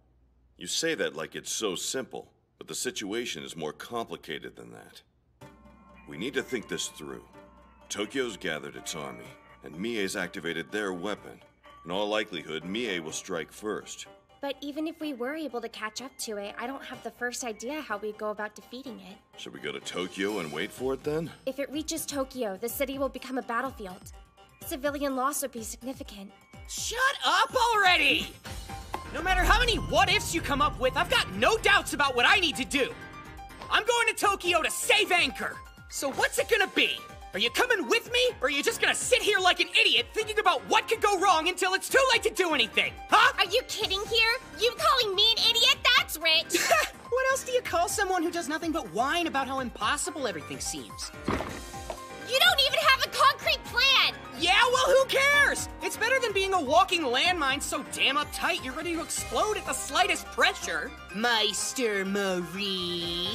You say that like it's so simple, but the situation is more complicated than that. We need to think this through. Tokyo's gathered its army, and Mie's activated their weapon. In all likelihood, Mie will strike first.
But even if we were able to catch up to it, I don't have the first idea how we'd go about defeating it.
Should we go to Tokyo and wait for it then?
If it reaches Tokyo, the city will become a battlefield. Civilian loss would be significant.
Shut up already! No matter how many what-ifs you come up with, I've got no doubts about what I need to do. I'm going to Tokyo to save Anchor. So what's it gonna be? Are you coming with me, or are you just gonna sit here like an idiot thinking about what could go wrong until it's too late to do anything? Huh?
Are you kidding here? You calling me an idiot? That's rich!
What else do you call someone who does nothing but whine about how impossible everything seems?
You don't even have a concrete plan!
Yeah, well, who cares? It's better than being a walking landmine so damn uptight you're ready to explode at the slightest pressure. Meister Marie.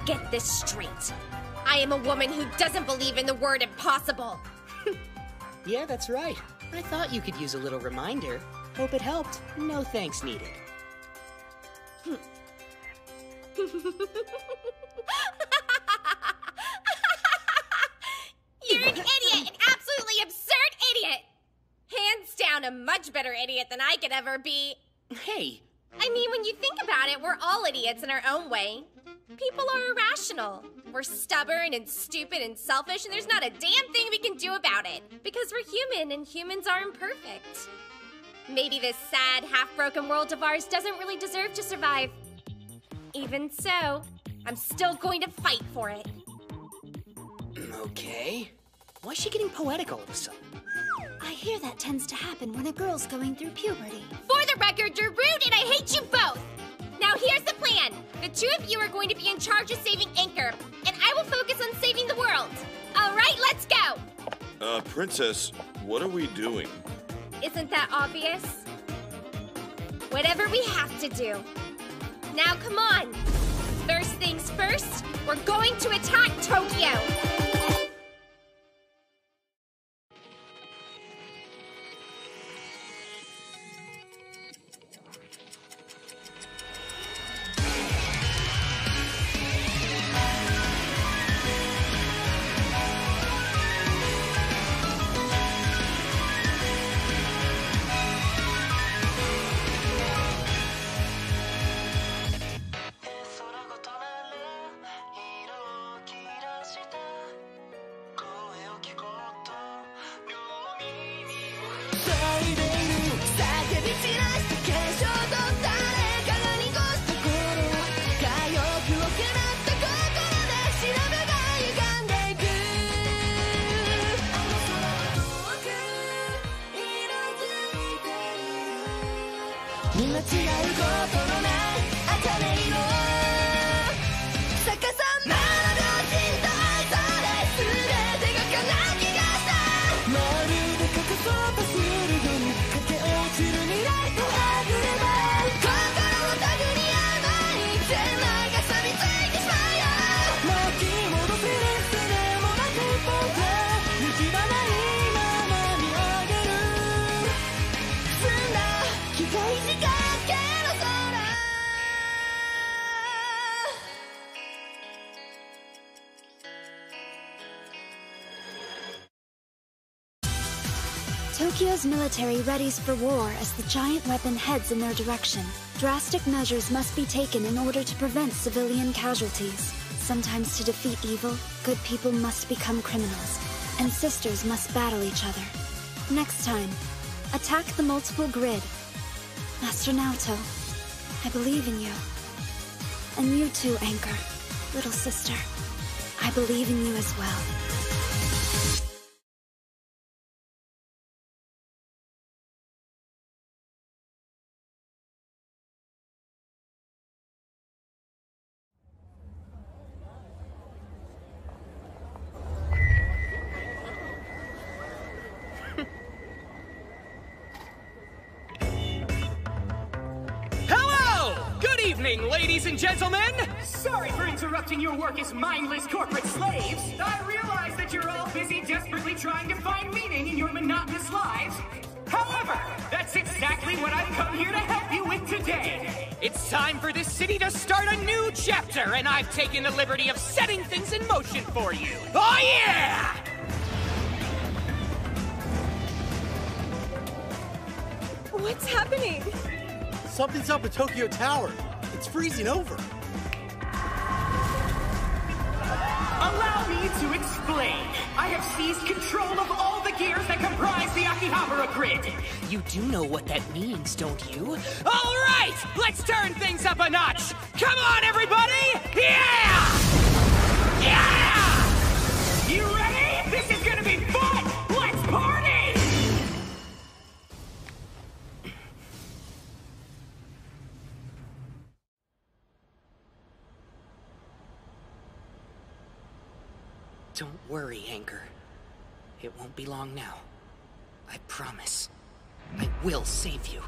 Get this straight. I am a woman who doesn't believe in the word impossible.
Yeah, that's right. I thought you could use a little reminder. Hope it helped. No thanks needed.
You're an idiot, an absolutely absurd idiot. Hands down, a much better idiot than I could ever be.
Hey.
I mean, when you think about it, we're all idiots in our own way. People are irrational. We're stubborn and stupid and selfish, and there's not a damn thing we can do about it. Because we're human, and humans are imperfect. Maybe this sad, half-broken world of ours doesn't really deserve to survive. Even so, I'm still going to fight for it.
Okay. Why is she getting poetic all of a sudden?
I hear that tends to happen when a girl's going through puberty.
For the record, you're rude and I hate you both! Now here's the plan. The two of you are going to be in charge of saving Anchor, and I will focus on saving the world. All right, let's go!
Princess, what are we doing?
Isn't that obvious? Whatever we have to do. Now come on. First things first, we're going to attack Tokyo.
Tokyo's military readies for war as the giant weapon heads in their direction. Drastic measures must be taken in order to prevent civilian casualties. Sometimes to defeat evil, good people must become criminals, and sisters must battle each other. Next time, attack the multiple grid. Master Naoto, I believe in you. And you too, Anchor, little sister. I believe in you as well.
Ladies and gentlemen!
Sorry for interrupting your work as mindless corporate slaves. I realize that you're all busy desperately trying to find meaning in your monotonous lives. However, that's exactly what I've come here to help you with today.
It's time for this city to start a new chapter, and I've taken the liberty of setting things in motion for you. Oh yeah!
What's happening?
Something's up with Tokyo Tower. It's freezing over.
Allow me to explain. I have seized control of all the gears that comprise the Akihabara grid.
You do know what that means, don't you? All right! Let's turn things up a notch! Come on, everybody! Yeah! Yeah!
You ready? This is gonna be fun! Let's party!
Don't worry, Anchor. It won't be long now. I promise. I will save you.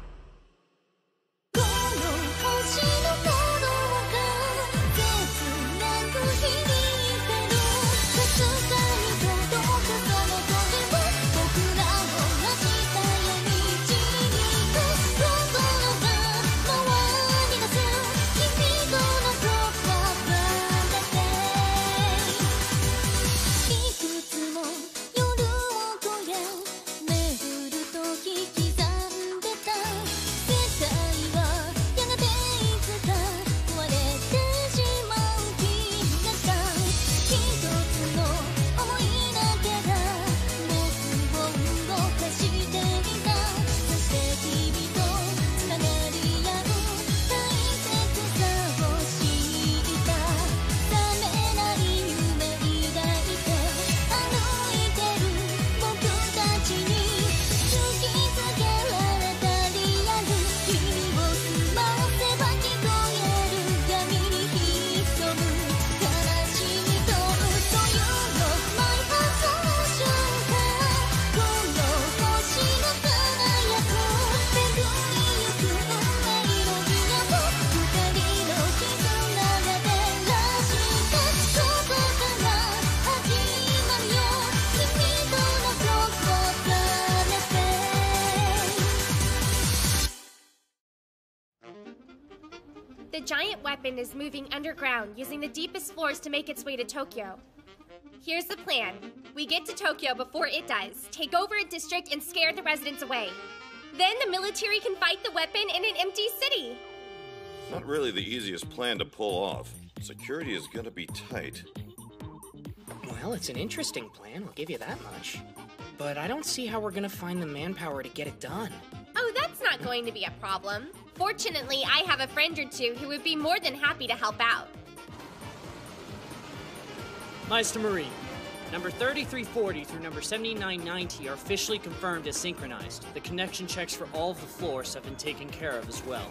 The giant weapon is moving underground, using the deepest floors to make its way to Tokyo. Here's the plan. We get to Tokyo before it does, take over a district, and scare the residents away. Then the military can fight the weapon in an empty city.
Not really the easiest plan to pull off. Security is gonna be tight.
Well, it's an interesting plan, I'll give you that much. But I don't see how we're gonna find the manpower to get it done.
Oh, that's not going to be a problem. Fortunately, I have a friend or two who would be more than happy to help out.
Meister Marine, number 3340 through number 7990 are officially confirmed as synchronized. The connection checks for all of the floors have been taken care of as well.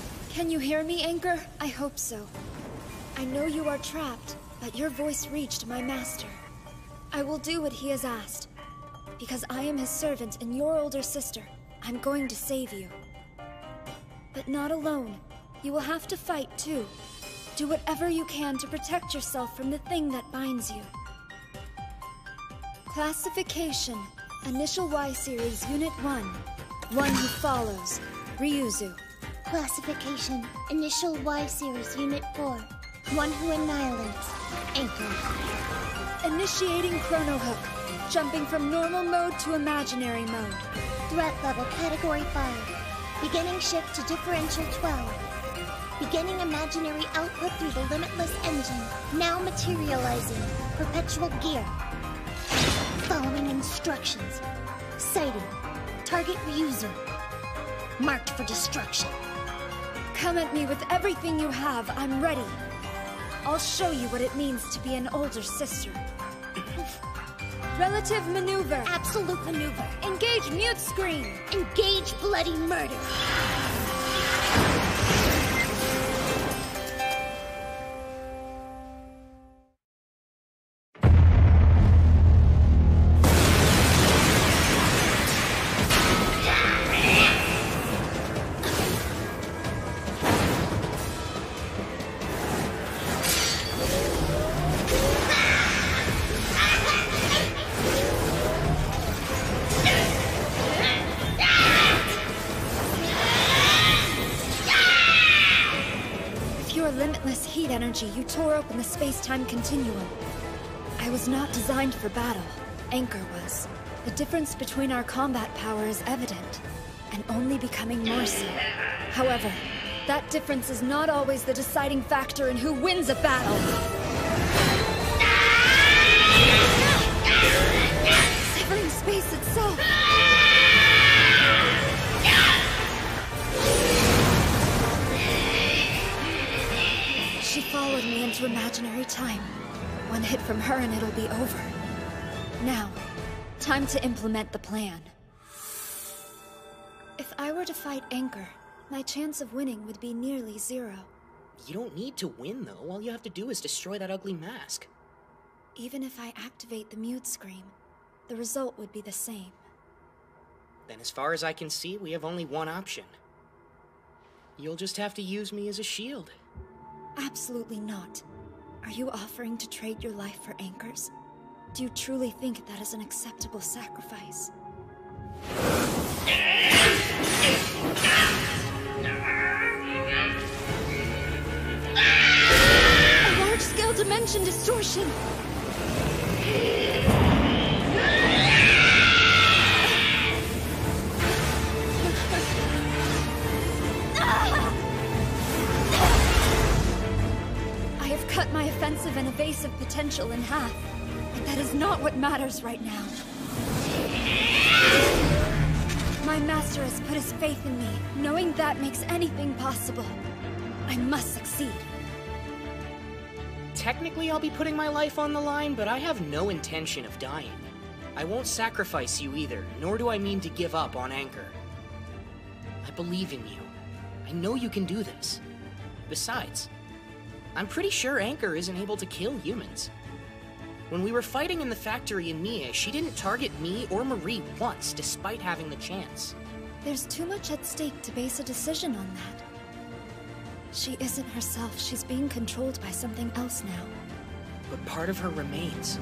Can you hear me, Anchor? I hope so. I know you are trapped, but your voice reached my master. I will do what he has asked. Because I am his servant and your older sister, I'm going to save you. But not alone. You will have to fight too. Do whatever you can to protect yourself from the thing that binds you. Classification. Initial Y Series Unit 1. One who follows. Ryuzu.
Classification. Initial Y Series Unit 4. One who annihilates. Anchor.
Initiating Chrono Hook. Jumping from normal mode to imaginary mode.
Threat level Category 5. Beginning shift to Differential 12. Beginning imaginary output through the Limitless engine. Now materializing. Perpetual gear. Following instructions. Sighting. Target Ryuzu. Marked for destruction.
Come at me with everything you have. I'm ready. I'll show you what it means to be an older sister. Relative maneuver.
Absolute maneuver.
Engage mute screen.
Engage bloody murder.
Limitless heat energy, you tore open the space-time continuum. I was not designed for battle. Anchor was. The difference between our combat power is evident, and only becoming more so. However, that difference is not always the deciding factor in who wins a battle. Severing space itself. She followed me into imaginary time. One hit from her and it'll be over. Now, time to implement the plan. If I were to fight Anchor, my chance of winning would be nearly 0.
You don't need to win, though. All you have to do is destroy that ugly mask.
Even if I activate the mute screen, the result would be the same.
Then as far as I can see, we have only one option. You'll just have to use me as a shield.
Absolutely not. Are you offering to trade your life for Anchor's? Do you truly think that is an acceptable sacrifice? A large-scale dimension distortion! I have cut my offensive and evasive potential in half, but that is not what matters right now. My master has put his faith in me, knowing that makes anything possible. I must succeed.
Technically, I'll be putting my life on the line, but I have no intention of dying. I won't sacrifice you either, nor do I mean to give up on Anchor. I believe in you. I know you can do this. Besides, I'm pretty sure Anchor isn't able to kill humans. When we were fighting in the factory in Mia, she didn't target me or Marie once, despite having the chance.
There's too much at stake to base a decision on that. She isn't herself. She's being controlled by something else now.
But part of her remains.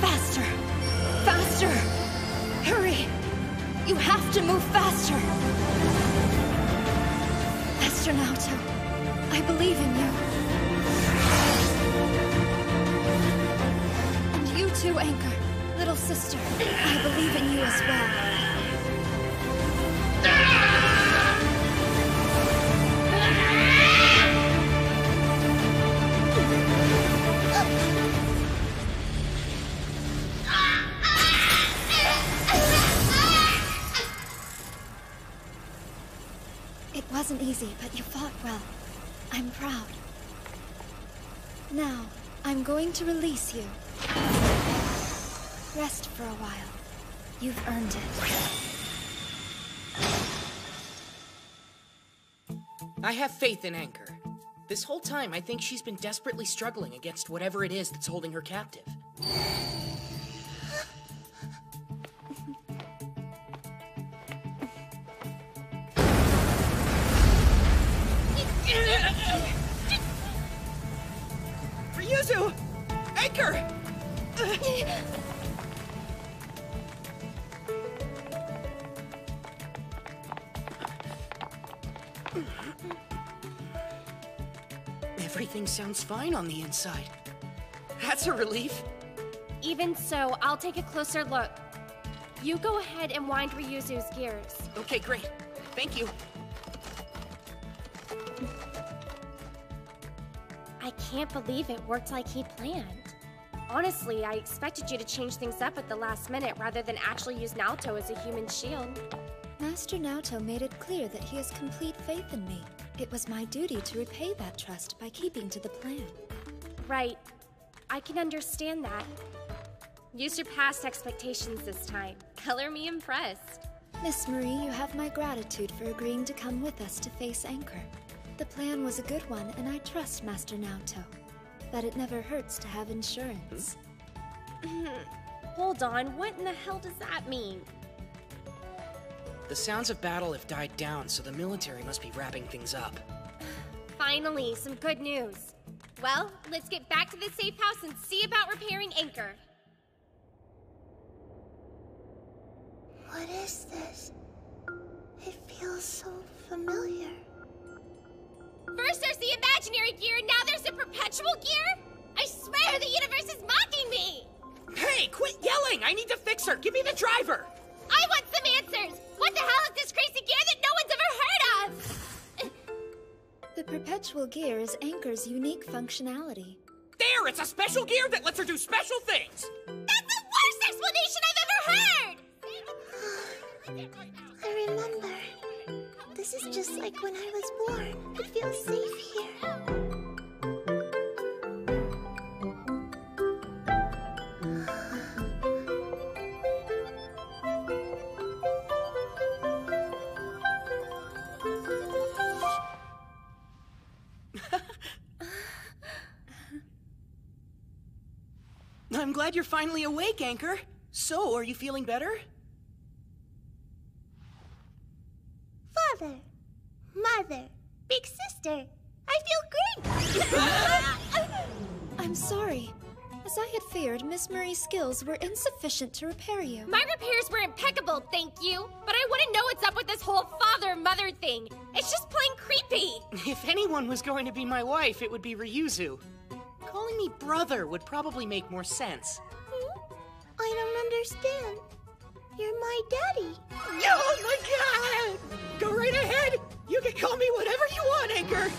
Faster! Faster! Hurry! You have to move faster! Astronauto, I believe in you. And you too, Anchor. Little sister, I believe in you as well. It wasn't easy, but you fought well. I'm proud. Now, I'm going to release you. Rest for a while. You've earned it.
I have faith in Anchor. This whole time, I think she's been desperately struggling against whatever it is that's holding her captive.
Ryuzu! Anchor!
Everything sounds fine on the inside. That's a relief.
Even so, I'll take a closer look. You go ahead and wind Ryuzu's gears.
Okay, great. Thank you.
I can't believe it worked like he planned. Honestly, I expected you to change things up at the last minute rather than actually use Naoto as a human shield.
Master Naoto made it clear that he has complete faith in me. It was my duty to repay that trust by keeping to the plan.
Right. I can understand that. You surpassed expectations this time. Color me impressed.
Miss Marie, you have my gratitude for agreeing to come with us to face Anchor. The plan was a good one, and I trust Master Naoto. But it never hurts to have insurance.
Hold on, what in the hell does that mean?
The sounds of battle have died down, so the military must be wrapping things up.
Finally, some good news. Well, let's get back to the safe house and see about repairing Anchor.
What is this? It feels so familiar.
First there's the imaginary gear, and now there's the perpetual gear? I swear the universe is mocking me!
Hey, quit yelling! I need to fix her! Give me the driver!
I want some answers! What the hell is this crazy gear that no one's ever heard of?
The perpetual gear is Anchor's unique functionality.
There! It's a special gear that lets her do special things!
That's the worst explanation I've ever heard!
I remember. This is just like when I was born. It feels safe here.
I'm glad you're finally awake, Anchor. So, are you feeling better?
Father, Mother, Big Sister, I feel great!
I'm sorry. As I had feared, Miss Marie's skills were insufficient to repair you.
My repairs were impeccable, thank you. But I wouldn't know what's up with this whole father-mother thing. It's just plain creepy.
If anyone was going to be my wife, it would be Ryuzu. Calling me brother would probably make more sense.
I don't understand. You're my daddy.
Oh my god! Go right ahead! You can call me whatever you want, Anchor!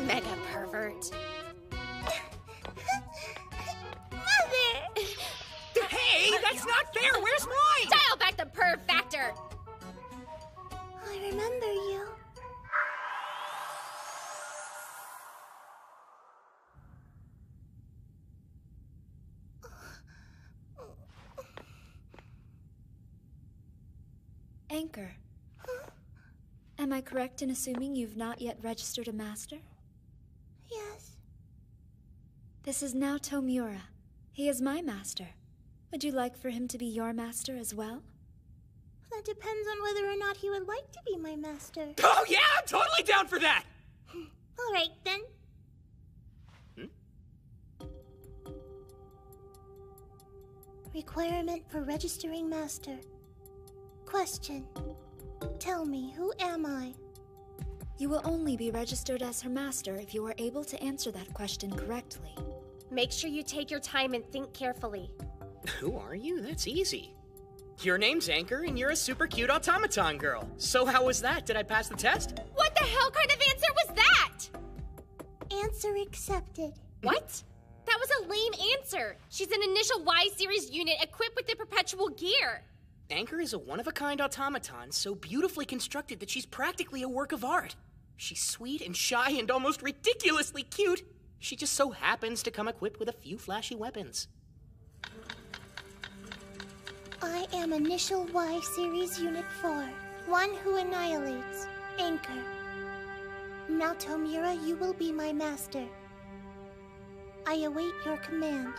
Mega pervert.
Mother!
Hey, that's not fair! Where's mine?
Dial back the perv factor!
I remember you.
Anchor. Am I correct in assuming you've not yet registered a master?
Yes.
This is Naoto Miura. He is my master. Would you like for him to be your master as well?
That depends on whether or not he would like to be my master.
Oh yeah, I'm totally down for that!
All right, then. Requirement for registering master. Question. Tell me, who am I?
You will only be registered as her master if you are able to answer that question correctly.
Make sure you take your time and think carefully.
Who are you? That's easy. Your name's Anchor, and you're a super cute automaton girl. So how was that? Did I pass the test?
What the hell kind of answer was that?
Answer accepted.
What? That was a lame answer. She's an initial Y-series unit equipped with the perpetual gear.
Anchor is a one-of-a-kind automaton, so beautifully constructed that she's practically a work of art. She's sweet and shy and almost ridiculously cute. She just so happens to come equipped with a few flashy weapons.
I am Initial Y Series Unit 4, one who annihilates. Anchor. Now, Tomura, you will be my master. I await your command.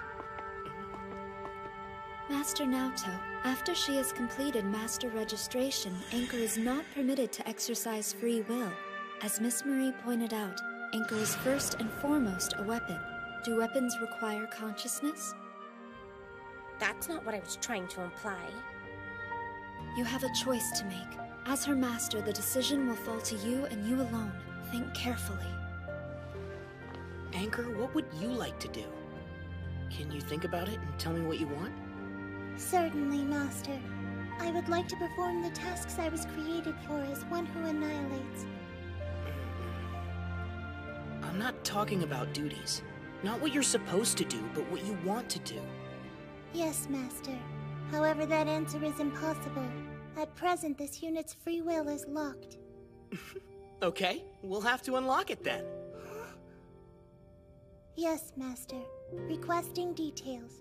Master Naoto, after she has completed master registration, Anchor is not permitted to exercise free will. As Miss Marie pointed out, Anchor is first and foremost a weapon. Do weapons require consciousness?
That's not what I was trying to imply.
You have a choice to make. As her master, the decision will fall to you and you alone. Think carefully.
Anchor, what would you like to do? Can you think about it and tell me what you want?
Certainly, Master. I would like to perform the tasks I was created for as one who annihilates.
I'm not talking about duties. Not what you're supposed to do, but what you want to do.
Yes, Master. However, that answer is impossible. At present, this unit's free will is locked.
Okay, we'll have to unlock it then.
Yes, Master. Requesting details.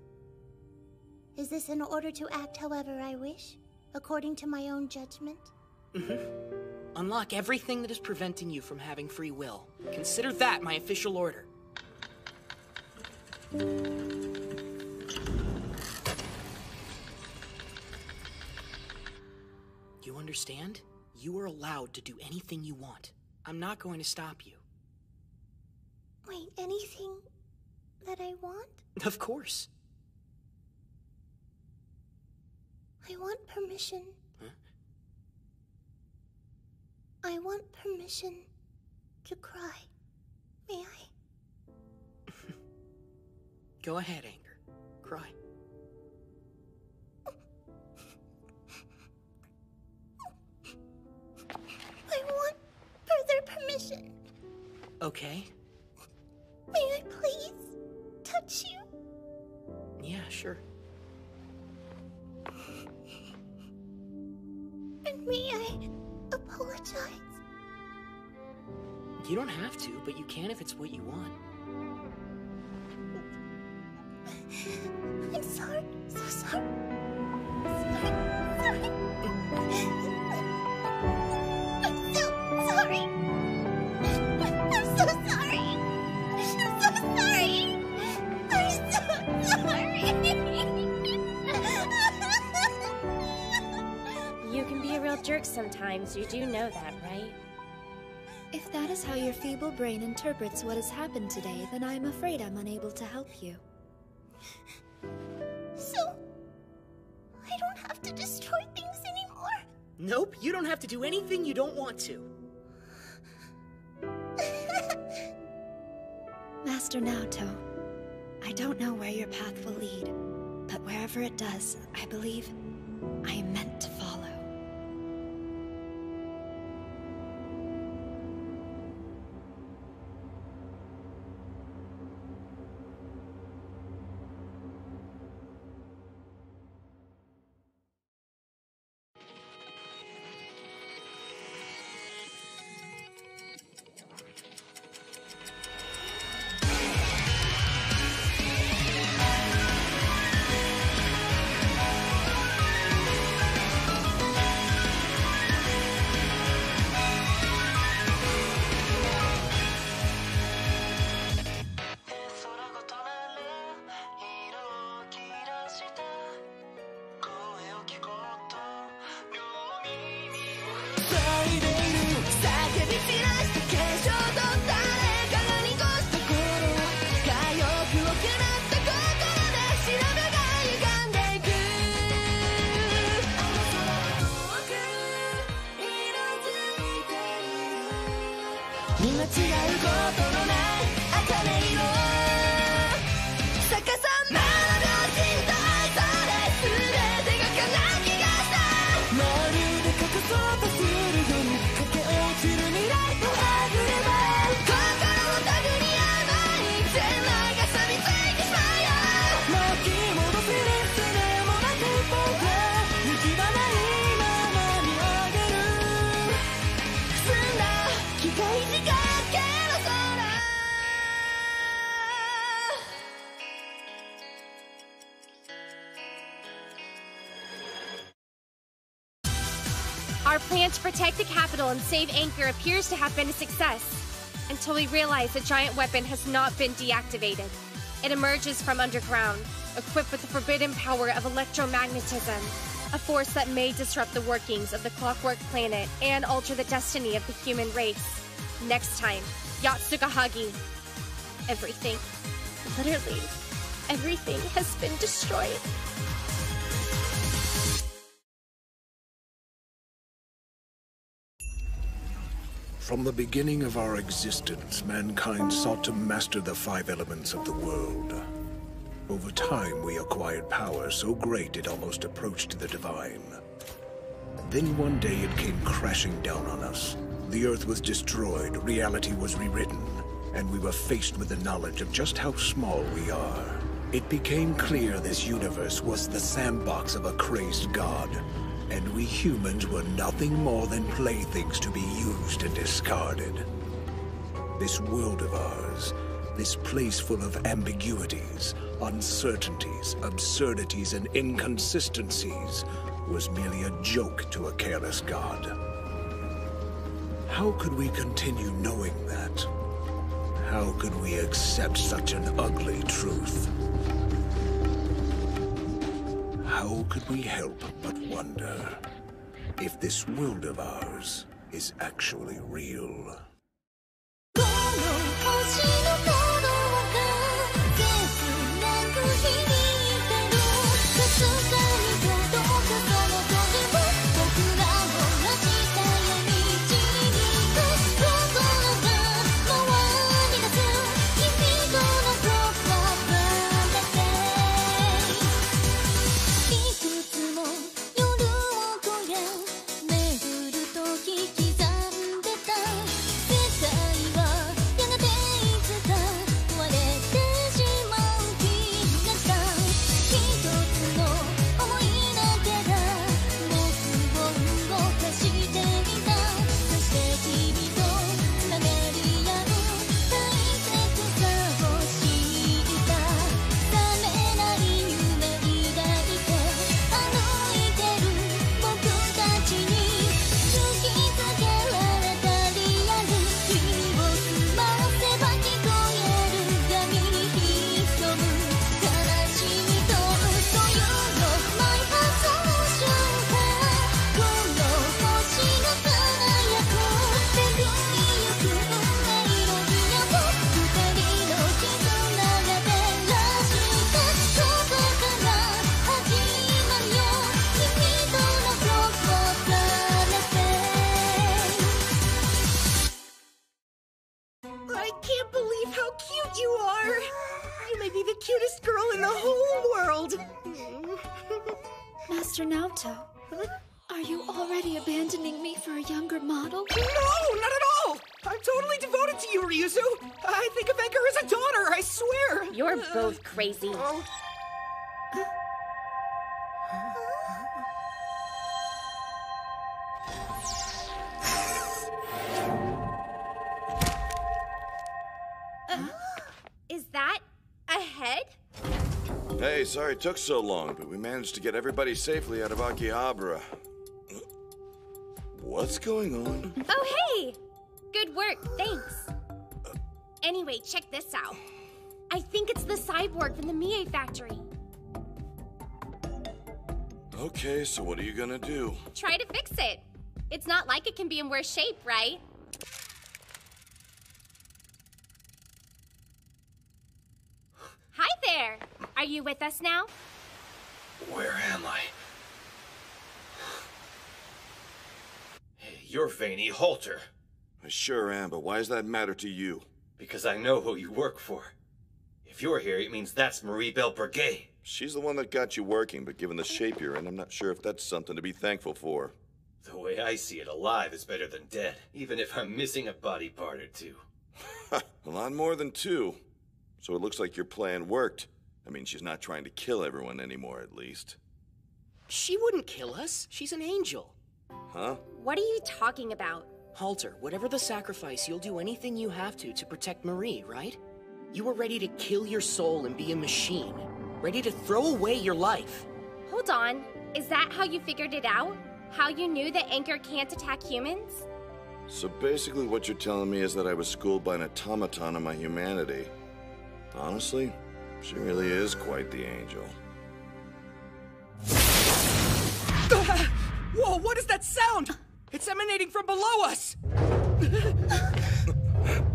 Is this in order to act however I wish? According to my own judgment?
Unlock everything that is preventing you from having free will. Consider that my official order. You understand? You are allowed to do anything you want. I'm not going to stop you.
Wait, anything that I want?
Of course.
I want permission.
Huh?
I want permission to cry. May I?
Go ahead, Anchor. Cry.
I want further permission.
Okay.
May I please touch you?
Yeah, sure.
And may I apologize?
You don't have to, but you can if it's what you want.
I'm sorry. So sorry. Sorry. I'm so sorry. I'm so sorry. I'm so sorry. I'm so sorry.
You can be a real jerk sometimes, you do know that, right?
If that is how your feeble brain interprets what has happened today, then I'm afraid I'm unable to help you.
So, I don't have to destroy things anymore?
Nope, you don't have to do anything you don't want to.
Master Naoto, I don't know where your path will lead, but wherever it does, I believe I am meant to follow.
Our plan to protect the capital and save Anchor appears to have been a success. until we realize the giant weapon has not been deactivated. It emerges from underground, equipped with the forbidden power of electromagnetism, a force that may disrupt the workings of the Clockwork planet and alter the destiny of the human race. Next time, Yatsugahagi. Everything, literally, everything has been destroyed.
From the beginning of our existence, mankind sought to master the 5 elements of the world. Over time, we acquired power so great it almost approached the divine. Then one day it came crashing down on us. The Earth was destroyed, reality was rewritten, and we were faced with the knowledge of just how small we are. It became clear this universe was the sandbox of a crazed god, and we humans were nothing more than playthings to be used and discarded. This world of ours, this place full of ambiguities, uncertainties, absurdities, and inconsistencies, was merely a joke to a careless god. How could we continue knowing that? How could we accept such an ugly truth? How could we help but wonder if this world of ours is actually real?
I can't believe how cute you are! You may be the cutest girl in the whole world!
Master Naoto, are you already abandoning me for a younger model?
No, not at all! I'm totally devoted to you, Ryuzu! I think of Edgar as a daughter, I swear!
You're both crazy. Is that a head?
Hey, sorry it took so long, but we managed to get everybody safely out of Akihabara. What's going on?
Oh, hey! Good work, thanks. Anyway, check this out. I think it's the cyborg from the Mie factory.
Okay, so what are you gonna do?
Try to fix it. It's not like it can be in worse shape, right? Hi there! Are you with us now?
Where am I? Hey, you're Veiny Halter.
I sure am, but why does that matter to you?
Because I know who you work for. If you're here, it means that's Marie Belle Brigade.
She's the one that got you working, but given the shape you're in, I'm not sure if that's something to be thankful for.
The way I see it, alive is better than dead, even if I'm missing a body part or two.
A lot more than 2. So it looks like your plan worked. I mean, she's not trying to kill everyone anymore, at least.
She wouldn't kill us. She's an angel.
Huh?
What are you talking about?
Halter, whatever the sacrifice, you'll do anything you have to protect Marie, right? You were ready to kill your soul and be a machine. Ready to throw away your life.
Hold on. Is that how you figured it out? How you knew that Anchor can't attack humans?
So basically what you're telling me is that I was schooled by an automaton on my humanity. Honestly, she really is quite the angel.
Whoa, what is that sound? It's emanating from below us!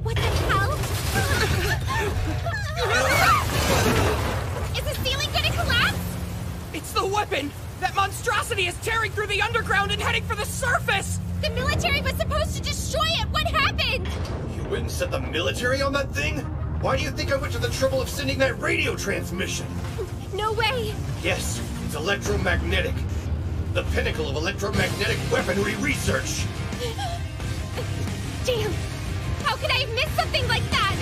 What the hell? Is the ceiling gonna collapse?
It's the weapon! That monstrosity is tearing through the underground and heading for the surface!
The military was supposed to destroy it! What happened?
You went and set the military on that thing? Why do you think I went to the trouble of sending that radio transmission?
No way!
Yes, it's electromagnetic. The pinnacle of electromagnetic weaponry research.
Damn! How could I have missed something like that?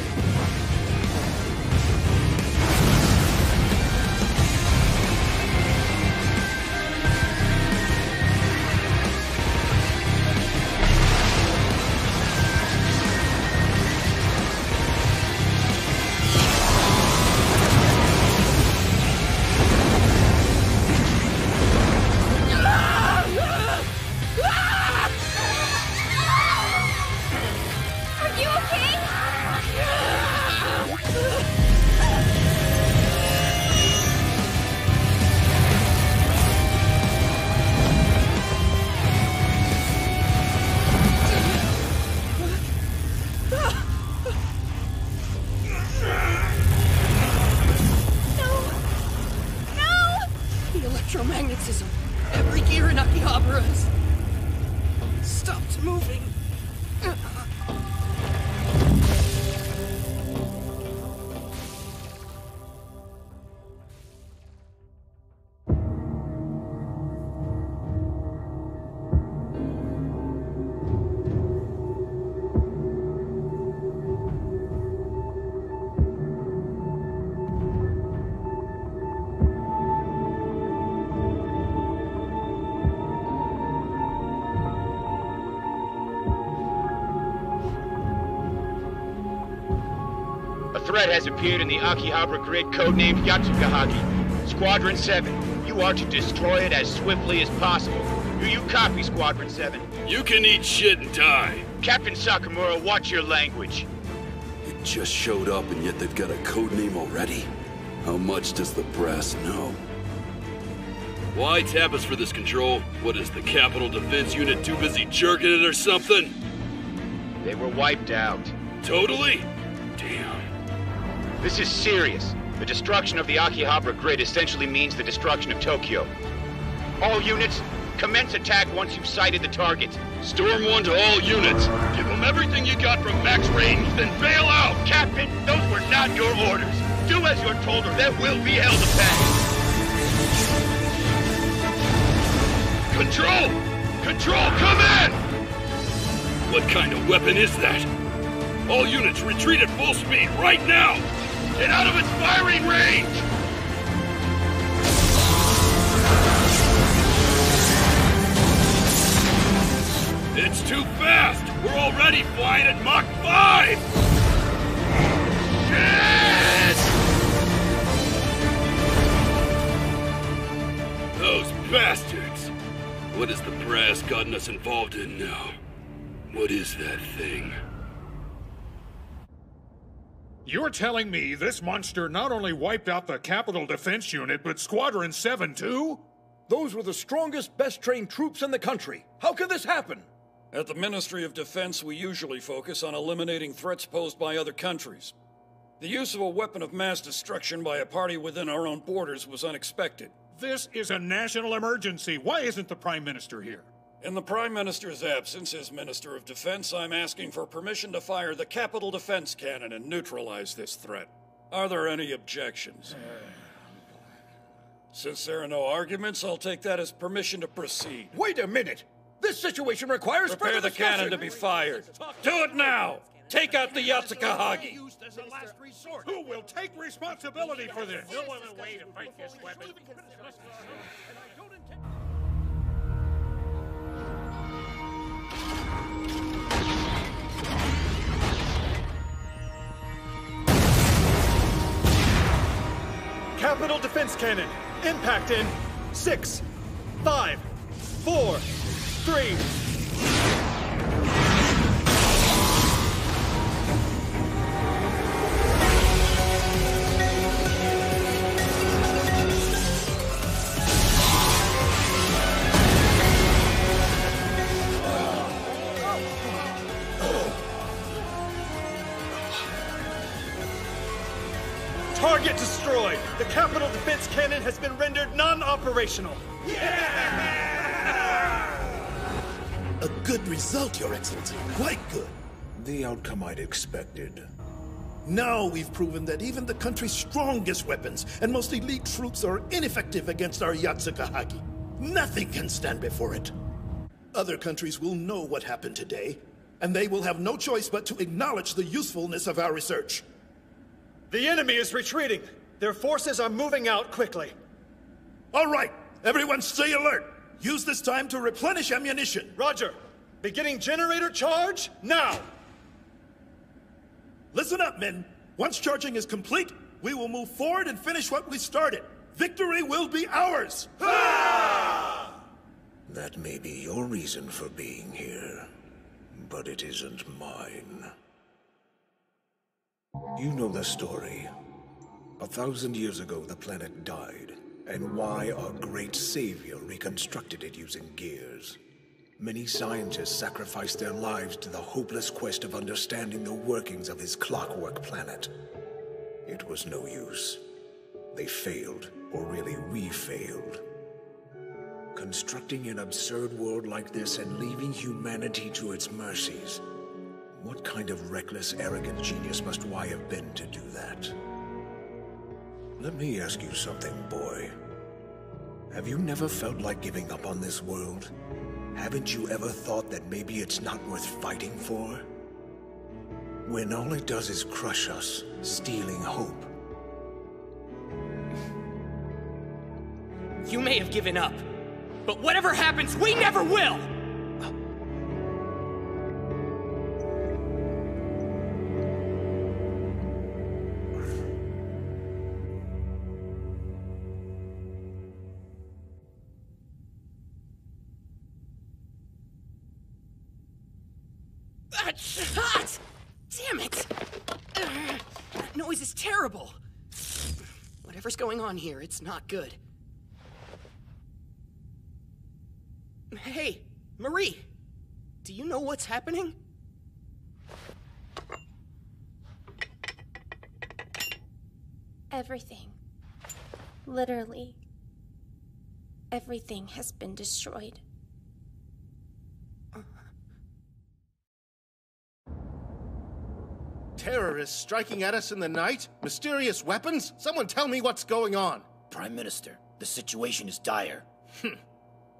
Are you okay?
The electromagnetism. Every gear in Akihabara's stopped moving.
A threat has appeared in the Akihabara grid codenamed Yatsukahagi. Squadron 7, you are to destroy it as swiftly as possible. Do you copy, Squadron 7?
You can eat shit and die.
Captain Sakamura, watch your language.
It just showed up and yet they've got a code name already? How much does the brass know?
Why tap us for this, Control? What is the Capital Defense Unit too busy jerking it or something?
They were wiped out.
Totally? Damn.
This is serious. The destruction of the Akihabara grid essentially means the destruction of Tokyo. All units, commence attack once you've sighted the target.
Storm 1 to all units. Give them everything you got from max range, then bail out!
Captain, those were not your orders. Do as you're told or there will be hell to pay.
Control! Control, come in! What kind of weapon is that? All units retreat at full speed right now! Get out of its firing range! It's too fast! We're already flying at Mach 5! Shit! Those bastards! What has the brass gotten us involved in now? What is that thing?
You're telling me this monster not only wiped out the Capital Defense Unit, but Squadron 7 too?
Those were the strongest, best-trained troops in the country. How could this happen?
At the Ministry of Defense, we usually focus on eliminating threats posed by other countries. The use of a weapon of mass destruction by a party within our own borders was unexpected.
This is a national emergency. Why isn't the Prime Minister here?
In the Prime Minister's absence as Minister of Defense, I'm asking for permission to fire the Capital Defense Cannon and neutralize this threat. Are there any objections? Since there are no arguments, I'll take that as permission to proceed.
Wait a minute! This situation requires
Prepare the cannon to be fired. Do it now! Take out the Yatsukahagi!
Who will take responsibility for this? No other way to fight this weapon.
Capital Defense Cannon. Impact in 6, 5, 4, 3. Target destroyed! The capital defense cannon has been rendered non-operational.
A good result, Your Excellency. Quite good. The outcome I'd expected. Now we've proven that even the country's strongest weapons and most elite troops are ineffective against our Yatsukahagi. Nothing can stand before it. Other countries will know what happened today, and they will have no choice but to acknowledge the usefulness of our research.
The enemy is retreating. Their forces are moving out quickly.
All right, everyone stay alert. Use this time to replenish ammunition.
Roger. Beginning generator charge now.
Listen up, men. Once charging is complete, we will move forward and finish what we started. Victory will be ours! Ah! That may be your reason for being here, but it isn't mine. You know the story. 1,000 years ago, the planet died, and why our great savior reconstructed it using gears. Many scientists sacrificed their lives to the hopeless quest of understanding the workings of his clockwork planet. It was no use. They failed, or really we failed. Constructing an absurd world like this and leaving humanity to its mercies. What kind of reckless, arrogant genius must Y have been to do that? Let me ask you something, boy. Have you never felt like giving up on this world? Haven't you ever thought that maybe it's not worth fighting for? When all it does is crush us, stealing hope.
You may have given up, but whatever happens, we never will!
Hot! Damn it! That noise is terrible. Whatever's going on here, it's not good. Hey, Marie! Do you know what's happening?
Everything. Literally. Everything has been destroyed.
Terrorists striking at us in the night? Mysterious weapons? Someone tell me what's going on.
Prime Minister, the situation is dire.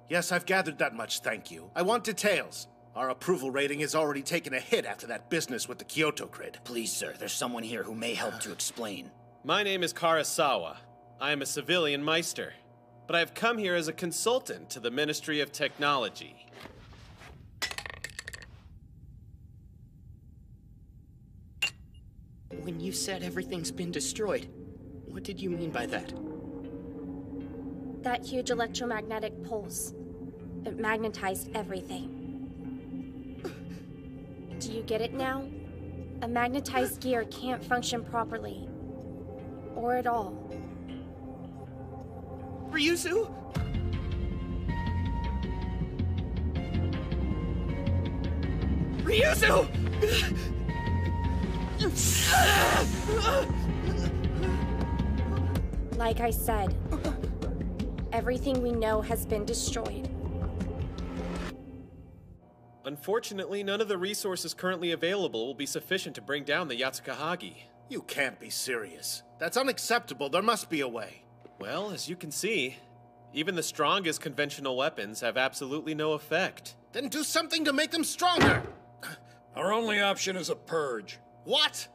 Yes, I've gathered that much, thank you. I want details. Our approval rating has already taken a hit after that business with the Kyoto Grid.
Please, sir, there's someone here who may help to explain.
My name is Karasawa. I am a civilian Meister, but I have come here as a consultant to the Ministry of Technology.
When you said everything's been destroyed, what did you mean by that?
That huge electromagnetic pulse. It magnetized everything. Do you get it now? A magnetized gear can't function properly. Or at all.
Ryuzu? Ryuzu!
Like I said, everything we know has been destroyed.
Unfortunately, none of the resources currently available will be sufficient to bring down the Yatsukahagi.
You can't be serious. That's unacceptable. There must be a way.
Well, as you can see, even the strongest conventional weapons have absolutely no effect.
Then do something to make them stronger!
Our only option is a purge.
What?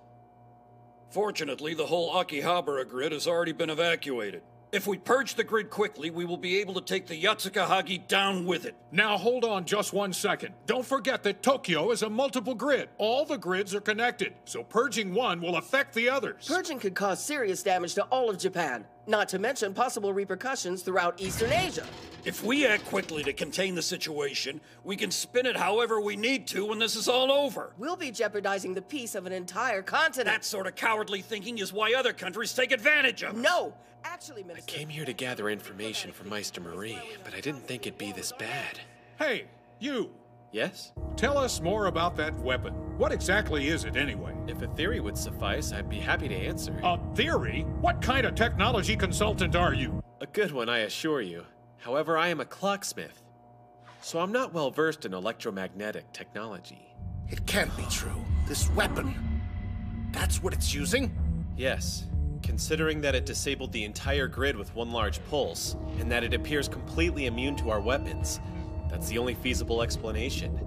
Fortunately, the whole Akihabara grid has already been evacuated. If we purge the grid quickly, we will be able to take the Yatsukahagi down with it.
Now hold on just 1 second. Don't forget that Tokyo is a multiple grid. All the grids are connected, so purging one will affect the others.
Purging could cause serious damage to all of Japan, not to mention possible repercussions throughout Eastern Asia.
If we act quickly to contain the situation, we can spin it however we need to when this is all over.
We'll be jeopardizing the peace of an entire continent.
That sort of cowardly thinking is why other countries take advantage of us.
No! Actually, Minister...
I came here to gather information from Meister Marie, but I didn't think it'd be this bad.
Hey, you!
Yes?
Tell us more about that weapon. What exactly is it, anyway?
If a theory would suffice, I'd be happy to answer.
A theory? What kind of technology consultant are you?
A good one, I assure you. However, I am a clocksmith, so I'm not well versed in electromagnetic technology.
It can't be true. This weapon, that's what it's using?
Yes. Considering that it disabled the entire grid with one large pulse, and that it appears completely immune to our weapons, that's the only feasible explanation.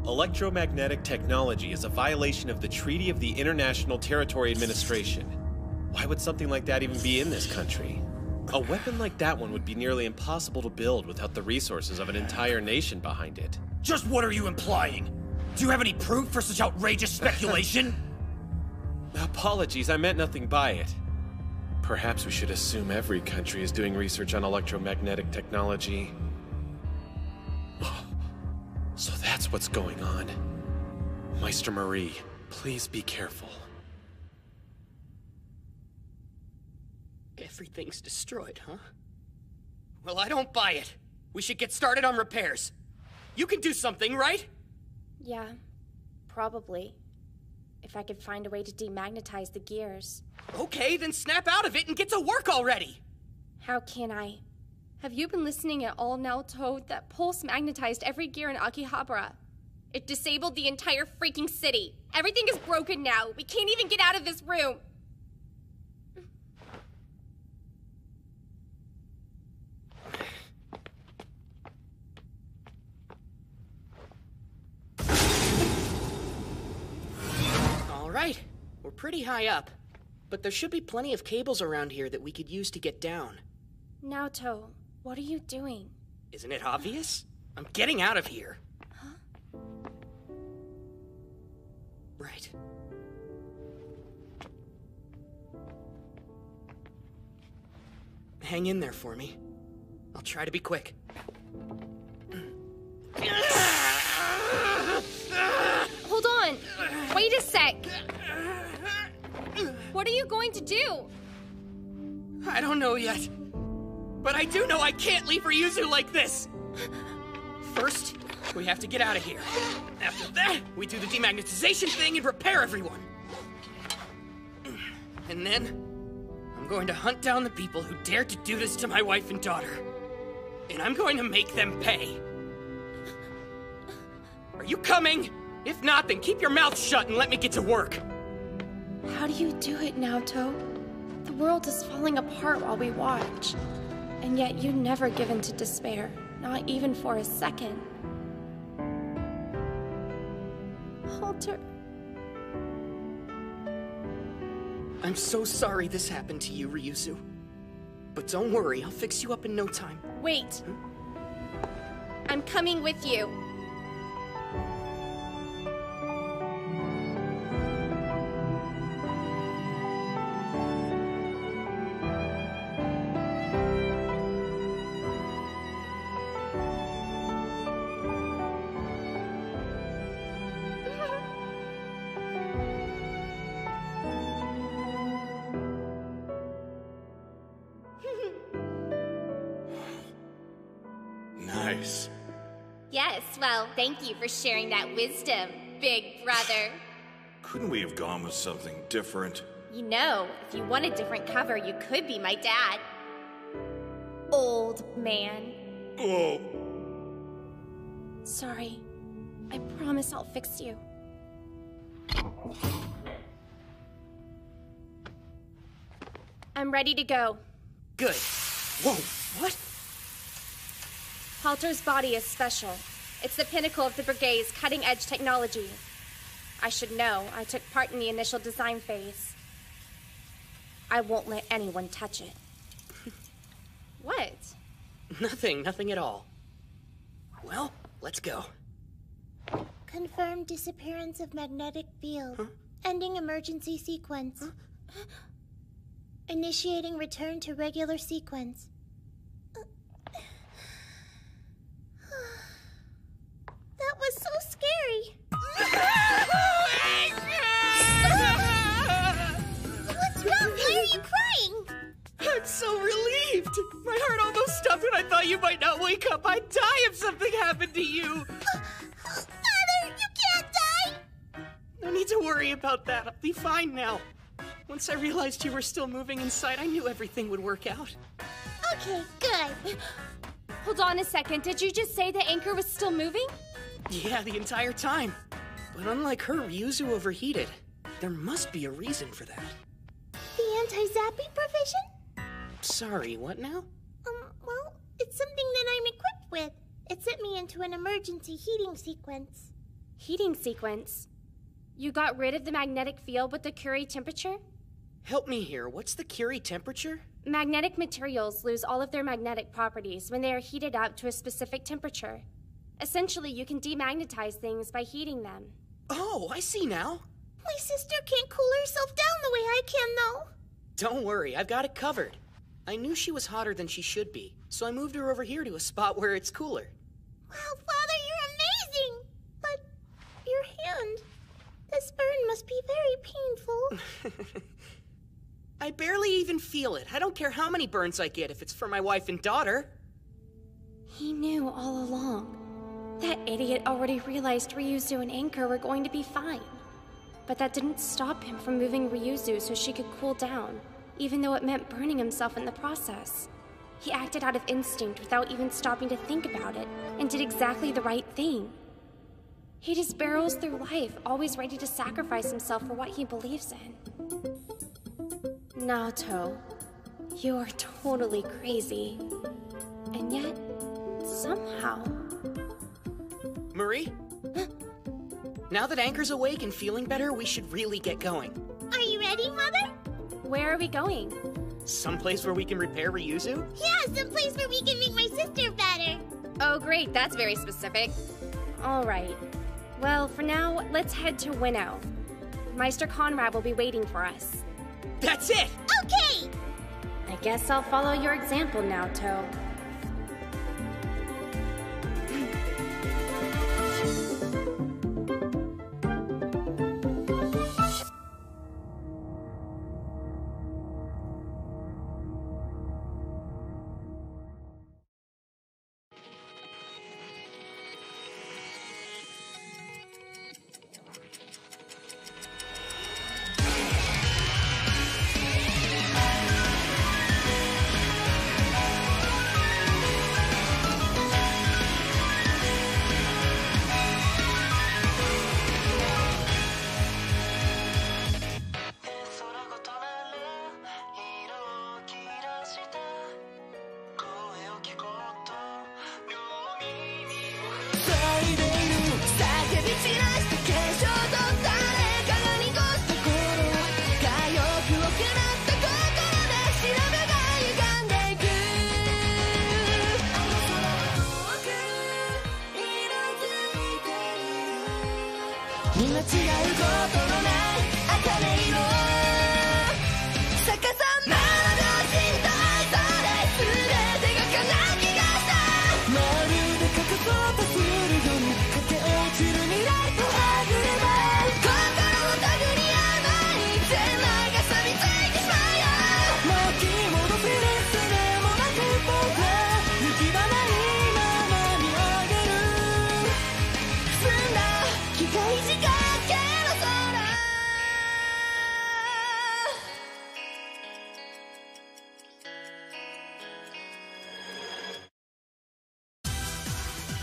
Electromagnetic technology is a violation of the Treaty of the International Territory Administration. Why would something like that even be in this country? A weapon like that one would be nearly impossible to build without the resources of an entire nation behind it.
Just what are you implying? Do you have any proof for such outrageous speculation?
Apologies, I meant nothing by it. Perhaps we should assume every country is doing research on electromagnetic technology. So that's what's going on. Meister Marie, please be careful.
Everything's destroyed, huh? Well, I don't buy it. We should get started on repairs. You can do something, right?
Yeah, probably. If I could find a way to demagnetize the gears.
Okay, then snap out of it and get to work already!
How can I? Have you been listening at all now, Toad? That pulse magnetized every gear in Akihabara. It disabled the entire freaking city. Everything is broken now. We can't even get out of this room.
All right, we're pretty high up, but there should be plenty of cables around here that we could use to get down.
Naoto, what are you doing?
Isn't it obvious? I'm getting out of here.
Huh?
Right. Hang in there for me. I'll try to be quick.
Hold on! Wait a sec! What are you going to do?
I don't know yet. But I do know I can't leave Ryuzu like this! First, we have to get out of here. After that, we do the demagnetization thing and repair everyone. And then, I'm going to hunt down the people who dared to do this to my wife and daughter. And I'm going to make them pay. Are you coming? If not, then keep your mouth shut and let me get to work.
How do you do it, Naoto? The world is falling apart while we watch. And yet you never give in to despair, not even for a second. Halter.
I'm so sorry this happened to you, Ryuzu. But don't worry, I'll fix you up in no time.
Wait. I'm coming with you.
Nice.
Yes, well, thank you for sharing that wisdom, big brother.
Couldn't we have gone with something different?
You know, if you want a different cover, you could be my dad. Old man.
Oh.
Sorry. I promise I'll fix you. I'm ready to go.
Good. Whoa, what?
Halter's body is special. It's the pinnacle of the Brigade's cutting-edge technology. I should know. I took part in the initial design phase. I won't let anyone touch it. What?
Nothing at all. Well, let's go.
Confirmed disappearance of magnetic field. Huh? Ending emergency sequence. Huh? Initiating return to regular sequence. That was so scary. What's wrong? Why are you crying?
I'm so relieved. My heart almost stopped when I thought you might not wake up. I'd die if something happened to you.
need to worry about that. I'll be fine now. Once I realized you were still moving inside, I knew everything would work out.
Okay, good.
Hold on a second. Did you just say the anchor was still moving?
Yeah, the entire time. But unlike her, Ryuzu overheated. There must be a reason for that.
The anti-zapping provision?
Sorry, what now?
Well, it's something that I'm equipped with. It sent me into an emergency heating sequence.
Heating sequence? You got rid of the magnetic field with the Curie temperature?
Help me here. What's the Curie temperature?
Magnetic materials lose all of their magnetic properties when they are heated up to a specific temperature. Essentially, you can demagnetize things by heating them.
Oh, I see now.
My sister can't cool herself down the way I can, though.
Don't worry, I've got it covered. I knew she was hotter than she should be, so I moved her over here to a spot where it's cooler.
Wow, Father, you're amazing! But your hand, this burn must be very painful.
I barely even feel it. I don't care how many burns I get if it's for my wife and daughter.
He knew all along. That idiot already realized Ryuzu and Anchor were going to be fine. But that didn't stop him from moving Ryuzu so she could cool down, even though it meant burning himself in the process. He acted out of instinct without even stopping to think about it, and did exactly the right thing. He just barrels through life, always ready to sacrifice himself for what he believes in. Naoto, you are totally crazy. And yet, somehow...
Marie? Now that Anchor's awake and feeling better, we should really get going.
Are you ready, Mother?
Where are we going?
Someplace where we can repair Ryuzu?
Yeah, someplace where we can make my sister better.
Oh, great. That's very specific. All right. Well, for now, let's head to Winnow. Meister Conrad will be waiting for us.
That's it!
Okay!
I guess I'll follow your example now, To.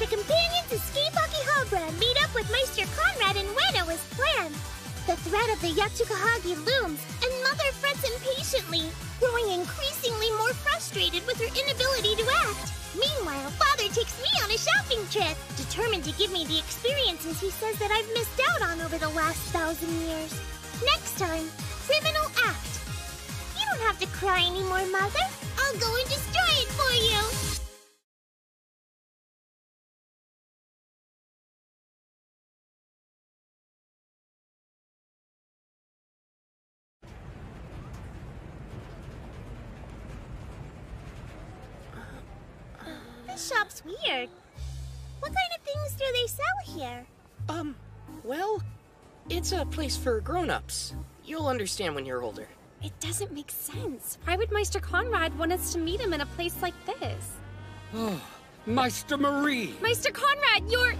The companions escape Akihabara, meet up with Meister Conrad and Ueno as planned. The threat of the Yatsukahagi looms, and Mother frets impatiently, growing increasingly more frustrated with her inability to act. Meanwhile, Father takes me on a shopping trip, determined to give me the experiences he says that I've missed out on over the last 1,000 years. Next time, Criminal Act. You don't have to cry anymore, Mother. I'll go and destroy it for you. This shop's weird. What kind of things do they sell here?
Well, it's a place for grown-ups. You'll understand when you're older.
It doesn't make sense. Why would Meister Conrad want us to meet him in a place like this?
Oh, Meister Marie!
Meister Conrad, you're...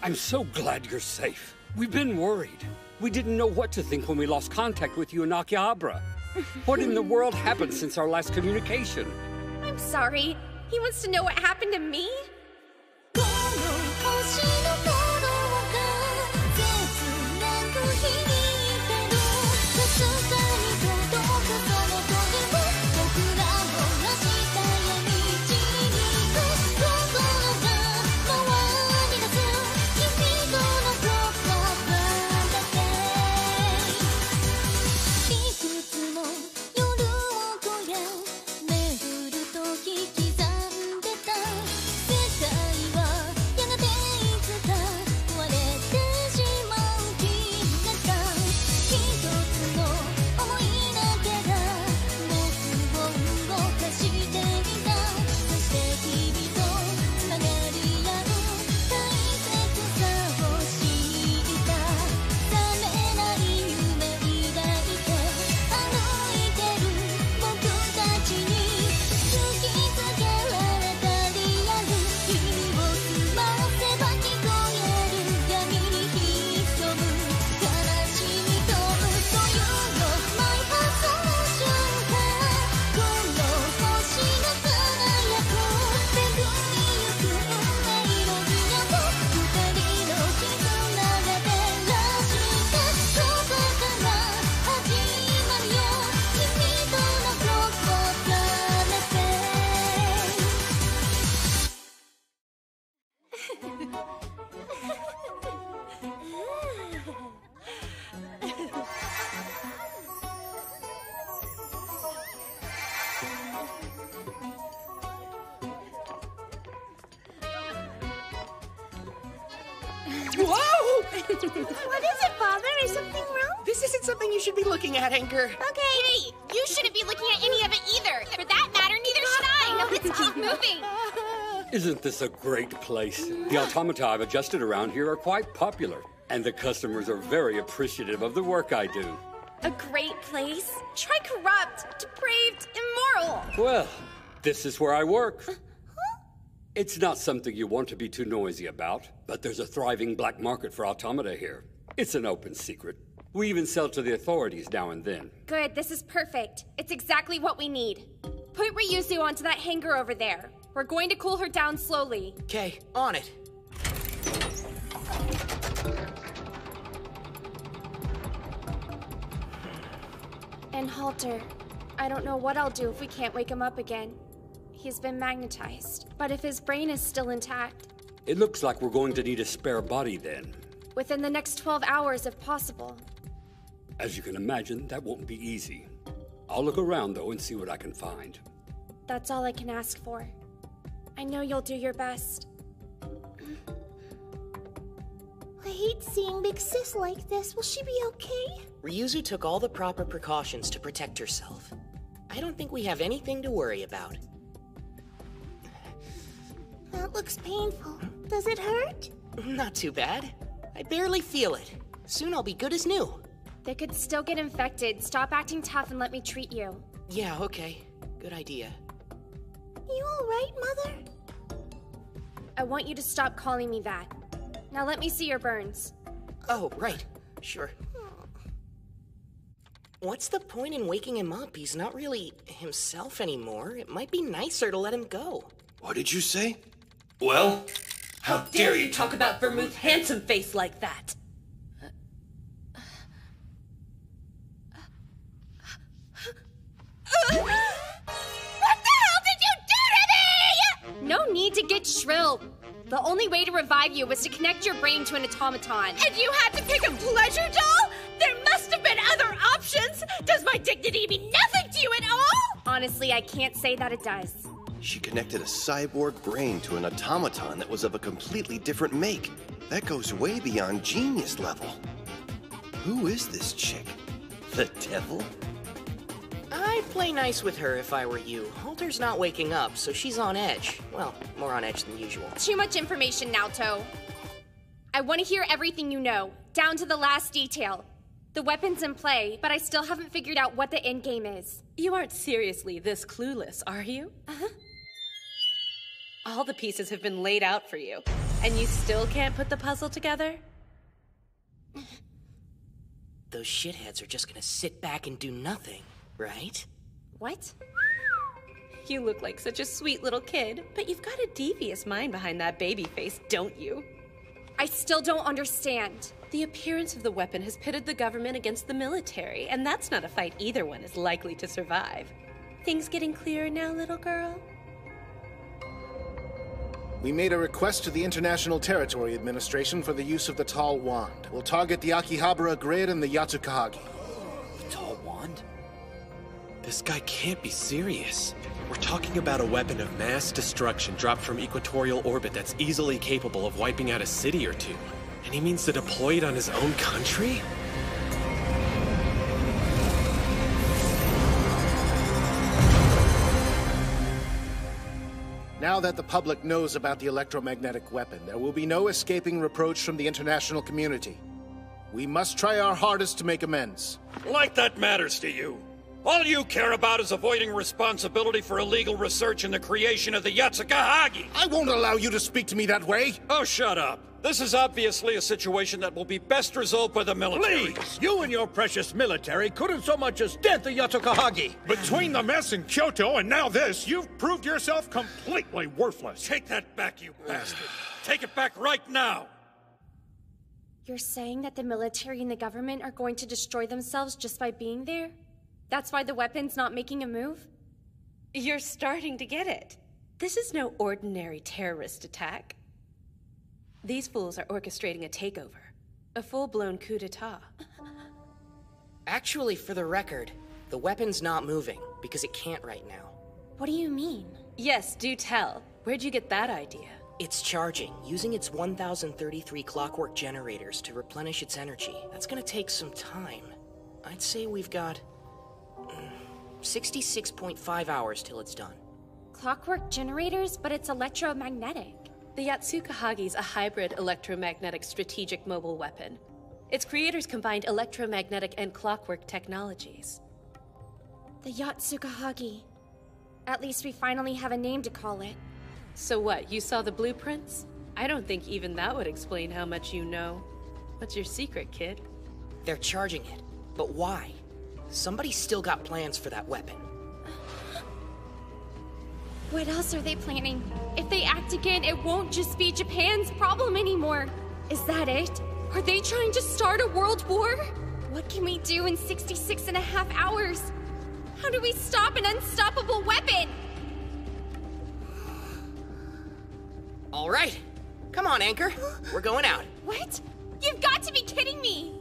I'm so glad you're safe. We've been worried. We didn't know what to think when we lost contact with you in Akihabara. What in the world happened since our last communication?
I'm sorry. He wants to know what happened to me?
Whoa!
What is it, Father? Is something wrong?
This isn't something you should be looking at, Anchor.
Okay. Hey, you shouldn't be looking at any of it either. For that matter, neither should I. No, let's keep moving.
Isn't this a great place? The automata I've adjusted around here are quite popular, and the customers are very appreciative of the work I do.
A great place? Try corrupt, depraved, immoral.
Well, this is where I work. It's not something you want to be too noisy about, but there's a thriving black market for automata here. It's an open secret. We even sell to the authorities now and then.
Good, this is perfect. It's exactly what we need. Put Ryuzu onto that hanger over there. We're going to cool her down slowly.
Okay, on it.
And Halter, I don't know what I'll do if we can't wake him up again. He's been magnetized, but if his brain is still intact...
It looks like we're going to need a spare body then.
Within the next 12 hours, if possible.
As you can imagine, that won't be easy. I'll look around, though, and see what I can find.
That's all I can ask for. I know you'll do your best.
I hate seeing Big Sis like this. Will she be okay?
Ryuzu took all the proper precautions to protect herself. I don't think we have anything to worry about.
That looks painful. Does it hurt?
Not too bad. I barely feel it. Soon I'll be good as new.
They could still get infected. Stop acting tough and let me treat you.
Yeah, okay. Good idea.
You alright, Mother?
I want you to stop calling me that. Now let me see your burns.
Oh, right. Sure. What's the point in waking him up? He's not really himself anymore. It might be nicer to let him go.
What did you say? Well, how dare you
talk about Vermouth's handsome face like that?
What the hell did you do to me? No need to get shrill. The only way to revive you was to connect your brain to an automaton.
And you had to pick a pleasure doll? There must have been other options. Does my dignity mean nothing to you at all?
Honestly, I can't say that it does.
She connected a cyborg brain to an automaton that was of a completely different make. That goes way beyond genius level. Who is this chick? The devil?
I'd play nice with her if I were you. Halter's not waking up, so she's on edge. Well, more on edge than usual.
Too much information, Naoto. I want to hear everything you know, down to the last detail. The weapon's in play, but I still haven't figured out what the endgame is.
You aren't seriously this clueless, are you?
Uh-huh.
All the pieces have been laid out for you, and you still can't put the puzzle together?
Those shitheads are just gonna sit back and do nothing, right?
What?
You look like such a sweet little kid, but you've got a devious mind behind that baby face, don't you?
I still don't understand.
The appearance of the weapon has pitted the government against the military, and that's not a fight either one is likely to survive. Things getting clearer now, little girl?
We made a request to the International Territory Administration for the use of the Tall Wand. We'll target the Akihabara Grid and the Yatsukahagi.
The Tall Wand? This guy can't be serious. We're talking about a weapon of mass destruction dropped from equatorial orbit that's easily capable of wiping out a city or two. And he means to deploy it on his own country?
Now that the public knows about the electromagnetic weapon, there will be no escaping reproach from the international community. We must try our hardest to make amends.
Like that matters to you. All you care about is avoiding responsibility for illegal research and the creation of the Yatsukahagi!
I won't allow you to speak to me that way!
Oh, shut up. This is obviously a situation that will be best resolved by the military.
Please! You and your precious military couldn't so much as dent the Yatsukahagi!
Between the mess in Kyoto and now this, you've proved yourself completely worthless.
Take that back, you bastard. Take it back right now.
You're saying that the military and the government are going to destroy themselves just by being there? That's why the weapon's not making a move?
You're starting to get it. This is no ordinary terrorist attack. These fools are orchestrating a takeover. A full-blown coup d'etat.
Actually, for the record, the weapon's not moving, because it can't right now.
What do you mean?
Yes, do tell. Where'd you get that idea?
It's charging, using its 1033 clockwork generators to replenish its energy. That's gonna take some time. I'd say we've got 66.5 hours till it's done.
Clockwork generators, but it's electromagnetic.
The Yatsukahagi's a hybrid electromagnetic strategic mobile weapon. Its creators combined electromagnetic and clockwork technologies.
The Yatsukahagi. At least we finally have a name to call it.
So what, you saw the blueprints? I don't think even that would explain how much you know. What's your secret, kid?
They're charging it, but why? Somebody's still got plans for that weapon.
What else are they planning? If they act again, it won't just be Japan's problem anymore. Is that it? Are they trying to start a world war? What can we do in 66.5 hours? How do we stop an unstoppable weapon?
All right. Come on, Anchor. We're going out.
What? You've got to be kidding me!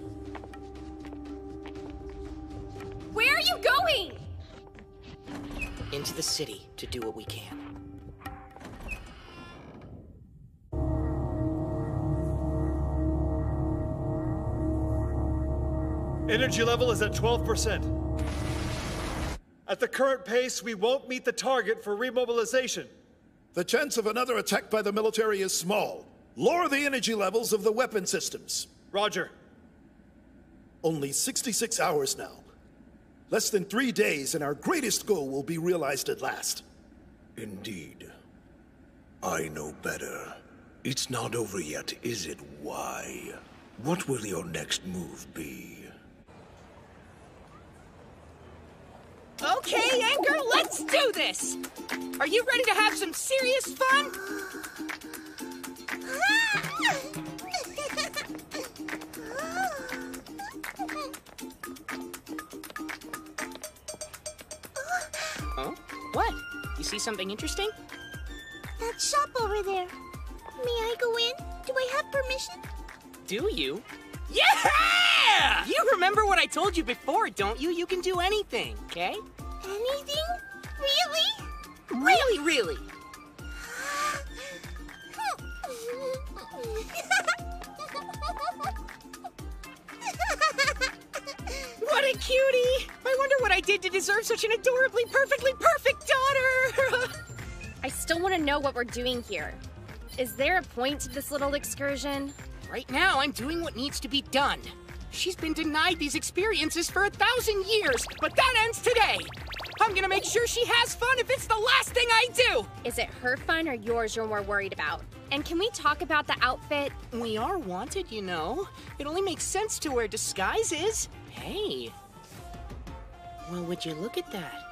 Where are you going?
Into the city to do what we can.
Energy level is at 12%. At the current pace, we won't meet the target for remobilization.
The chance of another attack by the military is small. Lower the energy levels of the weapon systems.
Roger.
Only 66 hours now. Less than 3 days and our greatest goal will be realized at last. Indeed. I know better. It's not over yet, is it? Why? What will your next move be?
Okay, Anchor, let's do this! Are you ready to have some serious fun?
Huh? What? You see something interesting?
That shop over there. May I go in? Do I have permission?
Do you?
Yeah!
You remember what I told you before, don't you? You can do anything, okay?
Anything? Really?
Really, really.
What a cutie! I wonder what I did to deserve such an adorably, perfectly perfect daughter!
I still want to know what we're doing here. Is there a point to this little excursion?
Right now, I'm doing what needs to be done. She's been denied these experiences for 1,000 years, but that ends today. I'm gonna make sure she has fun if it's the last thing I do!
Is it her fun or yours you're more worried about? And can we talk about the outfit?
We are wanted, you know. It only makes sense to wear disguises. Hey. Well, would you look at that?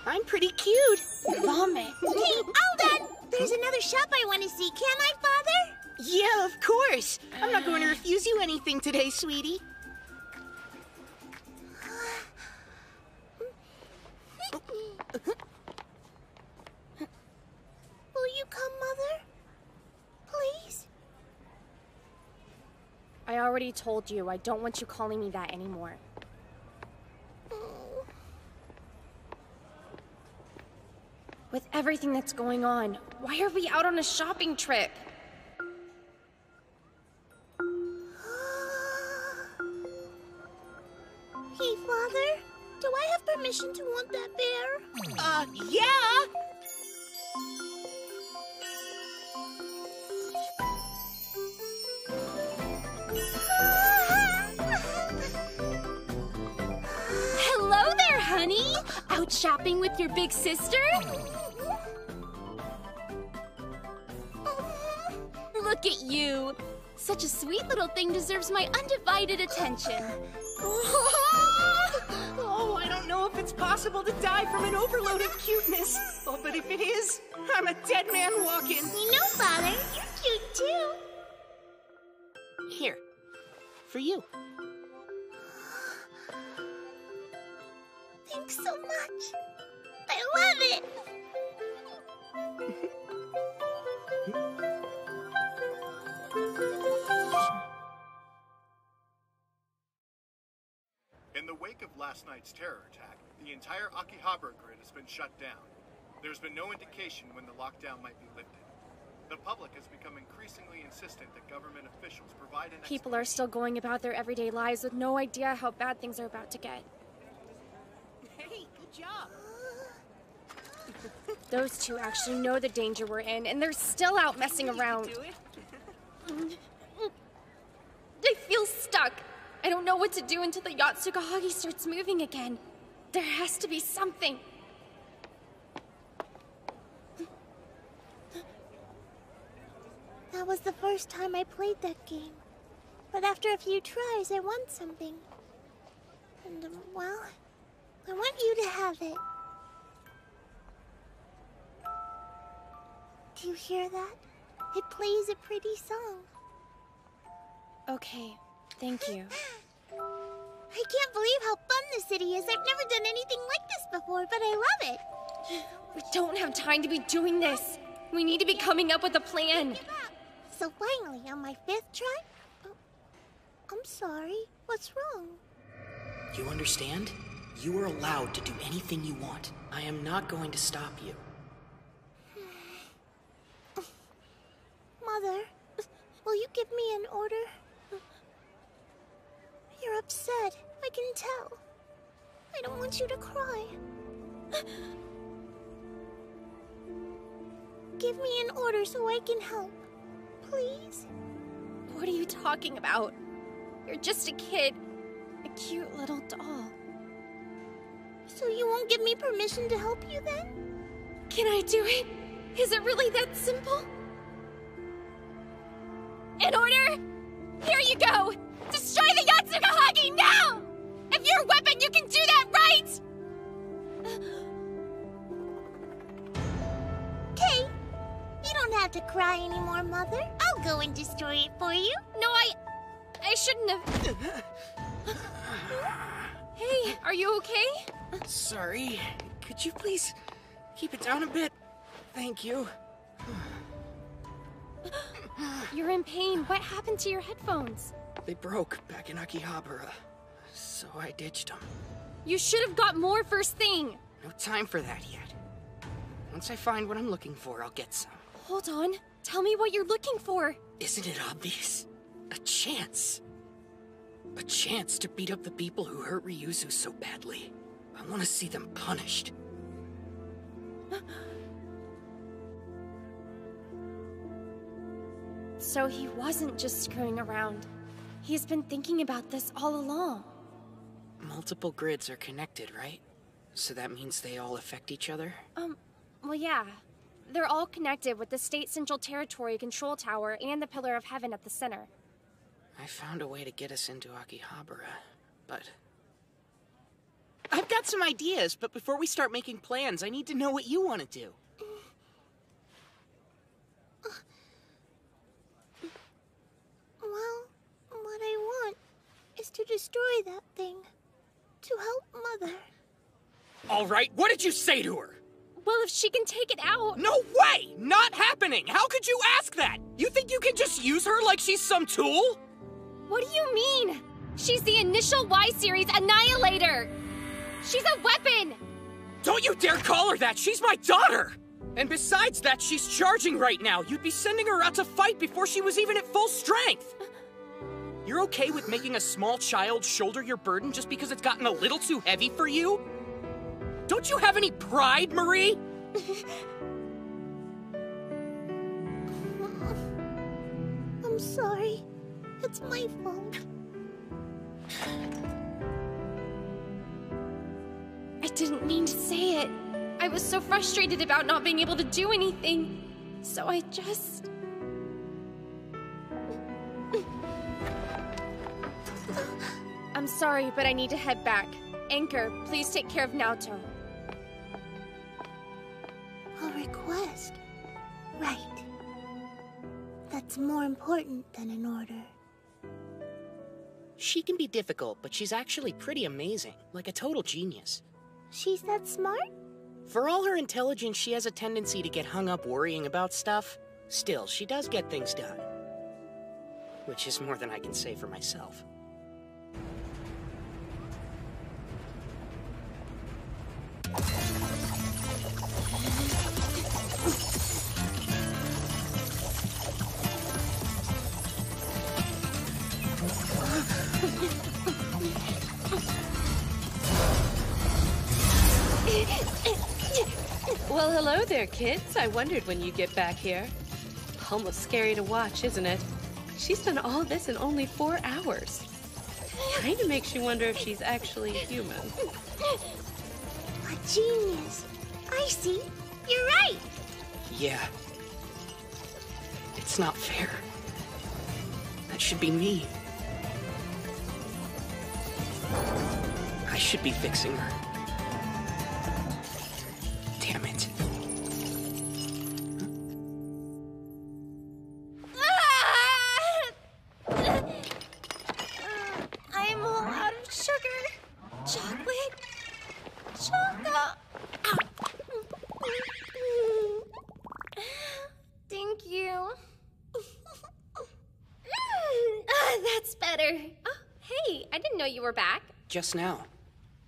I'm pretty cute.
Vomit.
Hey, Alden! There's another shop I want to see. Can I, Father?
Yeah, of course. I'm not going to refuse you anything today, sweetie.
Will you come, Mother? Please?
I already told you, I don't want you calling me that anymore. With everything that's going on, why are we out on a shopping trip?
Hey, Father? Do I have permission to want that bear?
Yeah!
Hello there, honey! Out shopping with your big sister? Look at you! Such a sweet little thing deserves my undivided attention.
Oh, I don't know if it's possible to die from an overload of cuteness. Oh, but if it is, I'm a dead man walking.
You know, Father, you're cute too.
Here, for you.
Thanks so much. I love it.
In the wake of last night's terror attack, the entire Akihabara grid has been shut down. There's been no indication when the lockdown might be lifted. The public has become increasingly insistent that government officials provide an
People are still going about their everyday lives with no idea how bad things are about to get.
Hey, good job.
Those two actually know the danger we're in, and they're still out messing around. I feel stuck. I don't know what to do until the Yatsukahagi starts moving again. There has to be something.
That was the first time I played that game. But after a few tries, I won something. And, well, I want you to have it. Do you hear that? It plays a pretty song.
Okay, thank you.
I can't believe how fun this city is. I've never done anything like this before, but I love it.
We don't have time to be doing this. We need to be coming up with a plan.
So finally, on my 5th try? Oh, I'm sorry. What's wrong?
You understand? You are allowed to do anything you want. I am not going to stop you.
Mother, will you give me an order? You're upset. I can tell. I don't want you to cry. Give me an order so I can help. Please?
What are you talking about? You're just a kid. A cute little doll.
So you won't give me permission to help you then?
Can I do it? Is it really that simple? An order? Here you go! Destroy the Yatsukahagi now! If you're a weapon, you can do that, right?
Okay. You don't have to cry anymore, Mother. I'll go and destroy it for you.
No, I shouldn't have. Hey, are you okay?
Sorry. Could you please keep it down a bit? Thank you.
You're in pain. What happened to your headphones?
They broke back in Akihabara, so I ditched them.
You should have got more first thing.
No time for that yet. Once I find what I'm looking for, I'll get some.
Hold on. Tell me what you're looking for.
Isn't it obvious? A chance. A chance to beat up the people who hurt Ryuzu so badly. I want to see them punished.
So he wasn't just screwing around. He's been thinking about this all along.
Multiple grids are connected, right? So that means they all affect each other?
Well, yeah. They're all connected with the State Central Territory Control Tower and the Pillar of Heaven at the center.
I found a way to get us into Akihabara, but... I've got some ideas, but before we start making plans, I need to know what you want to do.
Well, what I want is to destroy that thing. To help Mother.
All right, what did you say to her?
Well, if she can take it out...
No way! Not happening! How could you ask that? You think you can just use her like she's some tool?
What do you mean? She's the initial Y-Series Annihilator! She's a weapon!
Don't you dare call her that! She's my daughter! And besides that, she's charging right now. You'd be sending her out to fight before she was even at full strength. You're okay with making a small child shoulder your burden just because it's gotten a little too heavy for you? Don't you have any pride, Marie?
I'm sorry. It's my fault.
I didn't mean to say it. I was so frustrated about not being able to do anything. So I just... I'm sorry, but I need to head back. Anchor, please take care of Naoto.
A request. Right. That's more important than an order.
She can be difficult, but she's actually pretty amazing. Like a total genius.
She's that smart?
For all her intelligence, she has a tendency to get hung up worrying about stuff. Still, she does get things done. Which is more than I can say for myself.
Well, hello there, kids. I wondered when you'd get back here. Almost scary to watch, isn't it? She's done all this in only 4 hours. Kinda makes you wonder if she's actually human.
A genius. I see. You're right.
Yeah. It's not fair. That should be me. I should be fixing her. Damn it.
I'm all out of sugar. Chocolate. Chocolate. Thank you. That's better. Oh, hey, I didn't know you were back.
Just now.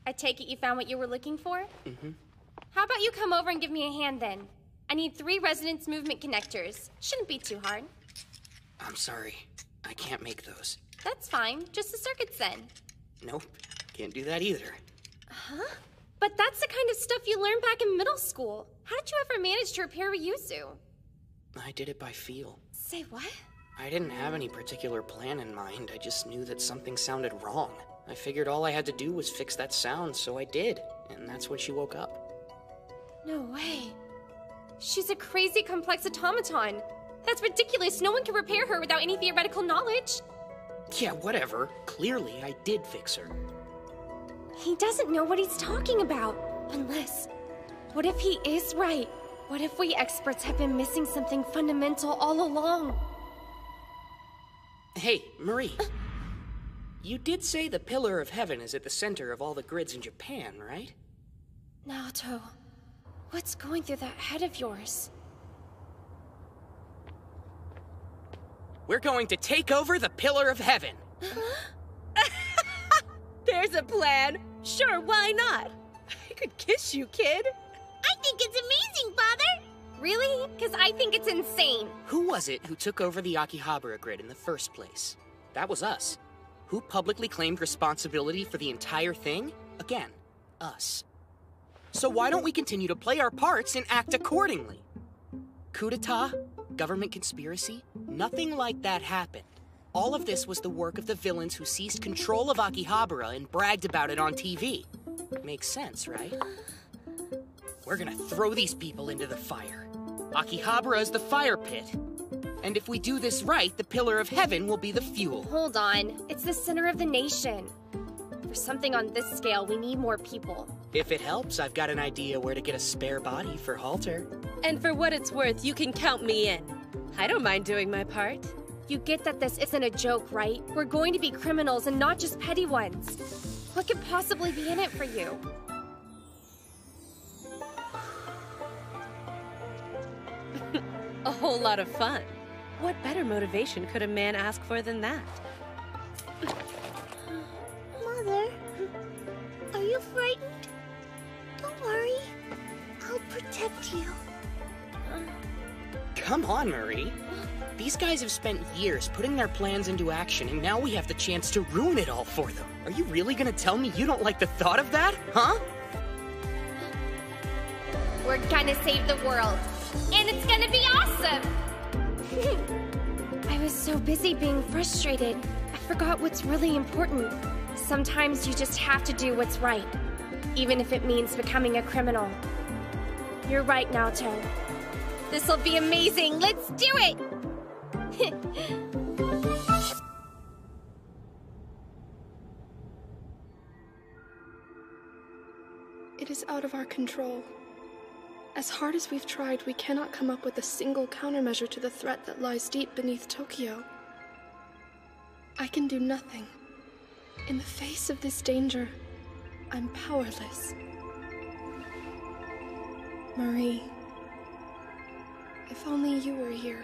I take it you found what you were looking for?
Mm-hmm.
How about you come over and give me a hand then? I need 3 resonance movement connectors. Shouldn't be too hard.
I'm sorry. I can't make those.
That's fine. Just the circuits then.
Nope. Can't do that either.
Huh? But that's the kind of stuff you learned back in middle school. How did you ever manage to repair Ryuzu?
I did it by feel.
Say what?
I didn't have any particular plan in mind. I just knew that something sounded wrong. I figured all I had to do was fix that sound, so I did. And that's when she woke up.
No way. She's a crazy complex automaton. That's ridiculous. No one can repair her without any theoretical knowledge.
Yeah, whatever. Clearly, I did fix her.
He doesn't know what he's talking about. Unless, what if he is right? What if we experts have been missing something fundamental all along?
Hey, Marie. You did say the Pillar of Heaven is at the center of all the grids in Japan, right?
Naoto, what's going through that head of yours?
We're going to take over the Pillar of Heaven.
There's a plan. Sure, why not? I could kiss you, kid.
I think it's amazing, Father.
Really? Because I think it's insane.
Who was it who took over the Akihabara grid in the first place? That was us. Who publicly claimed responsibility for the entire thing? Again, us. So why don't we continue to play our parts and act accordingly? Coup d'etat? Government conspiracy? Nothing like that happened. All of this was the work of the villains who seized control of Akihabara and bragged about it on TV. Makes sense, right? We're gonna throw these people into the fire.
Akihabara is the fire pit. And if we do this right, the Pillar of Heaven will be the fuel.
Hold on. It's the center of the nation. For something on this scale, we need more people.
If it helps, I've got an idea where to get a spare body for Halter.
And for what it's worth, you can count me in. I don't mind doing my part.
You get that this isn't a joke, right? We're going to be criminals and not just petty ones. What could possibly be in it for you?
A whole lot of fun. What better motivation could a man ask for than that?
Mother, are you frightened? Don't worry. I'll protect you.
Come on, Marie. These guys have spent years putting their plans into action, and now we have the chance to ruin it all for them. Are you really gonna tell me you don't like the thought of that, huh?
We're gonna save the world. And it's gonna be awesome! I was so busy being frustrated, I forgot what's really important. Sometimes you just have to do what's right, even if it means becoming a criminal. You're right, Naoto. This'll be amazing! Let's do it!
It is out of our control. As hard as we've tried, we cannot come up with a single countermeasure to the threat that lies deep beneath Tokyo. I can do nothing. In the face of this danger, I'm powerless. Marie, if only you were here.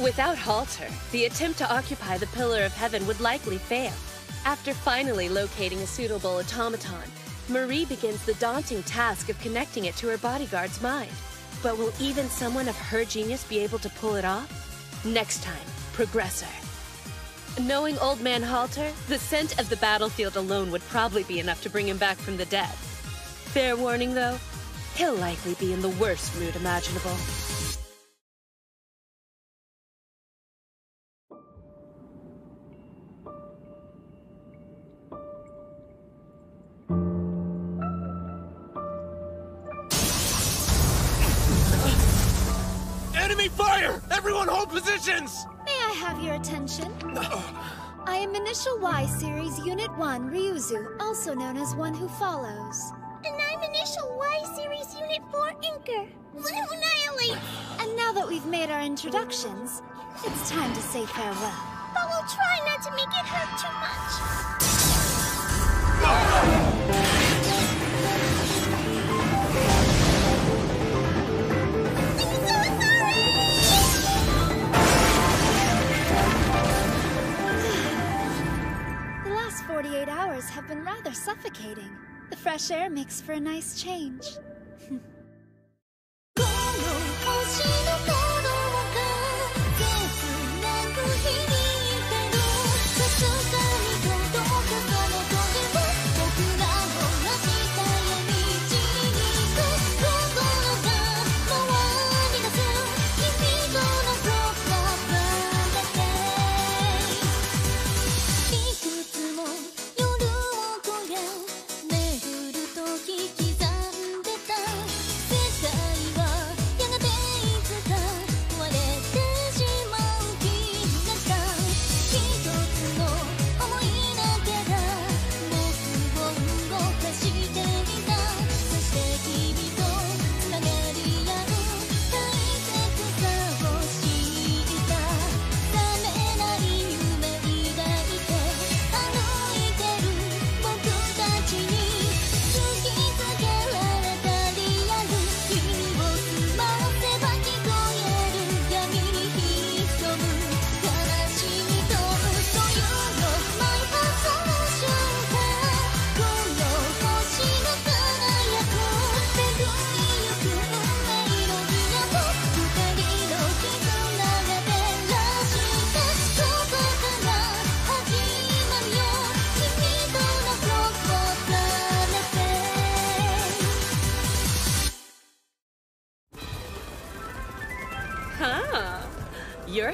Without Halter, the attempt to occupy the Pillar of Heaven would likely fail. After finally locating a suitable automaton, Marie begins the daunting task of connecting it to her bodyguard's mind. But will even someone of her genius be able to pull it off? Next time, Progressor. Knowing Old Man Halter, the scent of the battlefield alone would probably be enough to bring him back from the dead. Fair warning, though, he'll likely be in the worst mood imaginable.
Enemy fire! Everyone hold positions!
May I have your attention? I am Initial Y Series Unit 1 Ryuzu, also known as One Who Follows.
And I'm Initial Y Series Unit 4 Inker. One Who Annihilates!
And now that we've made our introductions, it's time to say farewell.
But we'll try not to make it hurt too much.
The last 48 hours have been rather suffocating. The fresh air makes for a nice change.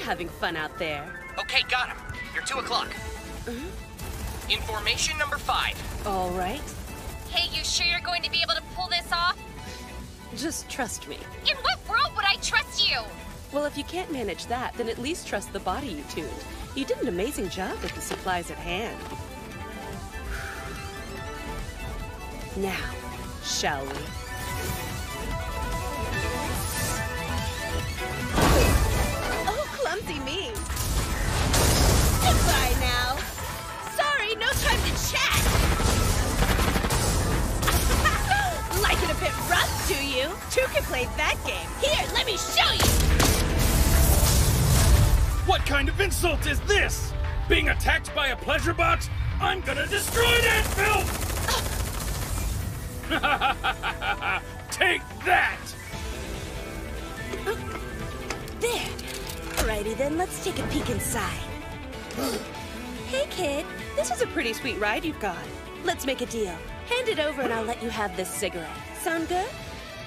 having fun out there.
Okay, got him. You're 2 o'clock. In formation number 5.
All right.
Hey, you sure you're going to be able to pull this off?
Just trust me.
In what world would I trust you?
Well, if you can't manage that, then at least trust the body you tuned. You did an amazing job with the supplies at hand. Now, shall we?
Oh, clumsy me. Goodbye now. Sorry, no time to chat. Like it a bit rough, do you? Two can play that game. Here, let me show you.
What kind of insult is this? Being attacked by a pleasure bot? I'm gonna destroy that filth! Take that!
There. Alrighty then, let's take a peek inside. Hey kid, this is a pretty sweet ride you've got. Let's make a deal. Hand it over and I'll let you have this cigarette. Sound good?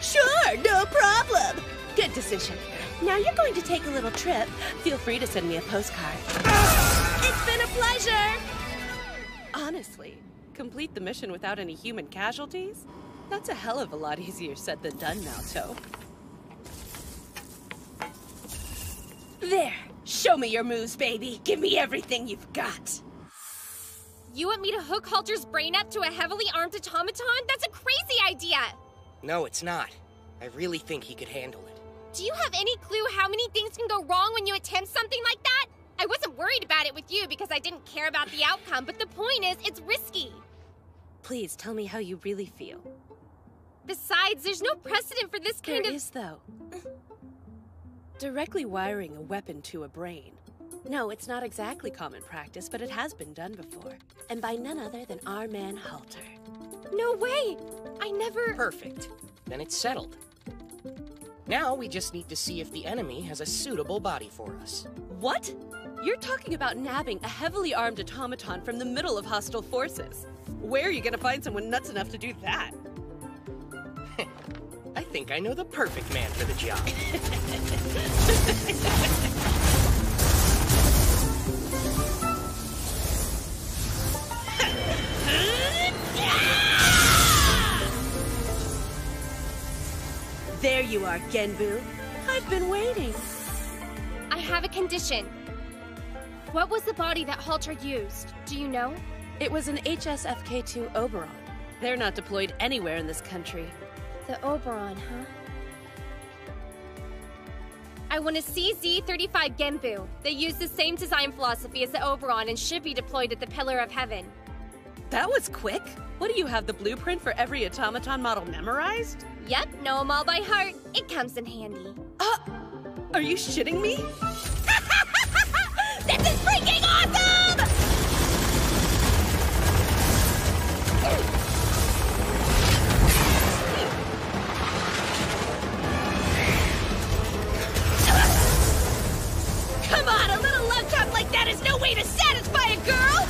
Sure, no problem. Good decision. Now you're going to take a little trip. Feel free to send me a postcard. It's been a pleasure! Honestly, complete the mission without any human casualties? That's a hell of a lot easier said than done, Naoto. There! Show me your moves, baby! Give me everything you've got!
You want me to hook Halter's brain up to a heavily armed automaton? That's a crazy idea!
No, it's not. I really think he could handle it.
Do you have any clue how many things can go wrong when you attempt something like that? I wasn't worried about it with you because I didn't care about the outcome, but the point is, it's risky.
Please tell me how you really feel.
Besides, there's no precedent for this kind of—
There is, though. Directly wiring a weapon to a brain. No, it's not exactly common practice, but it has been done before. And by none other than our man Halter.
No way! I never—
Perfect. Then it's settled. Now we just need to see if the enemy has a suitable body for us.
What? You're talking about nabbing a heavily armed automaton from the middle of hostile forces. Where are you gonna find someone nuts enough to do that?
I think I know the perfect man for the job.
There you are, Genbu. I've been waiting.
I have a condition. What was the body that Halter used? Do you know?
It was an HSFK-2 Oberon. They're not deployed anywhere in this country.
The Oberon, huh? I want a CZ-35 Genbu. They use the same design philosophy as the Oberon and should be deployed at the Pillar of Heaven.
That was quick. What, do you have the blueprint for every automaton model memorized?
Yep, know them all by heart. It comes in handy.
Are you shitting me?
This is freaking awesome! Come on, a little love tap like that is no way to satisfy a girl!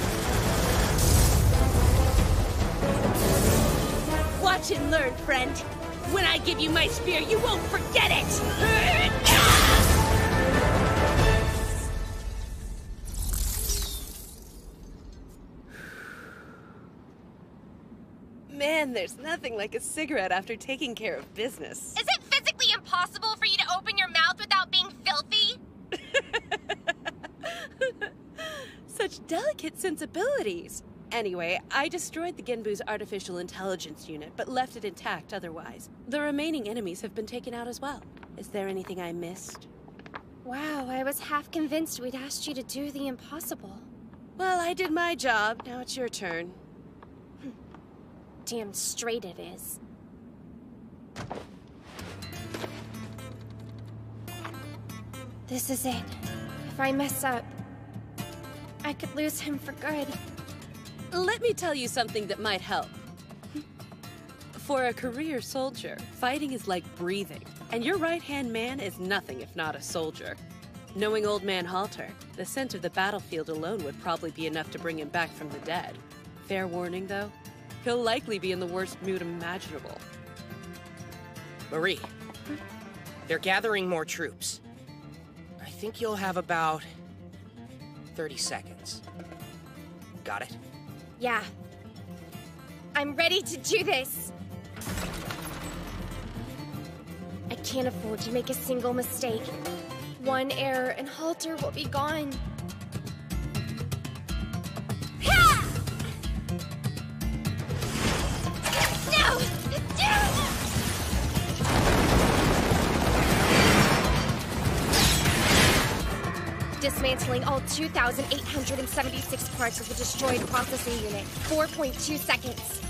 Watch and learn, friend. When I give you my spear, you won't forget it!
Man, there's nothing like a cigarette after taking care of business.
Is it physically impossible for you to open your mouth without being filthy?
Such delicate sensibilities. Anyway, I destroyed the Genbu's artificial intelligence unit, but left it intact otherwise. The remaining enemies have been taken out as well. Is there anything I missed?
Wow, I was half convinced we'd asked you to do the impossible.
Well, I did my job. Now it's your turn.
Damn straight it is. This is it. If I mess up, I could lose him for good.
Let me tell you something that might help. For a career soldier, fighting is like breathing, and your right-hand man is nothing if not a soldier. Knowing old man Halter, the scent of the battlefield alone would probably be enough to bring him back from the dead. Fair warning, though, he'll likely be in the worst mood imaginable.
Marie, they're gathering more troops. I
think you'll have about 30 seconds. Got it?
Yeah. I'm ready to do this. I can't afford to make a single mistake. One error and Halter will be gone. Ha! No! Dismantling all 2,876 parts of the destroyed processing unit. 4.2 seconds.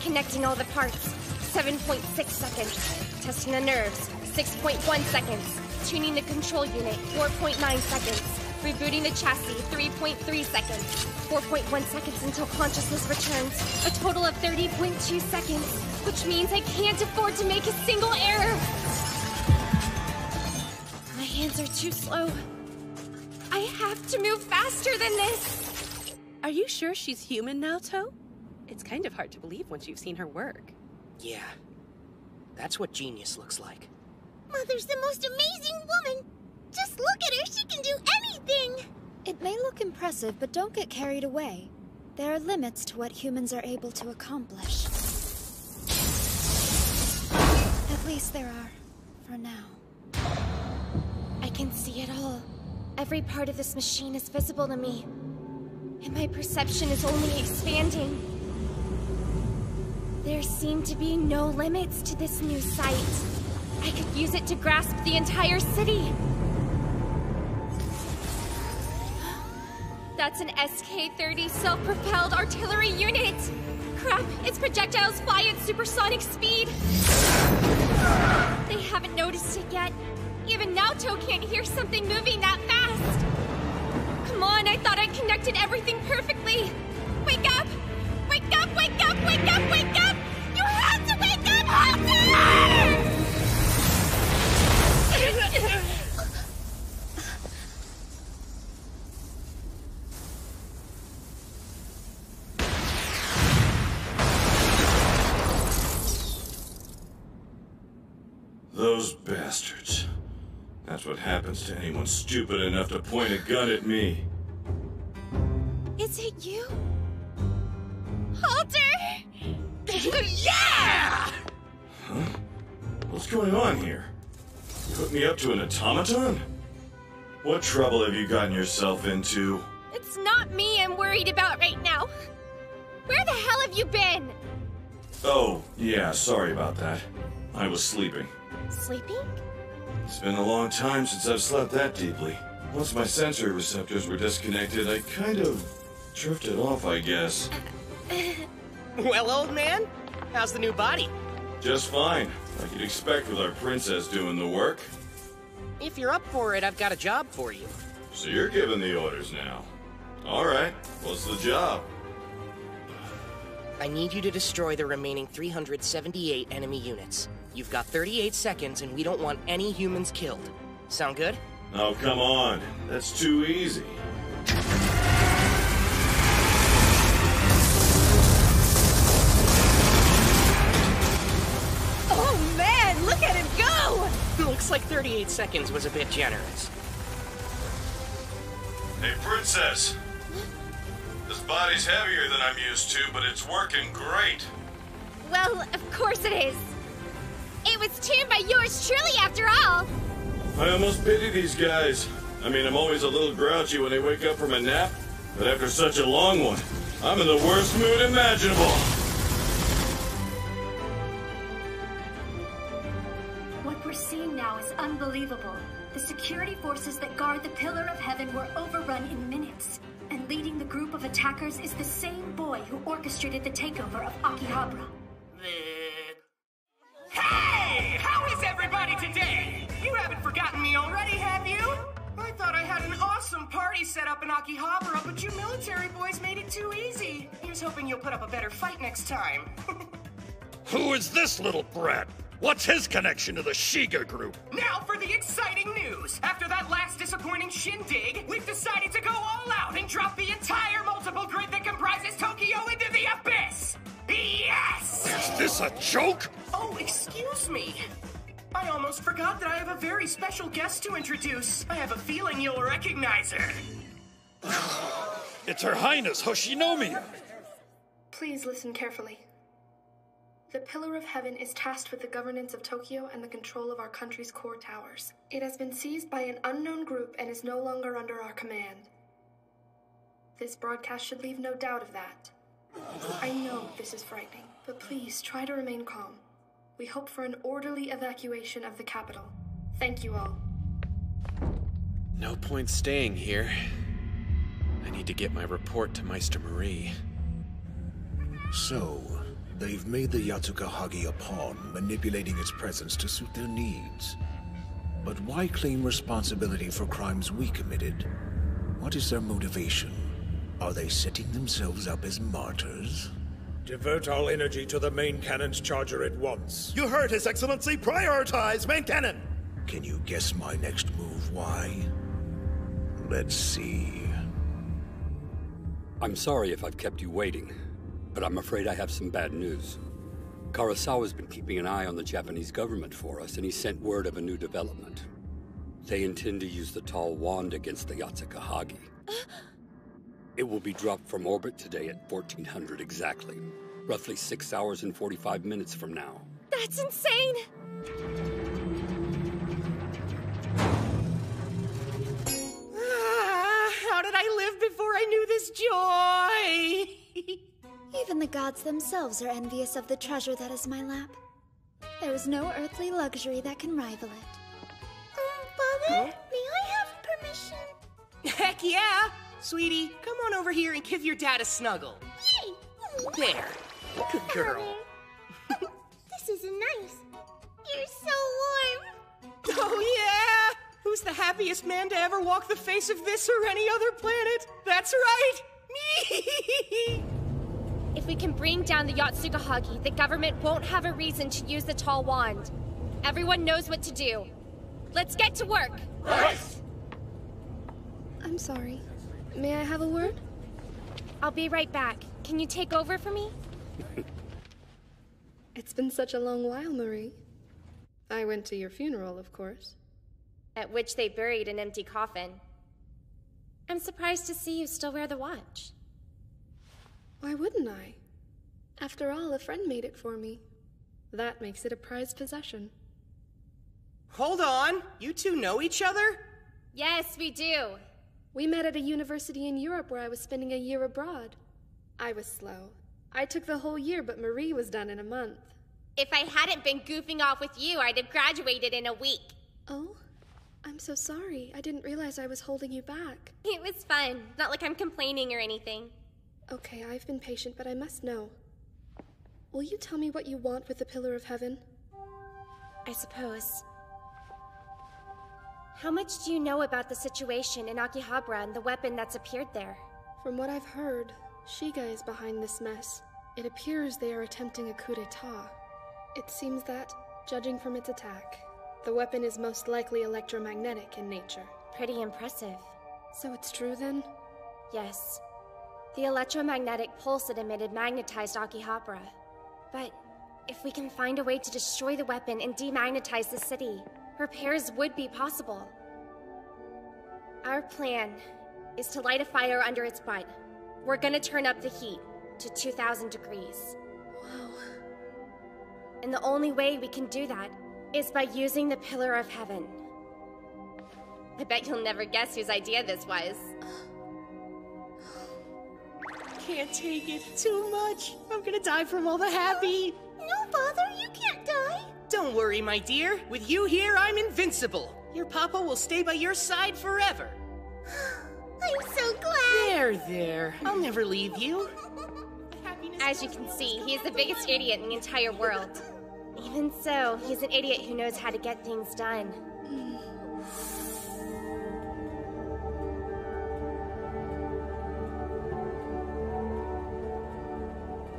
Connecting all the parts. 7.6 seconds. Testing the nerves. 6.1 seconds. Tuning the control unit. 4.9 seconds. Rebooting the chassis. 3.3 seconds. 4.1 seconds until consciousness returns. A total of 30.2 seconds. Which means I can't afford to make a single error. My hands are too slow. I have to move faster than this.
Are you sure she's human now, To? It's kind of hard to believe once you've seen her work.
Yeah. That's what genius looks like.
Mother's the most amazing woman. Just look at her, she can do anything.
It may look impressive, but don't get carried away. There are limits to what humans are able to accomplish. At least there are, for now.
I can see it all. Every part of this machine is visible to me. And my perception is only expanding. There seem to be no limits to this new sight. I could use it to grasp the entire city. That's an SK-30 self-propelled artillery unit! Crap, its projectiles fly at supersonic speed! They haven't noticed it yet. Even Naoto can't hear something moving that fast! Come on, I thought I connected everything perfectly! Wake up! Wake up, wake up, wake up, wake up! You have to wake up, Hunter!
Those bastards. That's what happens to anyone stupid enough to point a gun at me.
Is it you? Halter!
Yeah!
Huh? What's going on here? You hooked me up to an automaton? What trouble have you gotten yourself into?
It's not me I'm worried about right now. Where the hell have you been?
Oh, yeah, sorry about that. I was sleeping.
Sleeping?
It's been a long time since I've slept that deeply. Once my sensory receptors were disconnected, I kind of drifted off, I guess.
Well, old man, how's the new body?
Just fine, like you'd expect with our princess doing the work.
If you're up for it, I've got a job for you.
So you're giving the orders now. Alright, what's the job?
I need you to destroy the remaining 378 enemy units. You've got 38 seconds, and we don't want any humans killed. Sound good?
Oh, come on. That's too easy.
Oh man, look at him go!
Looks like 38 seconds was a bit generous.
Hey, Princess. This body's heavier than I'm used to, but it's working great.
Well, of course it is. It was tuned by yours truly, after all.
I almost pity these guys. I mean, I'm always a little grouchy when they wake up from a nap, but after such a long one, I'm in the worst mood imaginable.
What we're seeing now is unbelievable. The security forces that guard the Pillar of Heaven were overrun in minutes. And leading the group of attackers is the same boy who orchestrated the takeover of Akihabara.
Hey! How is everybody today? You haven't forgotten me already, have you? I thought I had an awesome party set up in Akihabara, but you military boys made it too easy. Here's hoping you'll put up a better fight next time.
Who is this little brat? What's his connection to the Shiga group?
Now for the exciting news! After that last disappointing shindig, we've decided to go all out and drop the entire multiple grid that comprises Tokyo into the abyss! Yes!
Is this a joke?
Oh, excuse me. me! I almost forgot that I have a very special guest to introduce. I have a feeling you'll recognize her.
It's Her Highness Hoshinomiya.
Please listen carefully. The Pillar of Heaven is tasked with the governance of Tokyo and the control of our country's core towers. It has been seized by an unknown group and is no longer under our command. This broadcast should leave no doubt of that. I know this is frightening, but please try to remain calm. We hope for an orderly evacuation of the capital. Thank you all.
No point staying here. I need to get my report to Meister Marie.
So, they've made the Yatsukahagi a pawn, manipulating its presence to suit their needs. But why claim responsibility for crimes we committed? What is their motivation? Are they setting themselves up as martyrs?
Divert all energy to the main cannon's charger at once.
You heard, His Excellency! Prioritize main cannon!
Can you guess my next move, why? Let's see.
I'm sorry if I've kept you waiting, but I'm afraid I have some bad news. Karasawa's been keeping an eye on the Japanese government for us, and he sent word of a new development. They intend to use the tall wand against the Yatsukahagi. It will be dropped from orbit today at 1400 exactly. Roughly 6 hours and 45 minutes from now.
That's insane!
How did I live before I knew this joy?
Even the gods themselves are envious of the treasure that is my lap. There is no earthly luxury that can rival it.
Father, may I have permission?
Heck yeah! Sweetie, come on over here and give your dad a snuggle.
Yay!
There. Good girl.
This is nice. You're so warm.
Oh yeah! Who's the happiest man to ever walk the face of this or any other planet? That's right! Me!
If we can bring down the Yatsukahagi, the government won't have a reason to use the tall wand. Everyone knows what to do. Let's get to work!
Yes! I'm sorry. May I have a word?
I'll be right back. Can you take over for me?
It's been such a long while, Marie. I went to your funeral, of course.
At which they buried an empty coffin. I'm surprised to see you still wear the watch.
Why wouldn't I? After all, a friend made it for me. That makes it a prized possession.
Hold on! You two know each other?
Yes, we do.
We met at a university in Europe where I was spending a year abroad. I was slow. I took the whole year, but Marie was done in a month.
If I hadn't been goofing off with you, I'd have graduated in a week.
Oh? I'm so sorry. I didn't realize I was holding you back.
It was fun. Not like I'm complaining or anything.
Okay, I've been patient, but I must know. Will you tell me what you want with the Pillar of Heaven?
I suppose. How much do you know about the situation in Akihabara and the weapon that's appeared there?
From what I've heard, Shiga is behind this mess. It appears they are attempting a coup d'etat. It seems that, judging from its attack, the weapon is most likely electromagnetic in nature.
Pretty impressive.
So it's true then?
Yes. The electromagnetic pulse it emitted magnetized Akihabara. But if we can find a way to destroy the weapon and demagnetize the city, repairs would be possible. Our plan is to light a fire under its butt. We're gonna turn up the heat to 2,000 degrees.
Wow.
And the only way we can do that is by using the Pillar of Heaven. I bet you'll never guess whose idea this was.
Can't take it. Too much. I'm gonna die from all the happy.
No, Father, you can't die.
Don't worry, my dear. With you here, I'm invincible. Your papa will stay by your side forever.
I'm so glad.
There. I'll never leave you.
As you can see, he's the biggest idiot in the entire world. Even so, he's an idiot who knows how to get things done.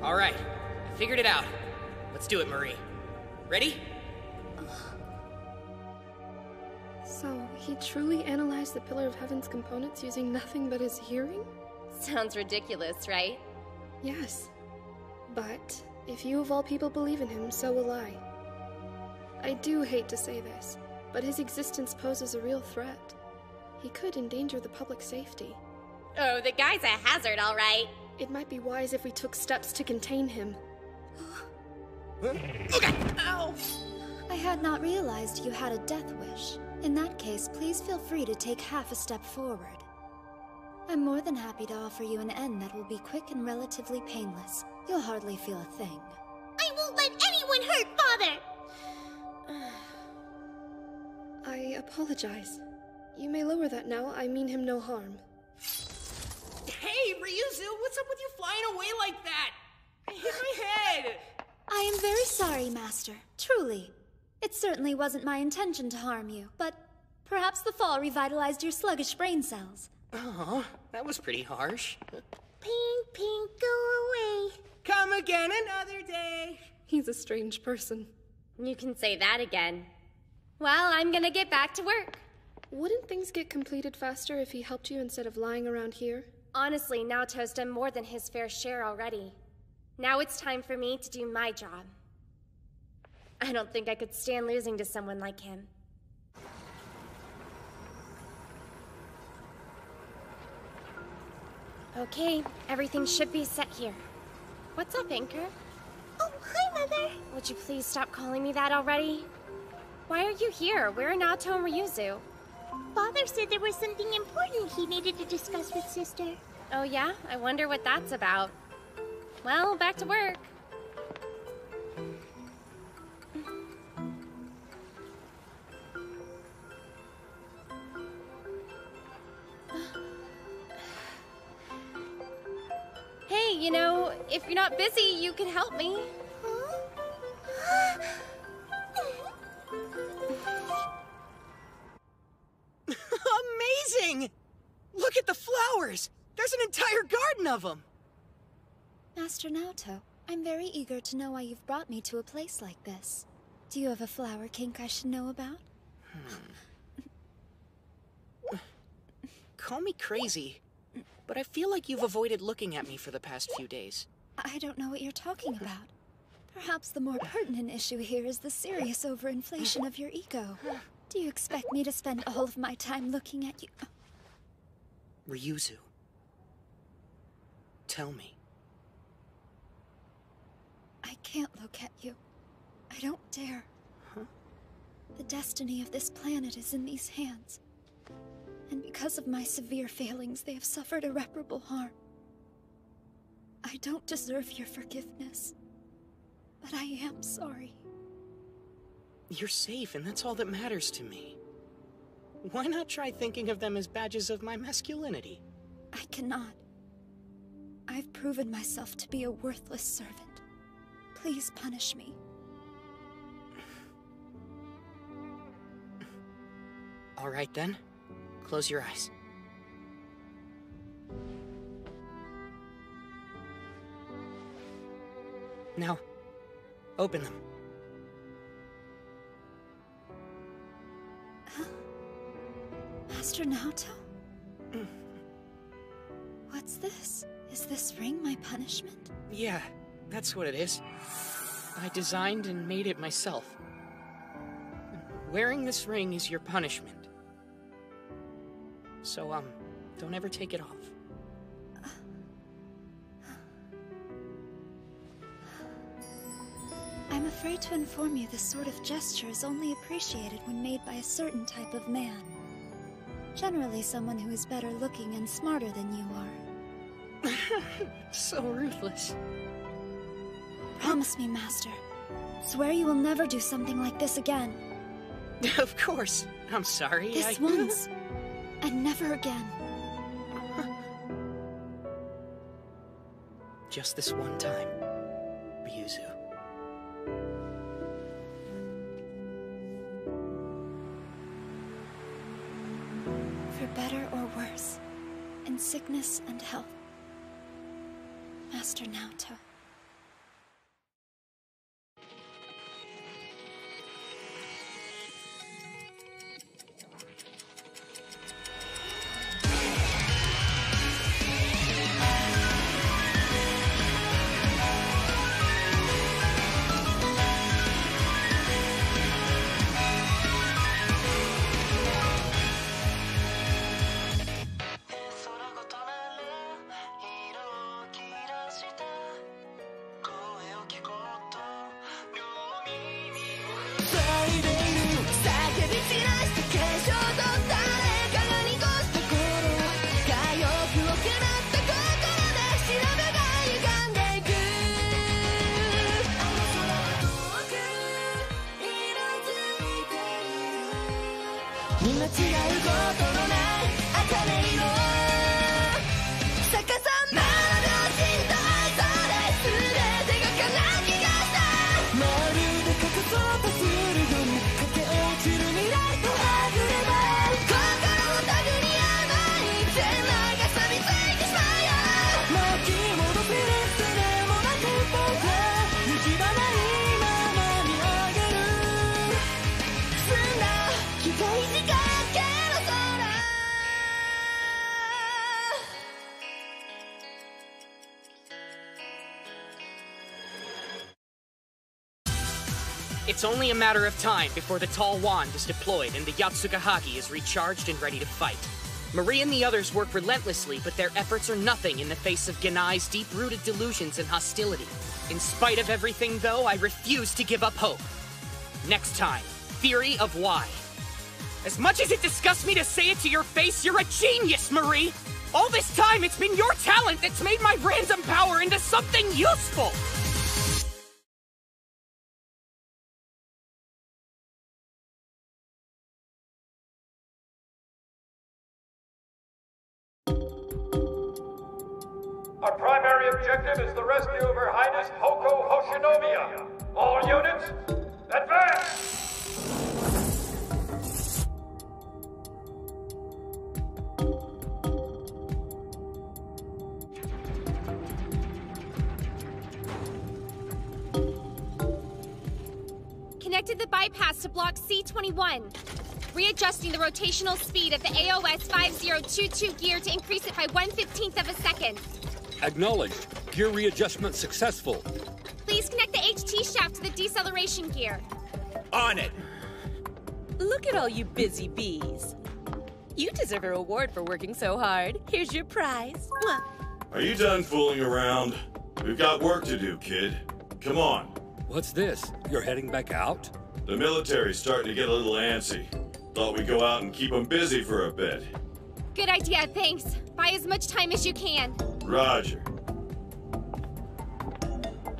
All right, I figured it out. Let's do it, Marie. Ready?
So, he truly analyzed the Pillar of Heaven's components using nothing but his hearing?
Sounds ridiculous, right?
Yes. But, if you of all people believe in him, so will I. I do hate to say this, but his existence poses a real threat. He could endanger the public safety.
Oh, the guy's a hazard, all right.
It might be wise if we took steps to contain him.
Ow!
I had not realized you had a death wish. In that case, please feel free to take half a step forward. I'm more than happy to offer you an end that will be quick and relatively painless. You'll hardly feel a thing.
I won't let anyone hurt Father!
I apologize. You may lower that now. I mean him no harm.
Hey, Ryuzu, what's up with you flying away like that? I hit my head!
I am very sorry, Master. Truly. It certainly wasn't my intention to harm you, but perhaps the fall revitalized your sluggish brain cells.
Oh, that was pretty harsh.
Pink, pink, go away.
Come again another day.
He's a strange person.
You can say that again. Well, I'm gonna get back to work.
Wouldn't things get completed faster if he helped you instead of lying around here?
Honestly, Naoto's done more than his fair share already. Now it's time for me to do my job. I don't think I could stand losing to someone like him. Okay, everything should be set here. What's up, Anchor?
Oh, hi, Mother.
Would you please stop calling me that already? Why are you here? Where are Naoto and Ryuzu?
Father said there was something important he needed to discuss with Sister.
Oh yeah? I wonder what that's about. Well, back to work. Hey, you know, if you're not busy, you can help me.
Amazing! Look at the flowers! There's an entire garden of them!
Master Naoto, I'm very eager to know why you've brought me to a place like this. Do you have a flower kink I should know about?
Call me crazy, but I feel like you've avoided looking at me for the past few days.
I don't know what you're talking about. Perhaps the more pertinent issue here is the serious overinflation of your ego. Do you expect me to spend all of my time looking at you?
Ryuzu, tell me.
I can't look at you. I don't dare.
Huh?
The destiny of this planet is in these hands. And because of my severe failings, they have suffered irreparable harm. I don't deserve your forgiveness, but I am sorry.
You're safe, and that's all that matters to me. Why not try thinking of them as badges of my masculinity?
I cannot. I've proven myself to be a worthless servant. Please punish me.
All right, then. Close your eyes. Now, open them.
Master Naoto? What's this? Is this ring my punishment?
Yeah, that's what it is. I designed and made it myself. Wearing this ring is your punishment. So, don't ever take it off.
I'm afraid to inform you this sort of gesture is only appreciated when made by a certain type of man. Generally someone who is better looking and smarter than you are.
So ruthless.
Promise me, Master. Swear you will never do something like this again.
Of course. I'm sorry.
This once, and never again.
Just this one time, Ryuzu.
For better or worse, in sickness and health, Master Naoto.
It's only a matter of time before the Tall Wand is deployed and the Yatsugahagi is recharged and ready to fight. Marie and the others work relentlessly, but their efforts are nothing in the face of Ganai's deep-rooted delusions and hostility. In spite of everything, though, I refuse to give up hope. Next time, Theory of Why. As much as it disgusts me to say it to your face, you're a genius, Marie! All this time, it's been your talent that's made my random power into something useful!
Our primary objective is the rescue of Her Highness Hoko Hoshinomiya. All units, advance!
Connected the bypass to block C21. Readjusting the rotational speed of the AOS 5022 gear to increase it by 1/15 of a second.
Acknowledged. Gear readjustment successful.
Please connect the HT shaft to the deceleration gear.
On it!
Look at all you busy bees. You deserve a reward for working so hard. Here's your prize. Mwah.
Are you done fooling around? We've got work to do, kid. Come on.
What's this? You're heading back out?
The military's starting to get a little antsy. Thought we'd go out and keep them busy for a bit.
Good idea, thanks. Buy as much time as you can.
Roger.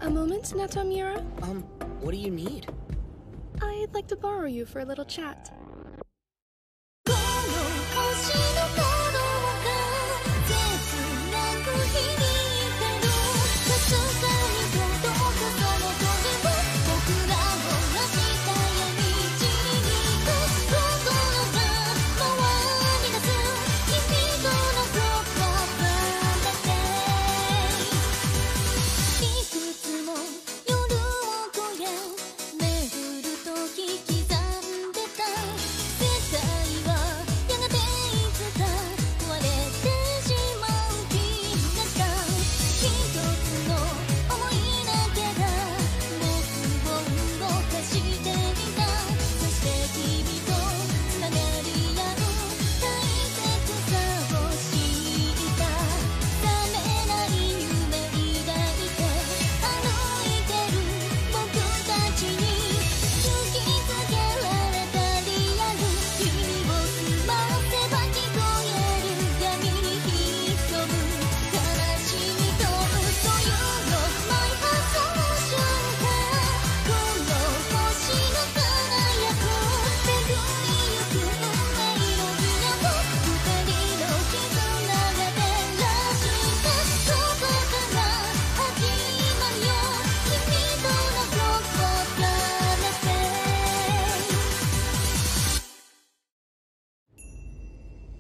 A moment, Natomura?
What do you need?
I'd like to borrow you for a little chat.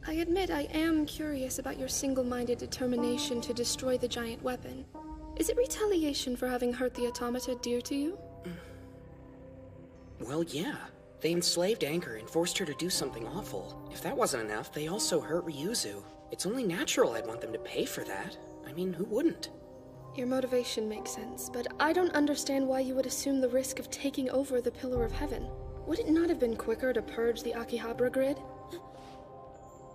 I admit I am curious about your single-minded determination to destroy the giant weapon. Is it retaliation for having hurt the automata dear to you?
Well, yeah. They enslaved Anchor and forced her to do something awful. If that wasn't enough, they also hurt Ryuzu. It's only natural I'd want them to pay for that. I mean, who wouldn't?
Your motivation makes sense, but I don't understand why you would assume the risk of taking over the Pillar of Heaven. Would it not have been quicker to purge the Akihabara grid?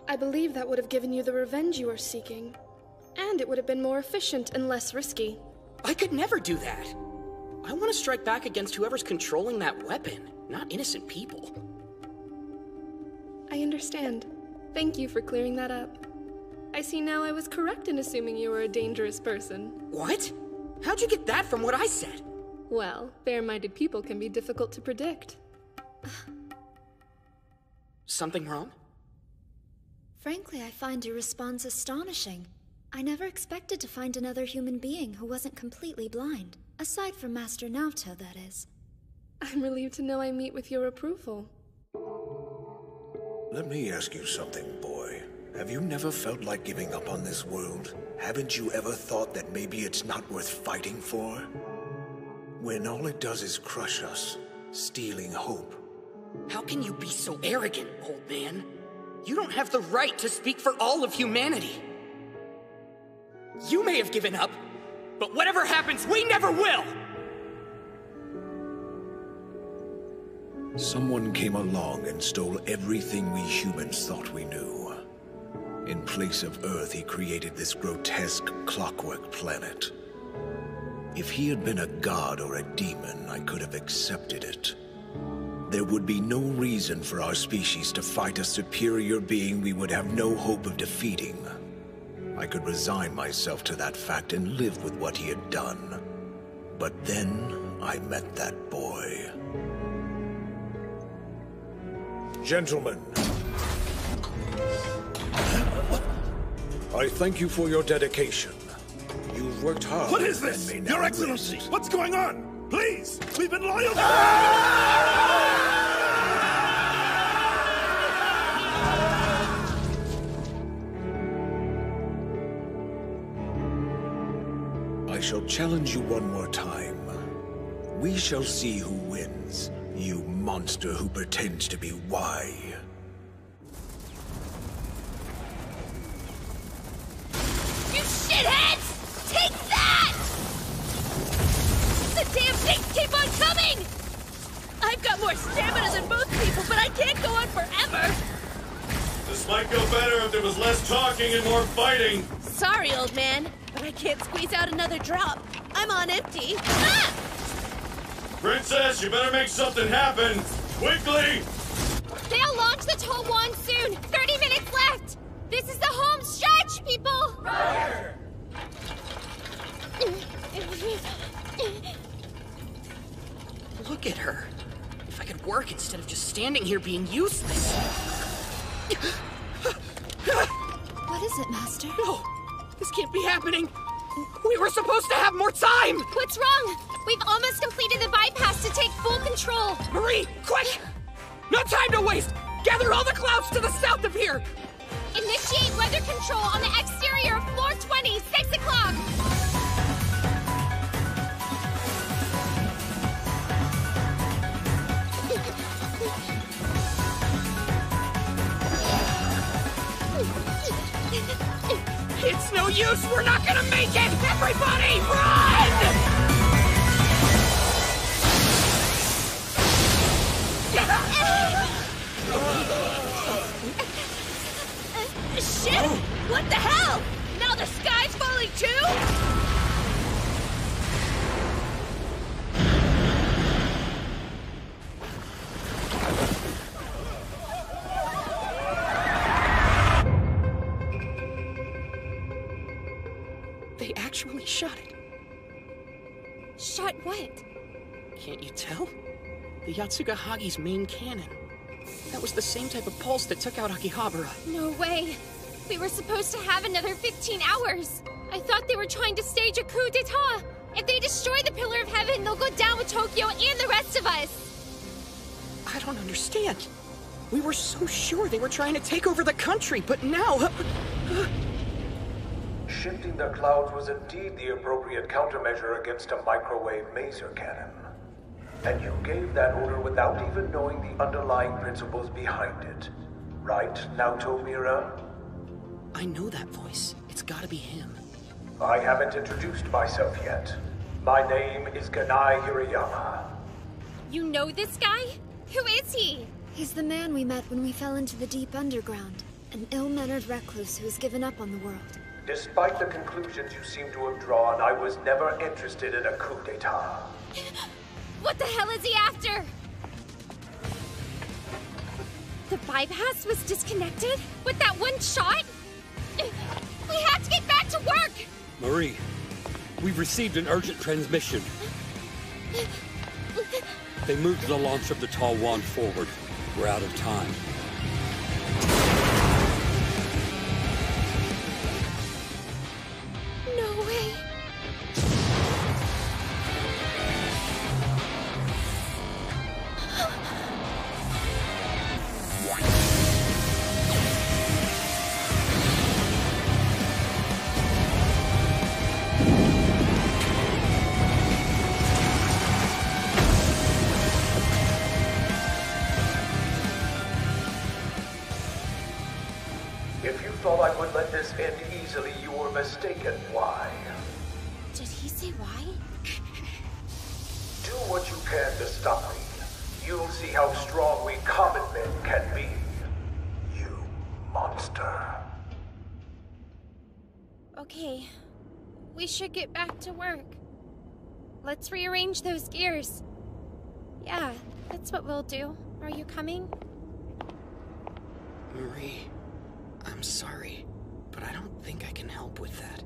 I believe that would have given you the revenge you are seeking. And it would have been more efficient and less risky.
I could never do that. I want to strike back against whoever's controlling that weapon, not innocent people.
I understand. Thank you for clearing that up. I see now I was correct in assuming you were a dangerous person.
What? How'd you get that from what I said?
Well, fair-minded people can be difficult to predict.
Something wrong?
Frankly, I find your response astonishing. I never expected to find another human being who wasn't completely blind. Aside from Master Naoto, that is.
I'm relieved to know I meet with your approval.
Let me ask you something, boy. Have you never felt like giving up on this world? Haven't you ever thought that maybe it's not worth fighting for? When all it does is crush us, stealing hope.
How can you be so arrogant, old man? You don't have the right to speak for all of humanity. You may have given up, but whatever happens, we never will!
Someone came along and stole everything we humans thought we knew. In place of Earth, he created this grotesque clockwork planet. If he had been a god or a demon, I could have accepted it. There would be no reason for our species to fight a superior being we would have no hope of defeating. I could resign myself to that fact and live with what he had done. But then, I met that boy. Gentlemen, I thank you for your dedication. You've worked hard.
What is this? Your Excellency, what's going on? Please, we've been loyal.
I shall challenge you one more time. We shall see who wins. You monster who pretends to be Y.
You shitheads! Take that! The damn things keep on coming! I've got more stamina than most people, but I can't go on forever!
This might go better if there was less talking and more fighting.
Sorry, old man, but I can't squeeze out another drop. I'm on empty. Ah!
Princess, you better make something happen! Quickly!
They'll launch the Tolwan soon! 30 minutes left! This is the home stretch, people!
Fire!
Look at her. If I could work instead of just standing here being useless.
What is it, Master?
No! This can't be happening! We were supposed to have more time!
What's wrong? We've almost completed the bypass to take full control!
Marie, quick! No time to waste! Gather all the clouds to the south of here!
Initiate weather control on the exterior of floor 20, 6 o'clock!
It's no use! We're not gonna make it! Everybody, run!
Shit! What the hell? Now the sky's falling too?
They actually shot it.
Shot what?
Can't you tell? The Yatsuga Hagi's main cannon. That was the same type of pulse that took out Akihabara.
No way. We were supposed to have another 15 hours. I thought they were trying to stage a coup d'etat. If they destroy the Pillar of Heaven, they'll go down with Tokyo and the rest of us.
I don't understand. We were so sure they were trying to take over the country, but now...
Shifting the clouds was indeed the appropriate countermeasure against a microwave maser cannon. And you gave that order without even knowing the underlying principles behind it. Right, Naoto Mira?
I know that voice. It's gotta be him.
I haven't introduced myself yet. My name is Ganai Hirayama.
You know this guy? Who is he?
He's the man we met when we fell into the deep underground. An ill-mannered recluse who has given up on the world.
Despite the conclusions you seem to have drawn, I was never interested in a coup d'etat.
What the hell is he after? The bypass was disconnected? With that one shot? We have to get back to work!
Marie, we've received an urgent transmission. They moved the launch of the Tolwan forward. We're out of time.
If you thought I would let this end easily, you were mistaken. Why?
Did he say why?
Do what you can to stop me. You'll see how strong we common men can be. You monster.
Okay, we should get back to work. Let's rearrange those gears. Yeah, that's what we'll do. Are you coming?
Marie, I'm sorry, but I don't think I can help with that.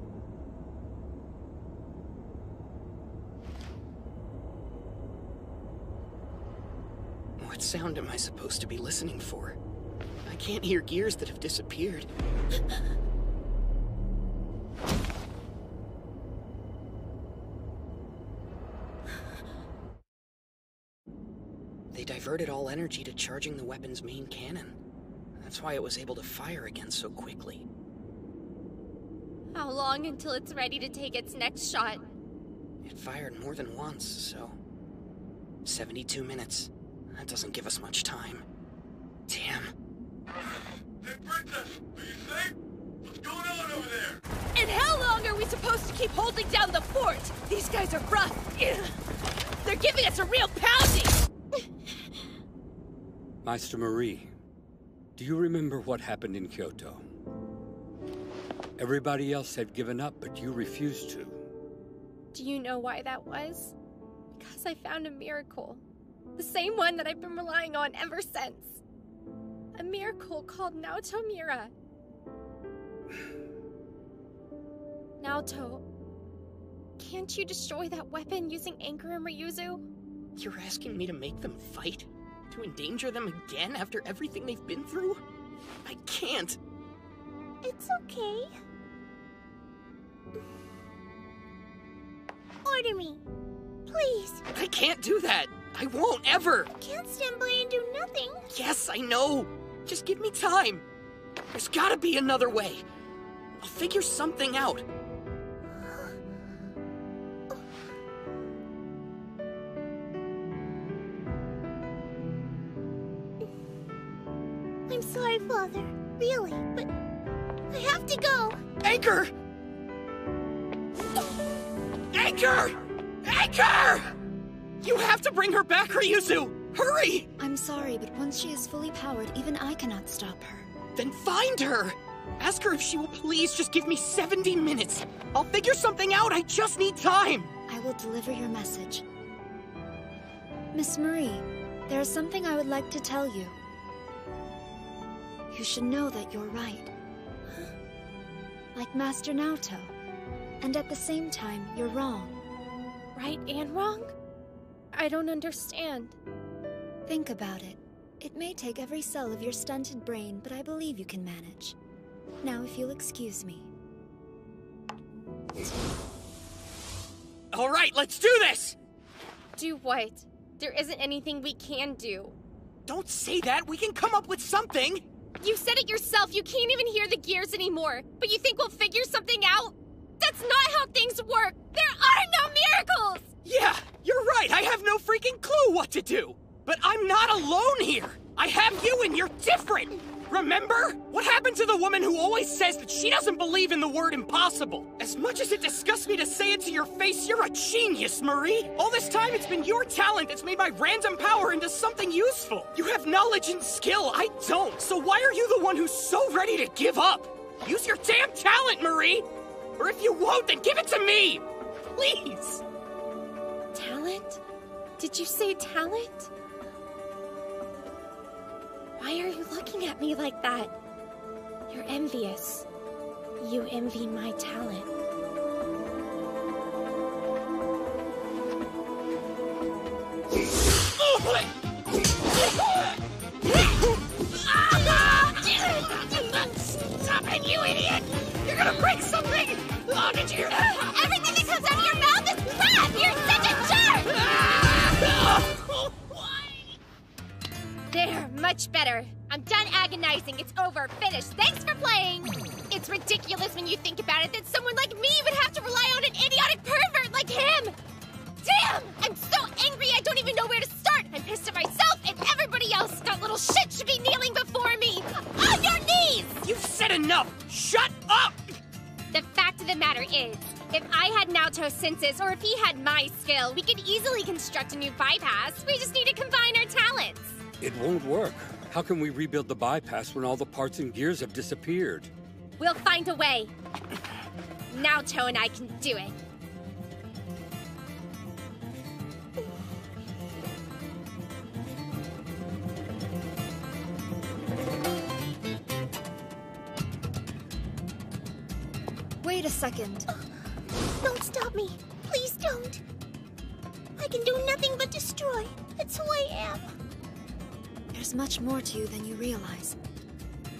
What sound am I supposed to be listening for? I can't hear gears that have disappeared. They diverted all energy to charging the weapon's main cannon. That's why it was able to fire again so quickly.
How long until it's ready to take its next shot?
It fired more than once, so... 72 minutes. That doesn't give us much time. Damn.
Hey, Princess! Are you safe? What's going on over there?
And how long are we supposed to keep holding down the fort? These guys are rough. They're giving us a real pounding!
Master Marie, do you remember what happened in Kyoto? Everybody else had given up, but you refused to.
Do you know why that was? Because I found a miracle. The same one that I've been relying on ever since. A miracle called Naoto Mira. Naoto, can't you destroy that weapon using Anchor and Ryuzu?
You're asking me to make them fight? To endanger them again after everything they've been through? I can't.
It's okay. Order me. Please.
I can't do that. I won't ever.
Can't stand by and do nothing.
Yes, I know. Just give me time. There's gotta be another way. I'll figure something out.
I'm sorry, Father. Really, but I have to go.
Anchor! Anchor! Anchor! You have to bring her back, Ryuzu! Hurry!
I'm sorry, but once she is fully powered, even I cannot stop her.
Then find her! Ask her if she will please just give me 70 minutes. I'll figure something out, I just need time!
I will deliver your message. Miss Marie, there is something I would like to tell you. You should know that you're right. Like Master Naoto. And at the same time, you're wrong.
Right and wrong? I don't understand.
Think about it. It may take every cell of your stunted brain, but I believe you can manage. Now, if you'll excuse me.
All right, let's do this!
Do what? There isn't anything we can do.
Don't say that! We can come up with something!
You said it yourself, you can't even hear the gears anymore. But you think we'll figure something out? That's not how things work! There are no miracles!
Yeah, you're right, I have no freaking clue what to do! But I'm not alone here! I have you and you're different! Remember? What happened to the woman who always says that she doesn't believe in the word impossible? As much as it disgusts me to say it to your face, you're a genius, Marie! All this time it's been your talent that's made my random power into something useful! You have knowledge and skill, I don't! So why are you the one who's so ready to give up? Use your damn talent, Marie! Or if you won't, then give it to me! Please!
Talent? Did you say talent? Why are you looking at me like that? You're envious. You envy my talent.
Stop it, you idiot! You're gonna break something! Oh, did you hear that? Everything that comes out of your mouth is crap! You're such a jerk!
There, much better. I'm done agonizing. It's over. Finished. Thanks for playing. It's ridiculous when you think about it that someone like me would have to rely on an idiotic pervert like him. Damn! I'm so angry I don't even know where to start. I'm pissed at myself and everybody else. That little shit should be kneeling before me. On your knees!
You've said enough!
enough! Shut up!
The fact of the matter is, if I had Naoto's senses, or if he had my skill, we could easily construct a new bypass. We just need to combine our talents.
It won't work. How can we rebuild the bypass when all the parts and gears have disappeared?
We'll find a way. Naoto and I can do it.
Wait a second.
Don't stop me. Please don't. I can do nothing but destroy. It's who I am.
There's much more to you than you realize.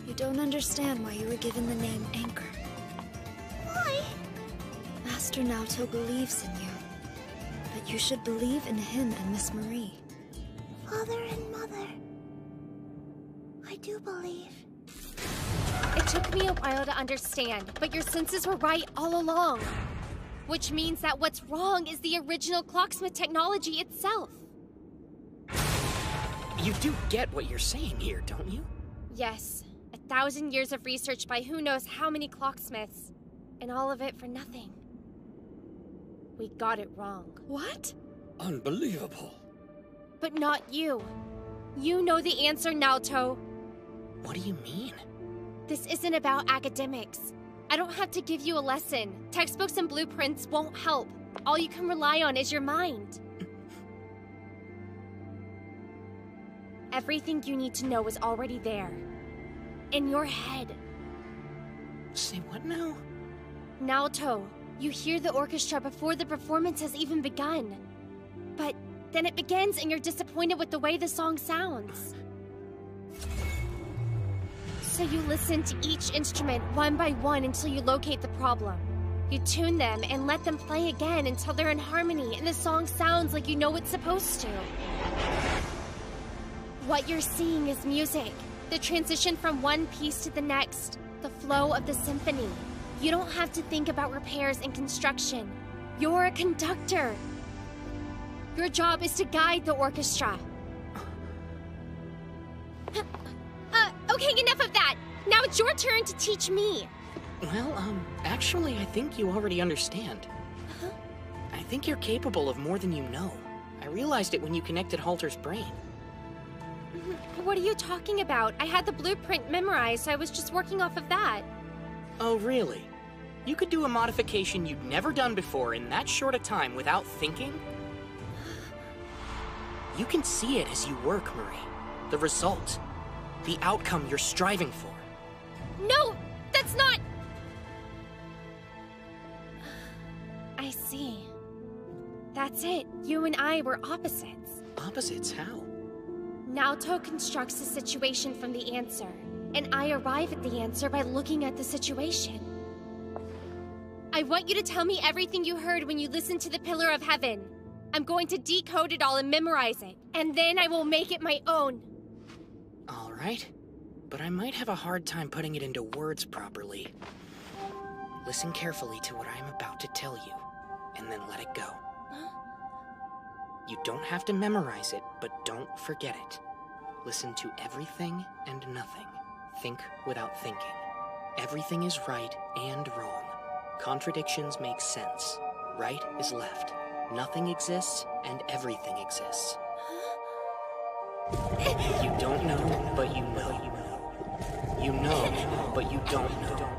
You don't understand why you were given the name Anchor.
Why?
Master Naoto believes in you. But you should believe in him and Miss Marie.
Father and Mother. I do believe.
It took me a while to understand, but your senses were right all along. Which means that what's wrong is the original clocksmith technology itself.
You do get what you're saying here, don't you?
Yes. 1,000 years of research by who knows how many clocksmiths. And all of it for nothing. We got it wrong.
What?
Unbelievable.
But not you. You know the answer, Naoto.
What do you mean?
This isn't about academics. I don't have to give you a lesson. Textbooks and blueprints won't help. All you can rely on is your mind. Everything you need to know is already there. In your head.
Say what now?
Naoto, you hear the orchestra before the performance has even begun. But then it begins and you're disappointed with the way the song sounds. So you listen to each instrument one by one until you locate the problem. You tune them and let them play again until they're in harmony and the song sounds like you know it's supposed to. What you're seeing is music. The transition from one piece to the next. The flow of the symphony. You don't have to think about repairs and construction. You're a conductor. Your job is to guide the orchestra. Okay, enough of that. Now it's your turn to teach me.
Well, actually, I think you already understand.
Huh?
I think you're capable of more than you know. I realized it when you connected Halter's brain.
What are you talking about? I had the blueprint memorized, so I was just working off of that.
Oh, really? You could do a modification you'd never done before in that short a time without thinking? You can see it as you work, Marie. The result. The outcome you're striving for.
No! That's not... I see. That's it. You and I were opposites.
Opposites? How?
Naoto constructs a situation from the answer, and I arrive at the answer by looking at the situation. I want you to tell me everything you heard when you listened to the Pillar of Heaven. I'm going to decode it all and memorize it, and then I will make it my own.
All right, but I might have a hard time putting it into words properly. Listen carefully to what I am about to tell you, and then let it go.
Huh?
You don't have to memorize it, but don't forget it. Listen to everything and nothing. Think without thinking. Everything is right and wrong. Contradictions make sense. Right is left. Nothing exists, and everything exists. You don't know, but you know. You know, but you don't know.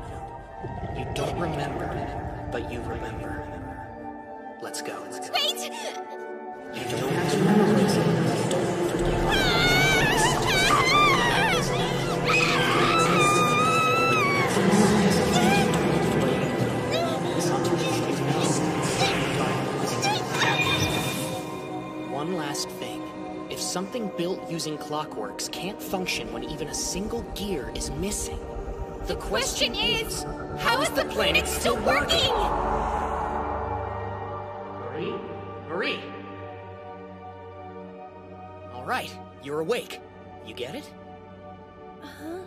You don't remember, but you remember. Let's go.
Wait!
You don't have to memorize it. Don't forget. One last thing. If something built using clockworks can't function when even a single gear is missing, the question is, how is the planet still working? Marie? All right, you're awake. You get it?
Huh?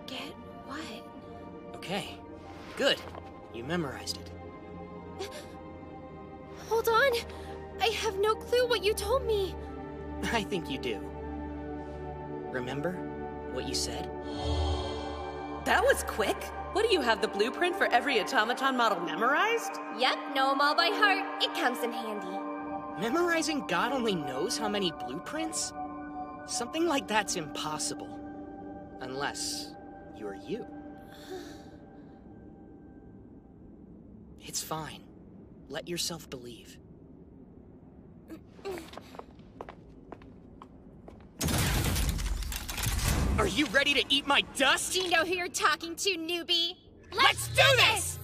Get what?
Okay, good. You memorized it.
Hold on. I have no clue what you told me.
I think you do. Remember what you said?
that was quick. What, do you have the blueprint for every automaton model memorized?
Yep, know them all by heart. It comes in handy.
Memorizing God only knows how many blueprints? Something like that's impossible. Unless you're you. It's fine. Let yourself believe. Are you ready to eat my dust?
Do you know who you're talking to, newbie?
Let's do this!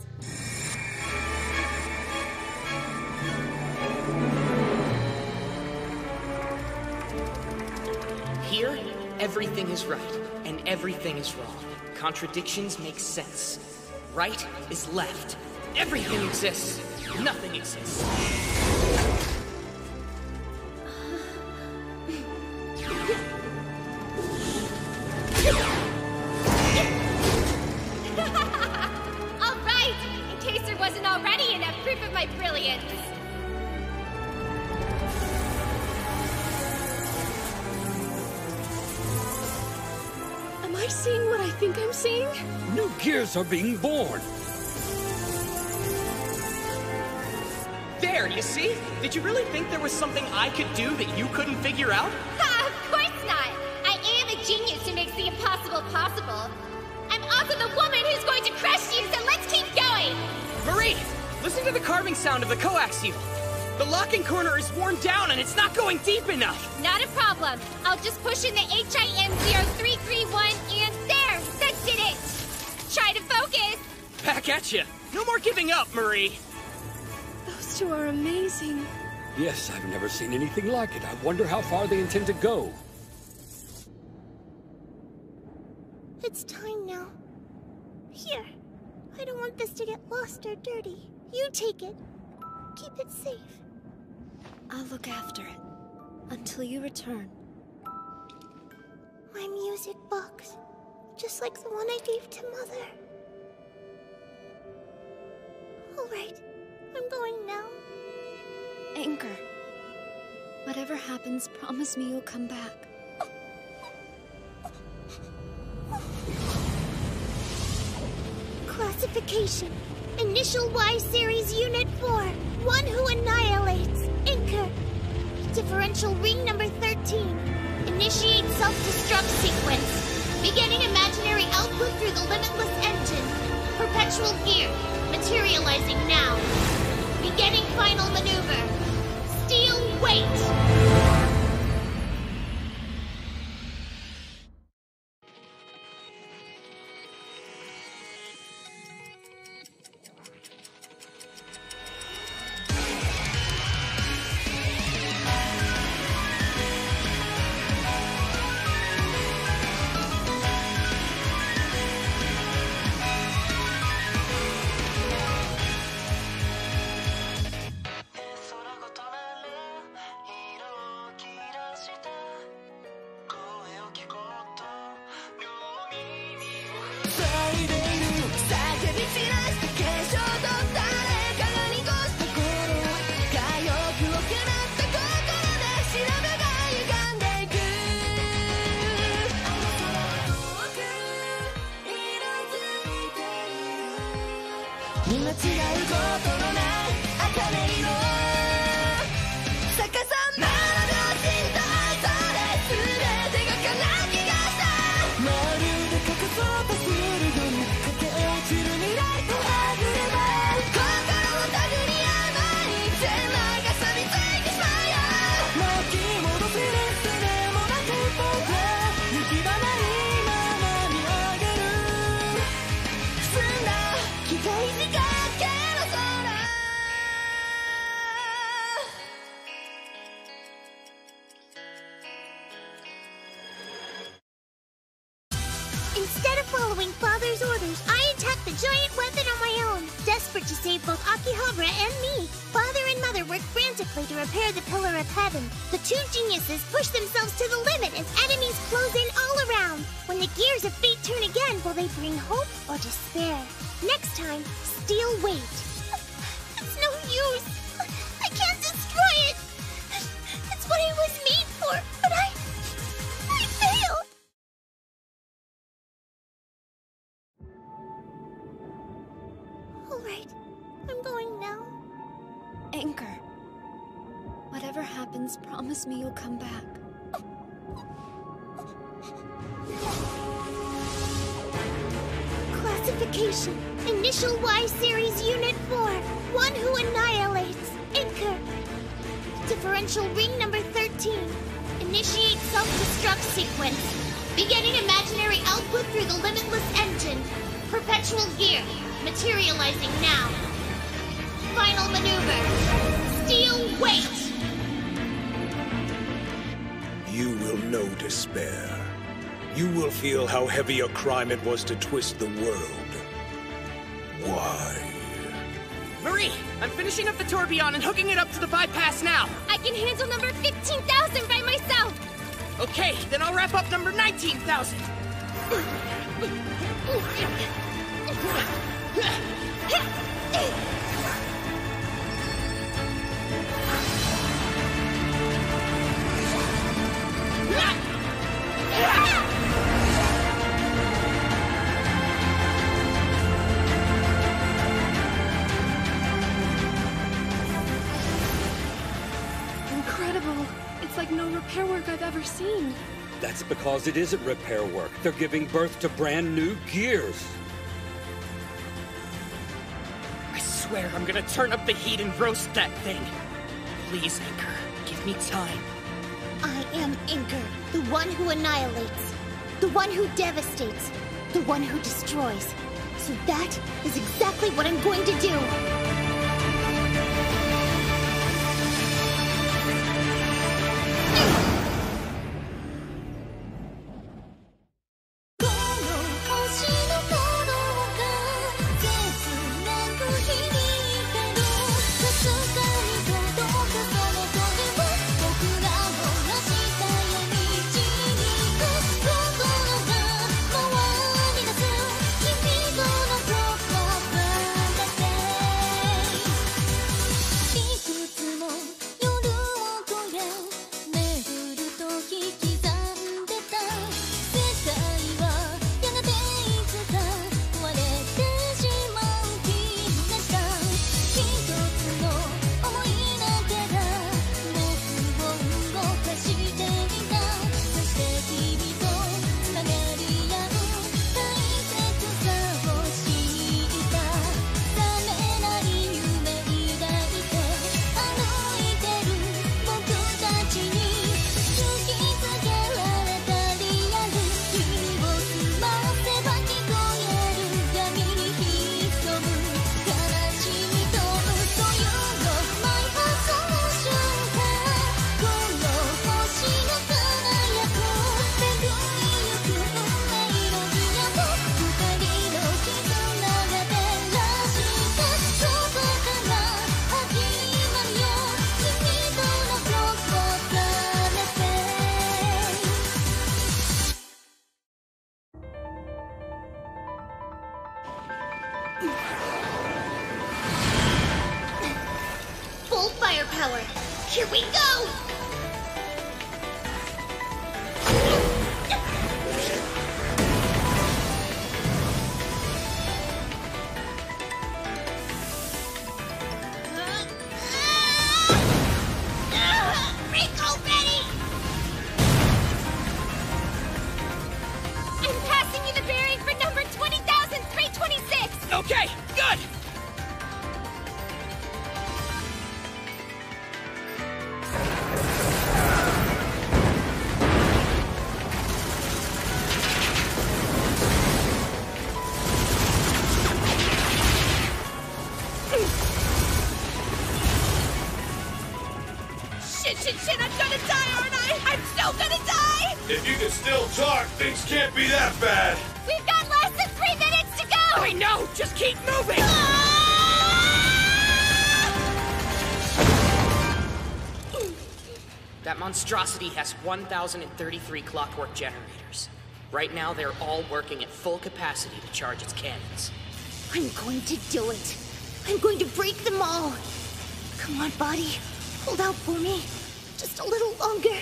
Here, everything is right, and everything is wrong. Contradictions make sense. Right is left. Everything exists. Nothing exists.
All right! In case there wasn't already enough proof of my brilliance.
Am I seeing what I think I'm seeing?
New gears are being born.
There, you see? Did you really think there was something I could do that you couldn't figure out?
Ha! Of course not! I am a genius who makes the impossible possible. I'm also the woman who's going to crush you, so let's keep going!
Marie, listen to the carving sound of the coaxial. The locking corner is worn down and it's not going deep enough.
Not a problem. I'll just push in the HIM 0331 and there! That did it! Try to focus!
Back at you. No more giving up, Marie.
Those two are amazing.
Yes, I've never seen anything like it. I wonder how far they intend to go.
It's time now. Here. I don't want this to get lost or dirty. You take it. Keep it safe.
I'll look after it. Until you return.
My music box. Just like the one I gave to Mother. Alright. I'm going now.
Anchor. Whatever happens, promise me you'll come back.
Classification. Initial Y Series Unit 4. One who annihilates. Anchor. Differential ring number 13. Initiate self-destruct sequence. Beginning imaginary output through the limitless engine. Perpetual gear. Materializing now. Beginning final maneuver. Steel weight. Instead of following Father's orders, I attacked the giant weapon on my own, desperate to save both Akihabara and me. Father and Mother worked frantically to repair the Pillar of Heaven. The two geniuses push themselves to the limit as enemies close in all around. When the gears of fate turn again, will they bring hope or despair? Next time, Steel Weight. It's no use. I can't destroy it. It's what it was made for, but I failed. right. I'm going now.
Anchor. Whatever happens, promise me you'll come back.
Classification. Initial Y Series Unit 4. One who annihilates. Anchor. Differential ring number 13. Initiate self-destruct sequence. Beginning imaginary output through the limitless engine. Perpetual gear. Materializing now. Final maneuver. Steel weight.
You will know despair. You will feel how heavy a crime it was to twist the world. Why?
Marie, I'm finishing up the tourbillon and hooking it up to the bypass now.
I can handle number 15,000 by myself.
Okay, then I'll wrap up number 19,000.
Incredible. It's like no repair work I've ever seen.
That's because it isn't repair work. They're giving birth to brand new gears.
I swear I'm gonna turn up the heat and roast that thing. Please, Anchor, give me time.
I am Anchor, the one who annihilates, the one who devastates, the one who destroys. So that is exactly what I'm going to do. Full firepower. Here we go! Rico, ready!
I'm passing you the bearing for number 20,326.
Okay, good!
Shit, I'm gonna die, aren't I? I'm so gonna die!
If you can still talk, things can't be that bad.
We've got less than 3 minutes to go!
I know! Just keep moving! That monstrosity has 1,033 clockwork generators. Right now, they're all working at full capacity to charge its cannons.
I'm going to do it. I'm going to break them all. Come on, body. Hold out for me. Just a little longer.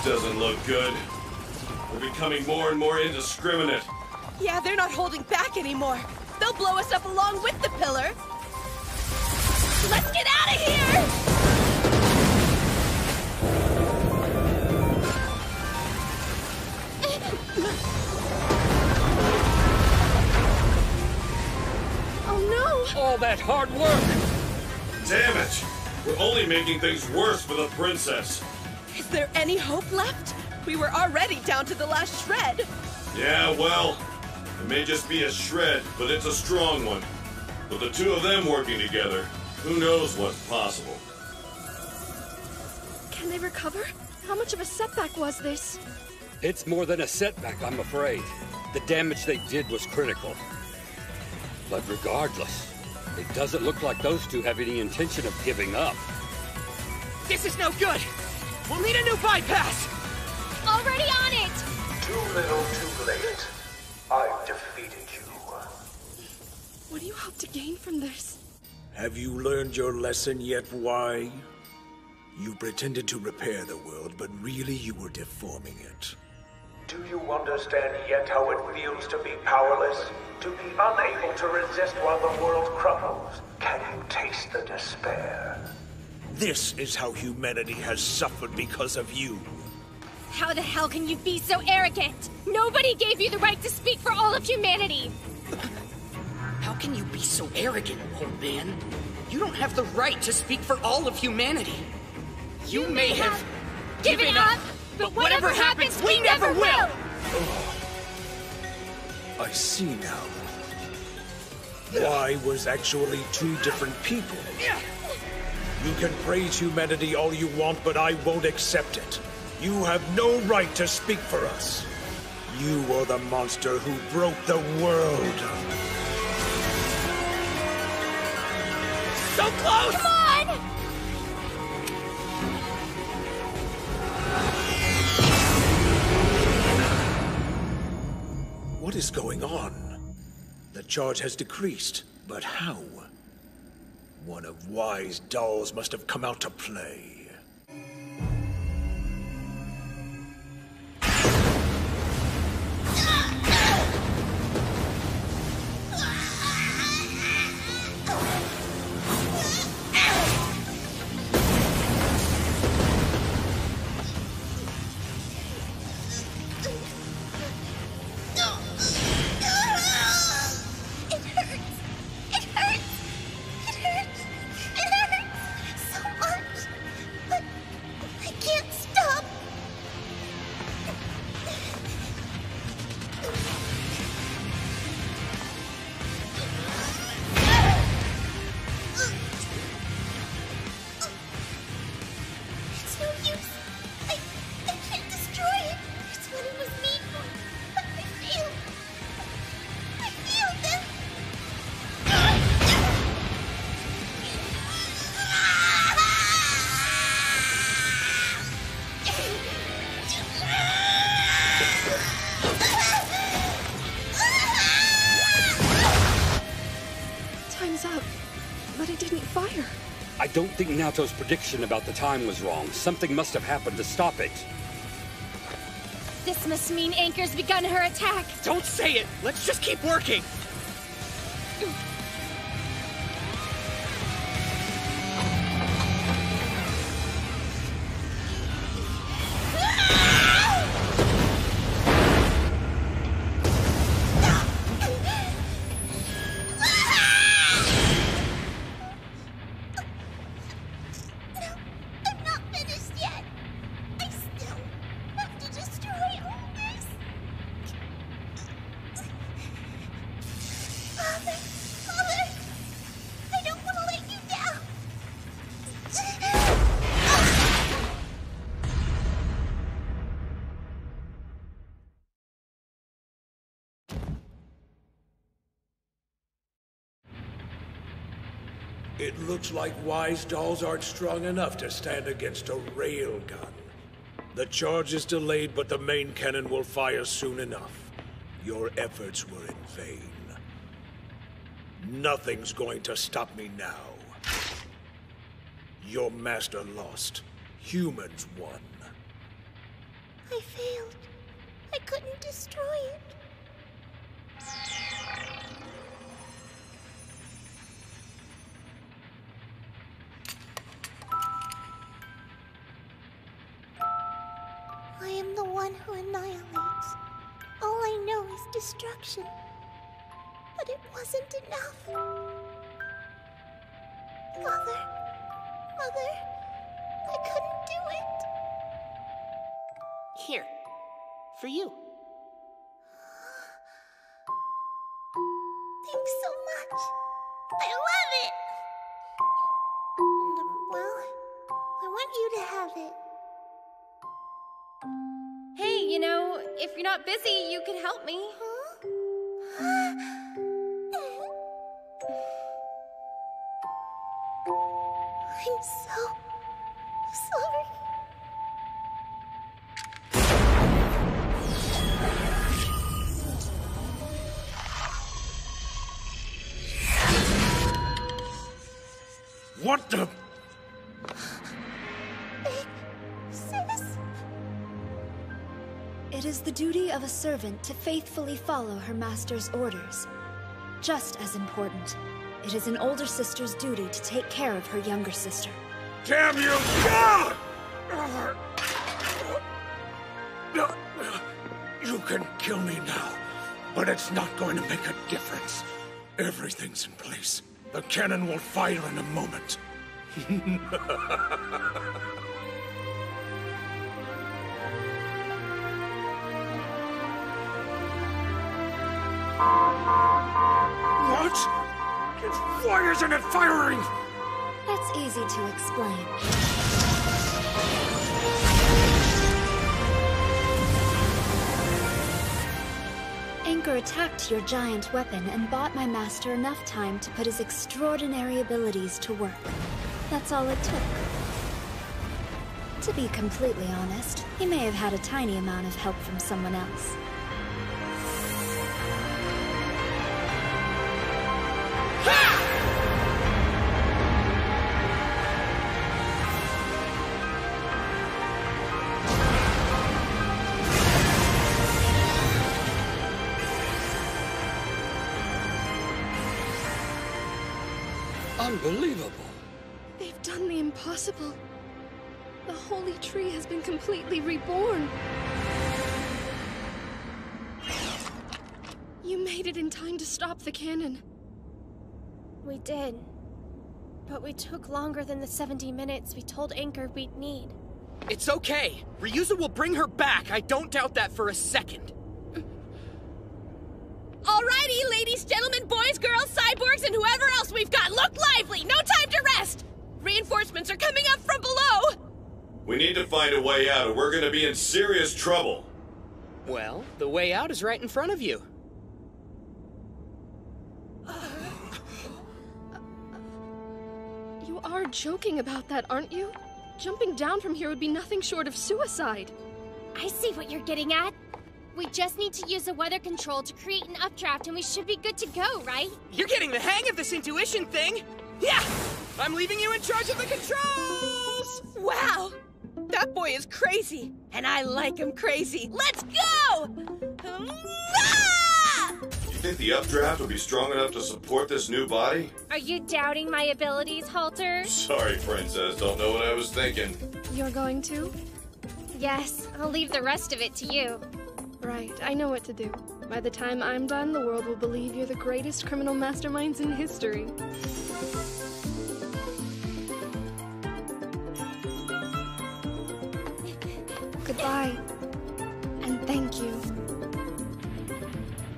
doesn't look good. We're becoming more and more indiscriminate.
Yeah, they're not holding back anymore. They'll blow us up along with the pillar. Let's get out of here! Oh no!
All that hard work!
Damn it! We're only making things worse for the princess.
Is there any hope left? We were already down to the last shred.
Yeah, well, it may just be a shred, but it's a strong one. With the two of them working together, who knows what's possible?
Can they recover? How much of a setback was this?
It's more than a setback, I'm afraid. The damage they did was critical. But regardless, it doesn't look like those two have any intention of giving up.
This is no good! We'll need a new bypass!
Already on it!
Too little, too late. I've defeated you.
What do you hope to gain from this?
Have you learned your lesson yet, Why? You pretended to repair the world, but really you were deforming it.
Do you understand yet how it feels to be powerless? To be unable to resist while the world crumbles? Can you taste the despair?
This is how humanity has suffered because of you.
How the hell can you be so arrogant? Nobody gave you the right to speak for all of humanity!
How can you be so arrogant, old man? You don't have the right to speak for all of humanity. You may have given up, but whatever happens, we never will!
I see now. Why was actually two different people. You can praise humanity all you want, but I won't accept it. You have no right to speak for us. You are the monster who broke the world.
So close!
Come on!
What is going on? The charge has decreased, but how? One of Y's dolls must have come out to play.
I don't think Naoto's prediction about the time was wrong. Something must have happened to stop it.
This must mean Anchor's begun her attack.
Don't say it! Let's just keep working!
It looks like Y's dolls aren't strong enough to stand against a railgun. The charge is delayed, but the main cannon will fire soon enough. Your efforts were in vain. Nothing's going to stop me now. Your master lost. Humans won.
I failed. I couldn't destroy it. I am the one who annihilates. All I know is destruction. But it wasn't enough. Mother, I couldn't do it.
Here, for you.
Thanks so much. I love it. Well, I want you to have it.
Hey, you know, if you're not busy, you can help me.
I'm so sorry.
What the?
Sis?
It is the duty of a servant to faithfully follow her master's orders. Just as important, it is an older sister's duty to take care of her younger sister.
Damn you! You can kill me now, but it's not going to make a difference. Everything's in place. The cannon will fire in a moment. What? Why isn't it firing?
That's easy to explain. Anchor attacked your giant weapon and bought my master enough time to put his extraordinary abilities to work. That's all it took. To be completely honest, he may have had a tiny amount of help from someone else.
Unbelievable.
They've done the impossible. The holy tree has been completely reborn. You made it in time to stop the cannon.
We did. But we took longer than the 70 minutes we told Anchor we'd need.
It's okay. Ryuza will bring her back. I don't doubt that for a second.
Alrighty, ladies, gentlemen, boys, girls, cyborgs, and whoever else we've got, look lively! No time to rest! Reinforcements are coming up from below!
We need to find a way out or we're gonna be in serious trouble.
Well, the way out is right in front of you.
You are joking about that, aren't you? Jumping down from here would be nothing short of suicide.
I see what you're getting at. We just need to use the weather control to create an updraft and we should be good to go, right?
You're getting the hang of this intuition thing! Yeah! I'm leaving you in charge of the controls!
Wow! That boy is crazy, and I like him crazy. Let's go!
You think the updraft will be strong enough to support this new body?
Are you doubting my abilities, Halter?
Sorry, Princess. Don't know what I was thinking.
You're going to?
Yes, I'll leave the rest of it to you.
Right, I know what to do. By the time I'm done, the world will believe you're the greatest criminal masterminds in history. Goodbye. And thank you.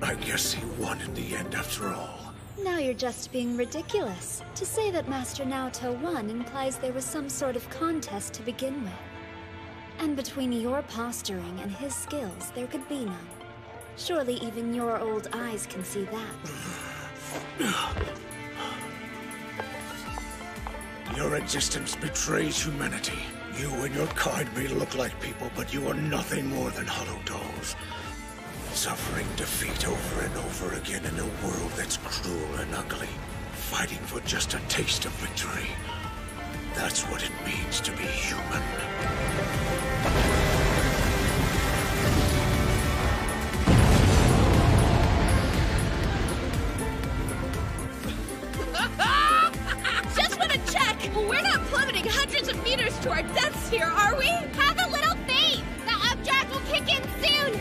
I guess he won in the end after all.
Now you're just being ridiculous. To say that Master Naoto won implies there was some sort of contest to begin with. And between your posturing and his skills, there could be none. Surely even your old eyes can see that.
Your existence betrays humanity. You and your kind may look like people, but you are nothing more than hollow dolls. Suffering defeat over and over again in a world that's cruel and ugly. Fighting for just a taste of victory. That's what it means to be human.
to our deaths here, are we?
Have a little faith! The updraft will kick in soon!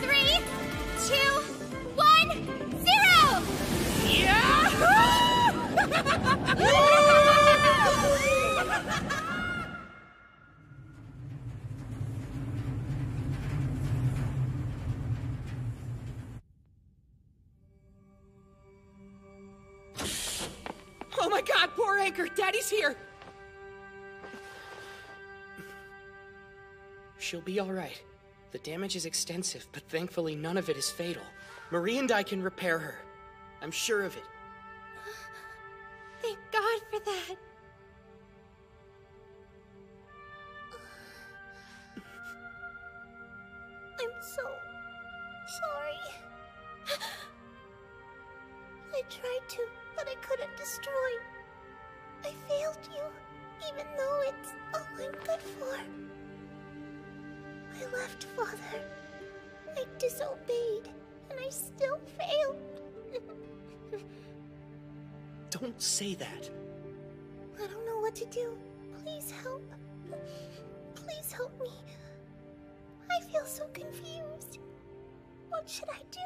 3, 2, 1, 0!
Oh my god, poor Anchor! Daddy's here!
She'll be alright. The damage is extensive, but thankfully none of it is fatal. Marie and I can repair her. I'm sure of it.
Thank God for that.
I'm so sorry. I tried to, but I couldn't destroy. I failed you, even though it's all I'm good for. I left Father. I disobeyed, and I still failed.
Don't say that.
I don't know what to do. Please help. Please help me. I feel so confused. What should I do?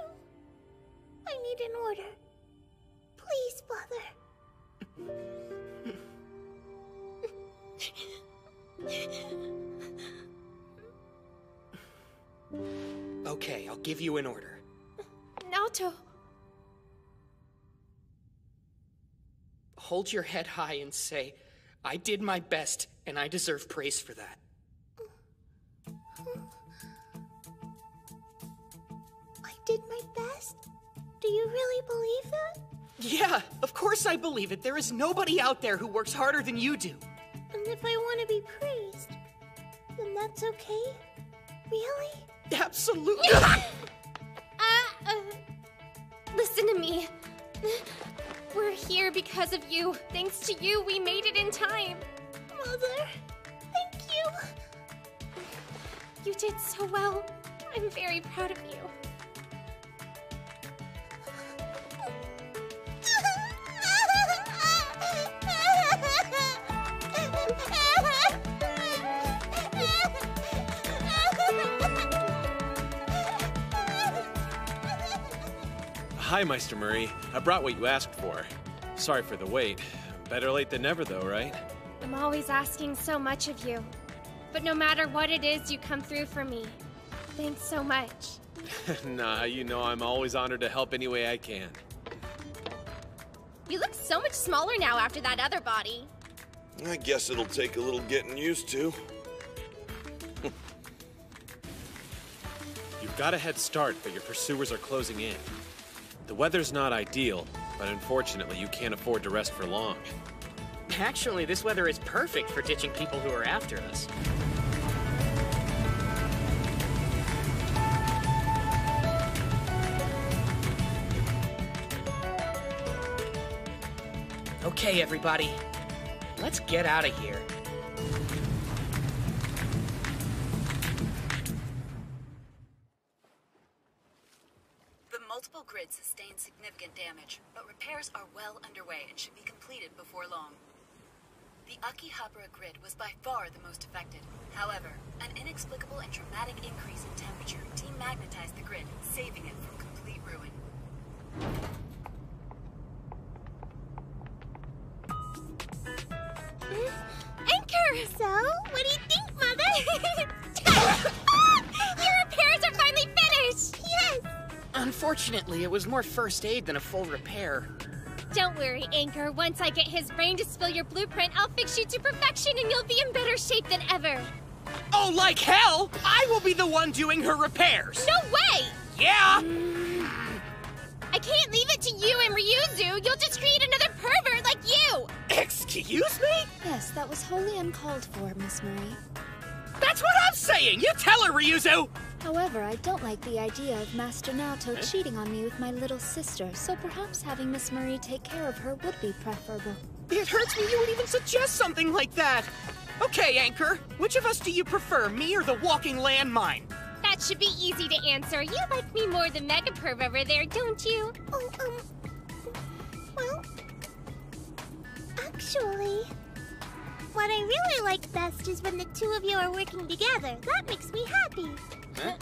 I need an order. Please, Father.
Okay, I'll give you an order.
Naoto.
Hold your head high and say, I did my best, and I deserve praise for that.
I did my best? Do you really believe that?
Yeah, of course I believe it. There is nobody out there who works harder than you do.
And if I want to be praised, then that's okay? Really?
Absolutely.
Listen to me. We're here because of you. Thanks to you, we made it in time.
Mother, thank you.
You did so well. I'm very proud of you.
Hi, Meister Murray. I brought what you asked for. Sorry for the wait. Better late than never, though, right?
I'm always asking so much of you. But no matter what it is, you come through for me. Thanks so much.
Nah, you know I'm always honored to help any way I can.
You look so much smaller now after that other body.
I guess it'll take a little getting used to.
You've got a head start, but your pursuers are closing in. The weather's not ideal, but unfortunately you can't afford to rest for long.
Actually, this weather is perfect for ditching people who are after us. Okay, everybody. Let's get out of here.
The multiple grids sustained significant damage, but repairs are well underway and should be completed before long. The Akihabara grid was by far the most affected. However, an inexplicable and dramatic increase in temperature demagnetized the grid, saving it from complete ruin.
Anchor!
So, what do you think, Mother?
Your repairs are finally finished!
Yes!
Unfortunately, it was more first aid than a full repair.
Don't worry, Anchor. Once I get his brain to spill your blueprint, I'll fix you to perfection and you'll be in better shape than ever.
Oh, like hell! I will be the one doing her repairs!
No way!
Yeah!
I can't leave it to you and Ryuzu. You'll just create another pervert like you!
Excuse me?
Yes, that was wholly uncalled for, Miss Marie.
That's what I'm saying! You tell her, Ryuzu!
However, I don't like the idea of Master Naoto cheating on me with my little sister, so perhaps having Miss Marie take care of her would be preferable.
It hurts me you would even suggest something like that! Okay, Anchor, which of us do you prefer, me or the walking landmine?
That should be easy to answer. You like me more than Megaperv over there, don't you?
Oh, well, actually, What I really like best is when the two of you are working together. That makes me happy.
Huh?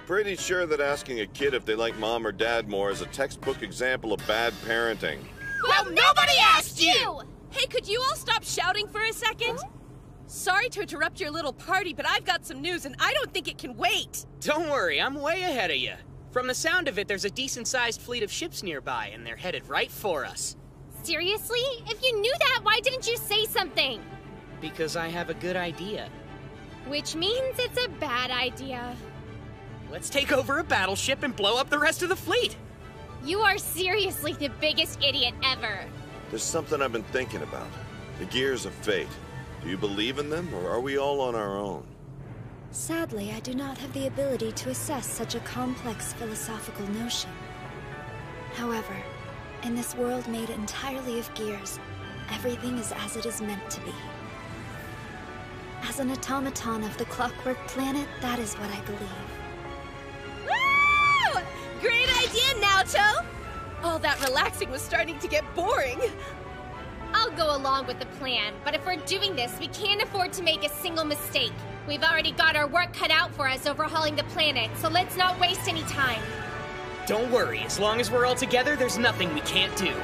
Pretty sure that asking a kid if they like mom or dad more is a textbook example of bad parenting.
Well, nobody asked you! Hey, could you all stop shouting for a second? Huh? Sorry to interrupt your little party, but I've got some news and I don't think it can wait.
Don't worry, I'm way ahead of you. From the sound of it, there's a decent-sized fleet of ships nearby, and they're headed right for us.
Seriously? If you knew that, why didn't you say something?
Because I have a good idea.
Which means it's a bad idea.
Let's take over a battleship and blow up the rest of the fleet.
You are seriously the biggest idiot ever.
There's something I've been thinking about. The gears of fate. Do you believe in them, or are we all on our own?
Sadly, I do not have the ability to assess such a complex philosophical notion. However, in this world made entirely of gears, everything is as it is meant to be. As an automaton of the Clockwork planet, that is what I believe.
Woo! Great idea, Naoto! All that relaxing was starting to get boring.
I'll go along with the plan, but if we're doing this, we can't afford to make a single mistake. We've already got our work cut out for us overhauling the planet, so let's not waste any time.
Don't worry, as long as we're all together, there's nothing we can't do.